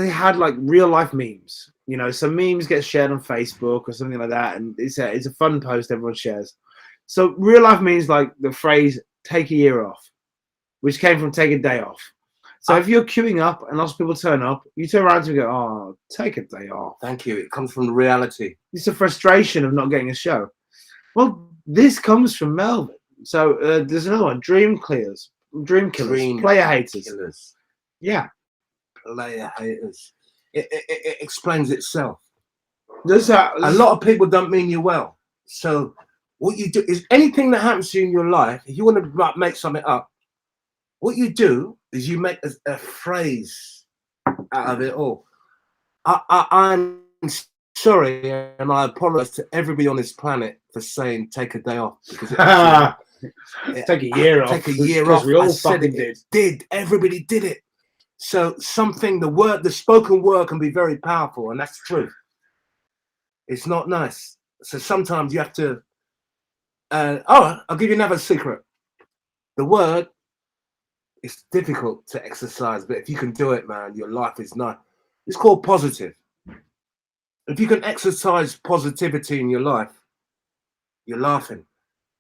[SPEAKER 1] had like real life memes, some memes get shared on Facebook or something like that, and it's a fun post everyone shares. So real life means like the phrase "take a year off," which came from "take a day off." So if you're queuing up and lots of people turn up, you turn around to go, "Oh, take a day off."
[SPEAKER 2] Thank you. It comes from reality.
[SPEAKER 1] It's a frustration of not getting a show. Well, this comes from Melvyn. So there's another one: dream killers, player haters.
[SPEAKER 2] Killers.
[SPEAKER 1] Yeah,
[SPEAKER 2] Player haters. It explains itself.
[SPEAKER 1] there's
[SPEAKER 2] A lot of people don't mean you well. So what you do is anything that happens to you in your life, if you want to make something up, what you do is you make a phrase out of it all. I'm sorry, and I apologize to everybody on this planet for saying take a day off. Because
[SPEAKER 1] take a year off.
[SPEAKER 2] Take a year off.
[SPEAKER 1] We all
[SPEAKER 2] fucking
[SPEAKER 1] did.
[SPEAKER 2] Everybody did it. So something, the spoken word can be very powerful, and that's true. It's not nice. So sometimes you have to. I'll give you another secret. The word is difficult to exercise, but if you can do it, man, your life is nice. It's called positive. If you can exercise positivity in your life, you're laughing.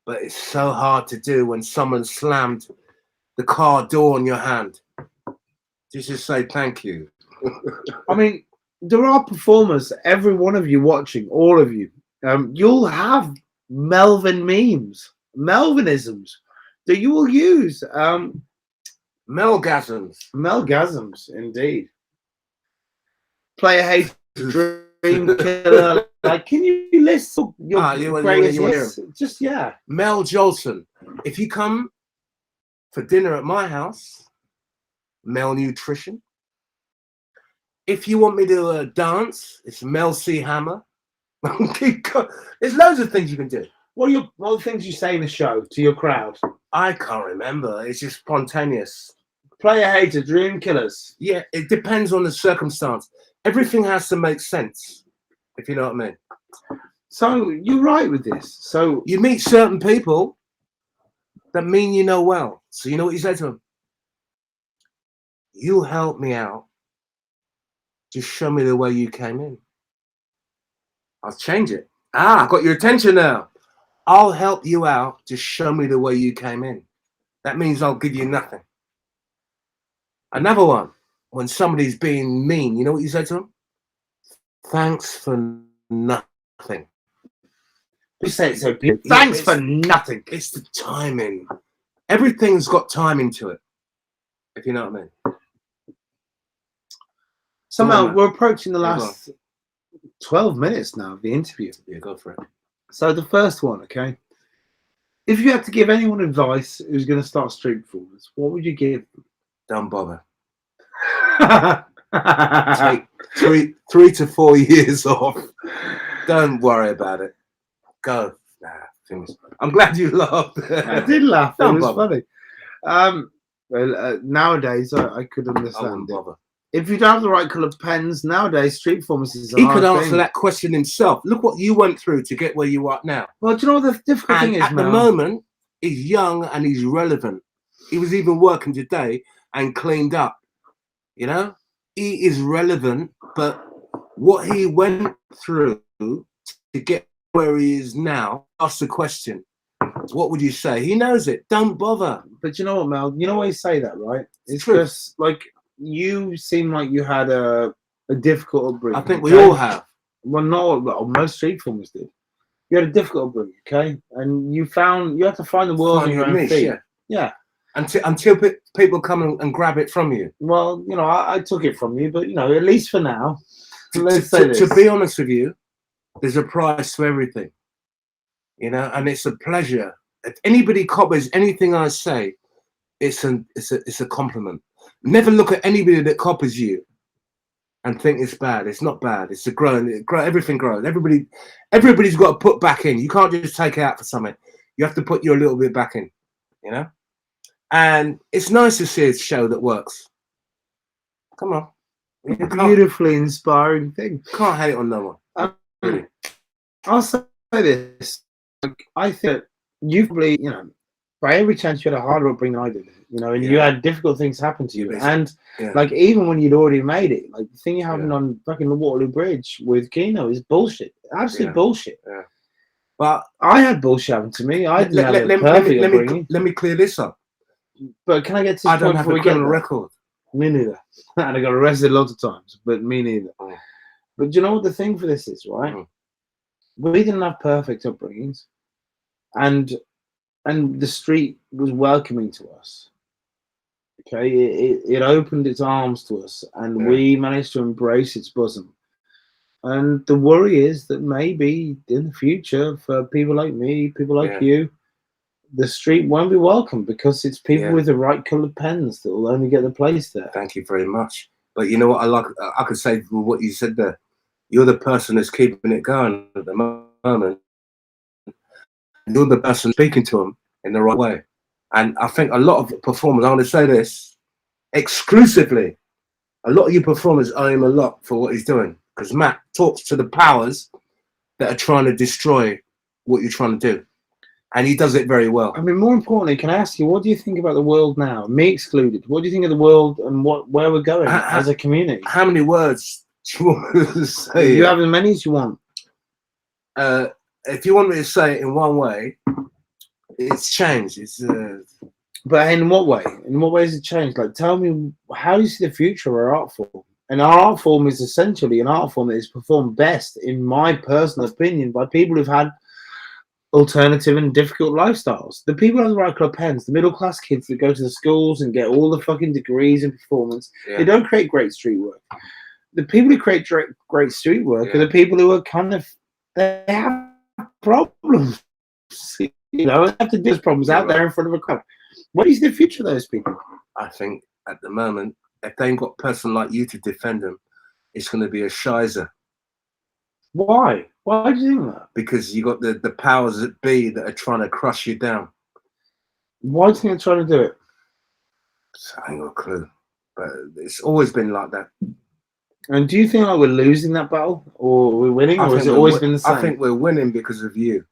[SPEAKER 2] But it's so hard to do when someone slammed the car door on your hand. Just say thank you.
[SPEAKER 1] I mean, there are performers, every one of you watching, all of you, you'll have Melvyn memes, Melvinisms that you will use. Melgasms, indeed. Player hate, dream killer. Like, can you list your greatest hits? Just
[SPEAKER 2] Mel Jolson. If you come for dinner at my house, malnutrition. If you want me to dance, it's Mel C. Hammer. There's loads of things you can do.
[SPEAKER 1] What are the things you say in the show to your crowd?
[SPEAKER 2] I can't remember. It's just spontaneous.
[SPEAKER 1] Player hater, dream killers.
[SPEAKER 2] Yeah, it depends on the circumstance. Everything has to make sense, if you know what I mean.
[SPEAKER 1] So you're right with this. So
[SPEAKER 2] you meet certain people that mean you know well. So you know what you say to them? You help me out. Just show me the way you came in. I'll change it. I got your attention now. I'll help you out. Just show me the way you came in. That means I'll give you nothing. Another one, when somebody's being mean, you know what you say to them? Thanks for nothing.
[SPEAKER 1] You say it so beautifully. Thanks for nothing.
[SPEAKER 2] It's the timing. Everything's got timing to it, if you know what I mean.
[SPEAKER 1] Somehow we're approaching the last 12 minutes now of the interview.
[SPEAKER 2] Yeah, go for it.
[SPEAKER 1] So the first one, okay. If you had to give anyone advice who's going to start street performance, what would you give them?
[SPEAKER 2] Don't bother. Take 3 to 4 years off. Don't worry about it. Go. I'm glad you laughed.
[SPEAKER 1] I did laugh. It was funny. Well, nowadays I could understand.
[SPEAKER 2] I wouldn't bother.
[SPEAKER 1] If you don't have the right colour pens nowadays, street performance is a
[SPEAKER 2] He
[SPEAKER 1] hard
[SPEAKER 2] could answer
[SPEAKER 1] thing.
[SPEAKER 2] that question himself. Look what you went through to get where you are now.
[SPEAKER 1] Well, do you know what the difficult thing is,
[SPEAKER 2] at the moment, he's young and he's relevant. He was even working today and cleaned up. You know, he is relevant, but what he went through to get where he is now, ask the question, what would you say? He knows it. Don't bother.
[SPEAKER 1] But you know what, Mel? You know why you say that, right?
[SPEAKER 2] It's true.
[SPEAKER 1] Just like you seem like you had a difficult upbringing.
[SPEAKER 2] I think we all have.
[SPEAKER 1] Well, not most street performers did. You had a difficult upbringing, okay? And you have to find the world on your own feet. Yeah.
[SPEAKER 2] Until people come and grab it from you.
[SPEAKER 1] Well, you know, I took it from you, but you know, at least for now. Let's say this.
[SPEAKER 2] To be honest with you, there's a price to everything. You know, and it's a pleasure. If anybody copies anything I say, it's a compliment. Never look at anybody that copies you and think it's bad. It's not bad. It's a growing. Everything grows. Everybody's got to put back in. You can't just take it out for something. You have to put your little bit back in. You know, and it's nice to see a show that works. Come on,
[SPEAKER 1] beautifully inspiring thing.
[SPEAKER 2] Can't hate on no one. Really.
[SPEAKER 1] I'll say this. I think you probably, you know, by every chance you had a harder upbringing than I did, you know, and you had difficult things happen to you. And like, even when you'd already made it, like the thing happened on fucking the Waterloo Bridge with Keno is bullshit. Absolute bullshit.
[SPEAKER 2] Yeah. But
[SPEAKER 1] I had bullshit happen to me. I didn't have a perfect upbringing.
[SPEAKER 2] Let me clear this up.
[SPEAKER 1] But can I get to this
[SPEAKER 2] I don't
[SPEAKER 1] point
[SPEAKER 2] have
[SPEAKER 1] before
[SPEAKER 2] a
[SPEAKER 1] we get
[SPEAKER 2] criminal
[SPEAKER 1] there?
[SPEAKER 2] record.
[SPEAKER 1] Me neither. And I got arrested lots of times, but me neither.
[SPEAKER 2] Oh.
[SPEAKER 1] But do you know what the thing for this is, right?
[SPEAKER 2] Mm.
[SPEAKER 1] We didn't have perfect upbringings, and the street was welcoming to us. Okay, it opened its arms to us, and we managed to embrace its bosom. And the worry is that maybe in the future, for people like me, people like you, the street won't be welcome because it's people with the right coloured pens that will only get the place there.
[SPEAKER 2] Thank you very much. But you know what I could say with what you said there. You're the person that's keeping it going at the moment. You're the person speaking to them in the right way. And I think a lot of performers, I'm going to say this exclusively, a lot of you performers owe him a lot for what he's doing. Because Matt talks to the powers that are trying to destroy what you're trying to do. And he does it very well.
[SPEAKER 1] I mean, more importantly, can I ask you, what do you think about the world now, me excluded? What do you think of the world and where we're going as a community?
[SPEAKER 2] How many words do you want me to say?
[SPEAKER 1] You have as many as you want.
[SPEAKER 2] If you want me to say it in one way, it's changed. It's
[SPEAKER 1] But in what way? In what way has it changed? Like, tell me, how do you see the future of our art form? And our art form is essentially an art form that is performed best, in my personal opinion, by people who've had alternative and difficult lifestyles. The people who have the right club pens, the middle class kids that go to the schools and get all the fucking degrees in performance, they don't create great street work. The people who create great street work are the people who are kind of, they have problems. You know, they have to do those problems out there in front of a crowd. What is the future of those people?
[SPEAKER 2] I think at the moment, if they ain't got a person like you to defend them, it's going to be a shizer.
[SPEAKER 1] Why? Why do you think that?
[SPEAKER 2] Because you got the powers that be that are trying to crush you down.
[SPEAKER 1] Why do you think they're trying to do it?
[SPEAKER 2] I ain't got a clue. But it's always been like that.
[SPEAKER 1] And do you think like we're losing that battle, or we're winning, or has it always been the same?
[SPEAKER 2] I think we're winning because of you.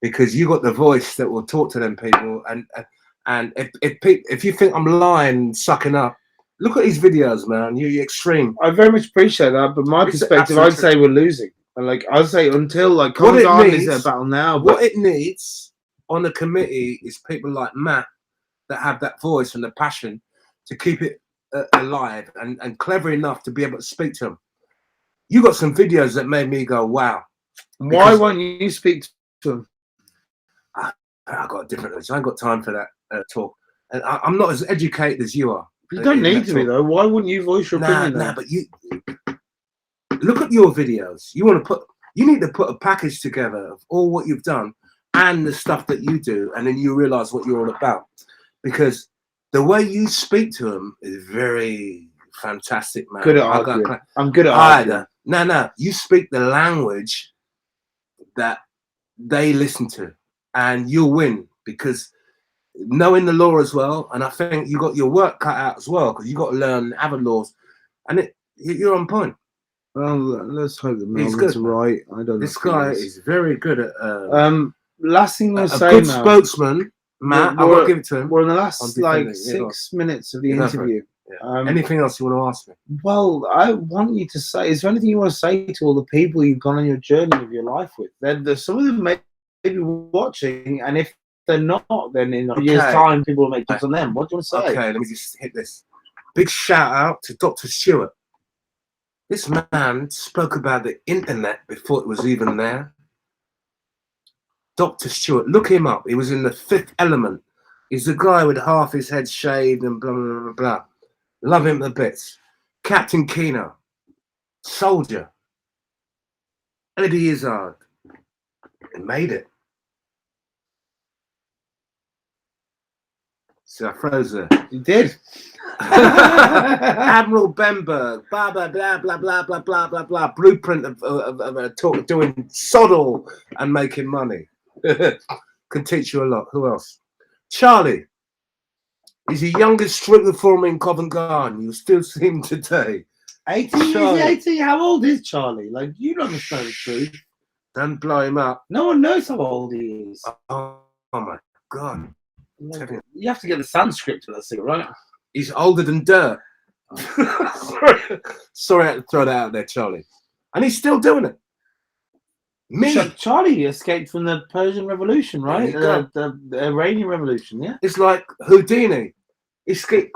[SPEAKER 2] Because you got the voice that will talk to them people, and if you think I'm lying, sucking up, look at these videos, man. You're extreme.
[SPEAKER 1] I very much appreciate that, but my perspective, I'd say we're losing. And like I'd say, until like Covent Garden is a battle now.
[SPEAKER 2] What it needs on the committee is people like Matt that have that voice and the passion to keep it alive and clever enough to be able to speak to them. You got some videos that made me go, wow.
[SPEAKER 1] Why won't you speak to them?
[SPEAKER 2] I got a different. I ain't got time for that talk, and I'm not as educated as you are.
[SPEAKER 1] You don't need to be though. Why wouldn't you voice your opinion?
[SPEAKER 2] Nah, but you look at your videos. You need to put a package together of all what you've done and the stuff that you do, and then you realize what you're all about. Because the way you speak to them is very fantastic, man.
[SPEAKER 1] Good at arguing. I'm good at arguing.
[SPEAKER 2] No. You speak the language that they listen to. And you'll win because knowing the law as well, and I think you got your work cut out as well because you got to learn other laws, and you're on point.
[SPEAKER 1] Well, let's hope that Melvin's right. I don't know.
[SPEAKER 2] This guy is very good at.
[SPEAKER 1] Last thing I'll say,
[SPEAKER 2] good spokesman, Matt. I will give it to him.
[SPEAKER 1] We're in the last 6 minutes of the interview.
[SPEAKER 2] Yeah. Anything else you want to ask me?
[SPEAKER 1] Well, I want you to say. Is there anything you want to say to all the people you've gone on your journey of your life with? There's some of them may be watching, and if they're not, then in a year's time, people will make jokes on them. What do you want to say?
[SPEAKER 2] Okay, let me just hit this. Big shout out to Dr. Stewart. This man spoke about the internet before it was even there. Dr. Stewart, look him up. He was in The Fifth Element. He's the guy with half his head shaved and blah, blah, blah, blah. Love him to bits. Captain Keno. Soldier. Eddie Izzard. He made it. See, I froze there.
[SPEAKER 1] You did.
[SPEAKER 2] Admiral Benberg, blah blah blah blah blah blah blah blah blah. Blueprint of doing soddle and making money. Can teach you a lot. Who else? Charlie. He's the youngest street performer in Covent Garden. You'll still see him today.
[SPEAKER 1] 18? Is he 18? How old is Charlie? Like, you don't know the truth.
[SPEAKER 2] Don't blow him up.
[SPEAKER 1] No one knows how old he is.
[SPEAKER 2] Oh my God.
[SPEAKER 1] You have to get the Sanskrit to this thing, right?
[SPEAKER 2] He's older than dirt. Sorry I had to throw that out there, Charlie. And he's still doing it. Me.
[SPEAKER 1] Charlie escaped from the Persian Revolution, right?
[SPEAKER 2] There
[SPEAKER 1] The Iranian Revolution, yeah.
[SPEAKER 2] It's like Houdini. Escape.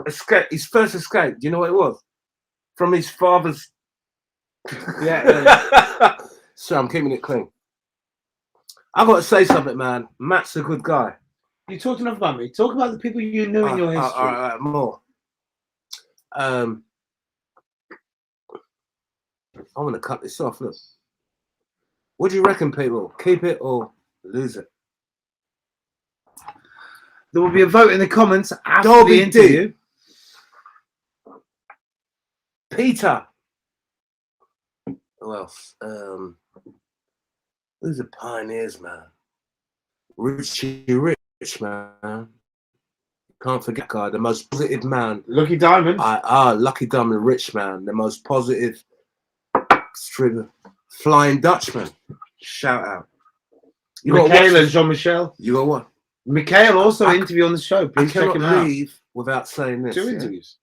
[SPEAKER 2] His first escape. Do you know what it was? From his father's.
[SPEAKER 1] Yeah.
[SPEAKER 2] So I'm keeping it clean. I got to say something, man. Matt's a good guy.
[SPEAKER 1] You talked enough about me. Talk about the people you knew in your history.
[SPEAKER 2] All right, more. I want to cut this off. Look. What do you reckon, people? Keep it or lose it?
[SPEAKER 1] There will be a vote in the comments after the interview.
[SPEAKER 2] Peter. Who else? Who's the pioneers, man? Richie Rich, man. Can't forget, guy. The most positive man.
[SPEAKER 1] Lucky Diamond.
[SPEAKER 2] Lucky Diamond, Rich, man. The most positive. Flying Dutchman. Shout out.
[SPEAKER 1] Mikhail and Jean-Michel.
[SPEAKER 2] You got what?
[SPEAKER 1] Mikhail also interview on the show. Please check him out.
[SPEAKER 2] Leave without saying this.
[SPEAKER 1] 2 interviews.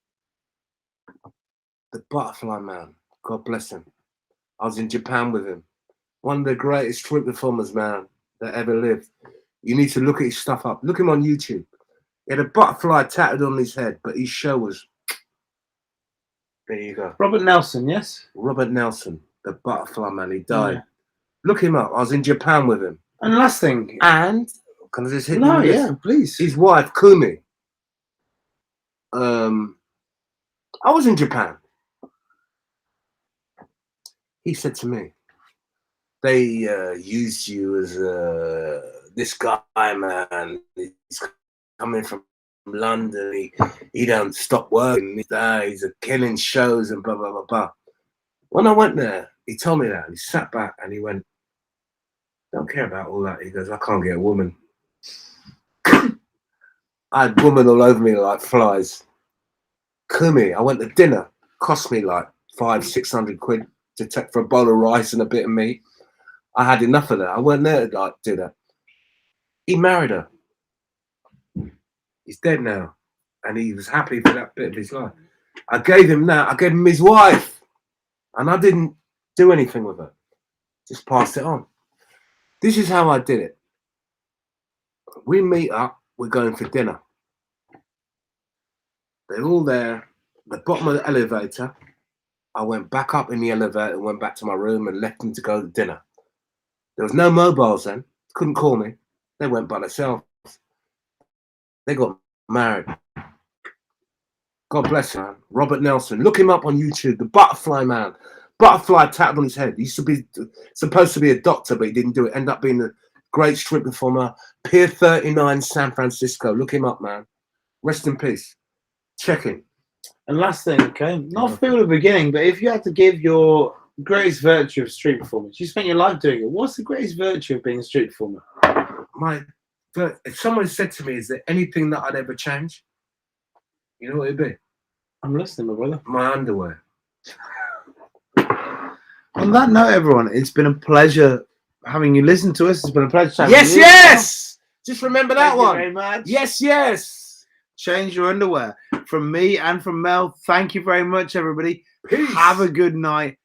[SPEAKER 2] The Butterfly Man. God bless him. I was in Japan with him. One of the greatest street performers, man, that ever lived. You need to look at his stuff up. Look him on YouTube. He had a butterfly tattooed on his head, but his show was. There you go.
[SPEAKER 1] Robert Nelson, yes?
[SPEAKER 2] Robert Nelson, the Butterfly Man. He died.
[SPEAKER 1] Yeah.
[SPEAKER 2] Look him up. I was in Japan with him.
[SPEAKER 1] And last thing.
[SPEAKER 2] And can I just hit
[SPEAKER 1] No,
[SPEAKER 2] you with
[SPEAKER 1] yeah,
[SPEAKER 2] this?
[SPEAKER 1] please.
[SPEAKER 2] His wife, Kumi. I was in Japan. He said to me, they used you as this guy, man. He's coming from London. He don't stop working. He's killing shows and blah, blah, blah, blah. When I went there, he told me that. He sat back and he went, don't care about all that. He goes, I can't get a woman. I had women all over me like flies. Kumi, I went to dinner. Cost me like 500-600 quid to take for a bowl of rice and a bit of meat. I had enough of that. I went there to like do that. He married her. He's dead now. And he was happy for that bit of his life. I gave him that. I gave him his wife. And I didn't do anything with her. Just passed it on. This is how I did it. We meet up. We're going for dinner. They're all there. The bottom of the elevator. I went back up in the elevator and went back to my room and left them to go to dinner. There was no mobiles then. Couldn't call me. They went by themselves. They got married. God bless him, man. Robert Nelson. Look him up on YouTube. The Butterfly Man. Butterfly tattooed on his head. He used to be supposed to be a doctor, but he didn't do it. Ended up being a great street performer. Pier 39, San Francisco. Look him up, man. Rest in peace. Check him.
[SPEAKER 1] And last thing, okay, not for the beginning, but if you had to give your greatest virtue of street performance, you spent your life doing it. What's the greatest virtue of being a street performer?
[SPEAKER 2] If someone said to me, is there anything that I'd ever change? You know what it'd be?
[SPEAKER 1] I'm listening, my brother.
[SPEAKER 2] My underwear.
[SPEAKER 1] On that note, everyone, it's been a pleasure having you listen to us. It's been a pleasure having
[SPEAKER 2] Yes,
[SPEAKER 1] you.
[SPEAKER 2] yes! Just remember that one.
[SPEAKER 1] Thank you very much.
[SPEAKER 2] Yes, yes.
[SPEAKER 1] Change your underwear. From me and from Mel, thank you very much, everybody.
[SPEAKER 2] Peace.
[SPEAKER 1] Have a good night.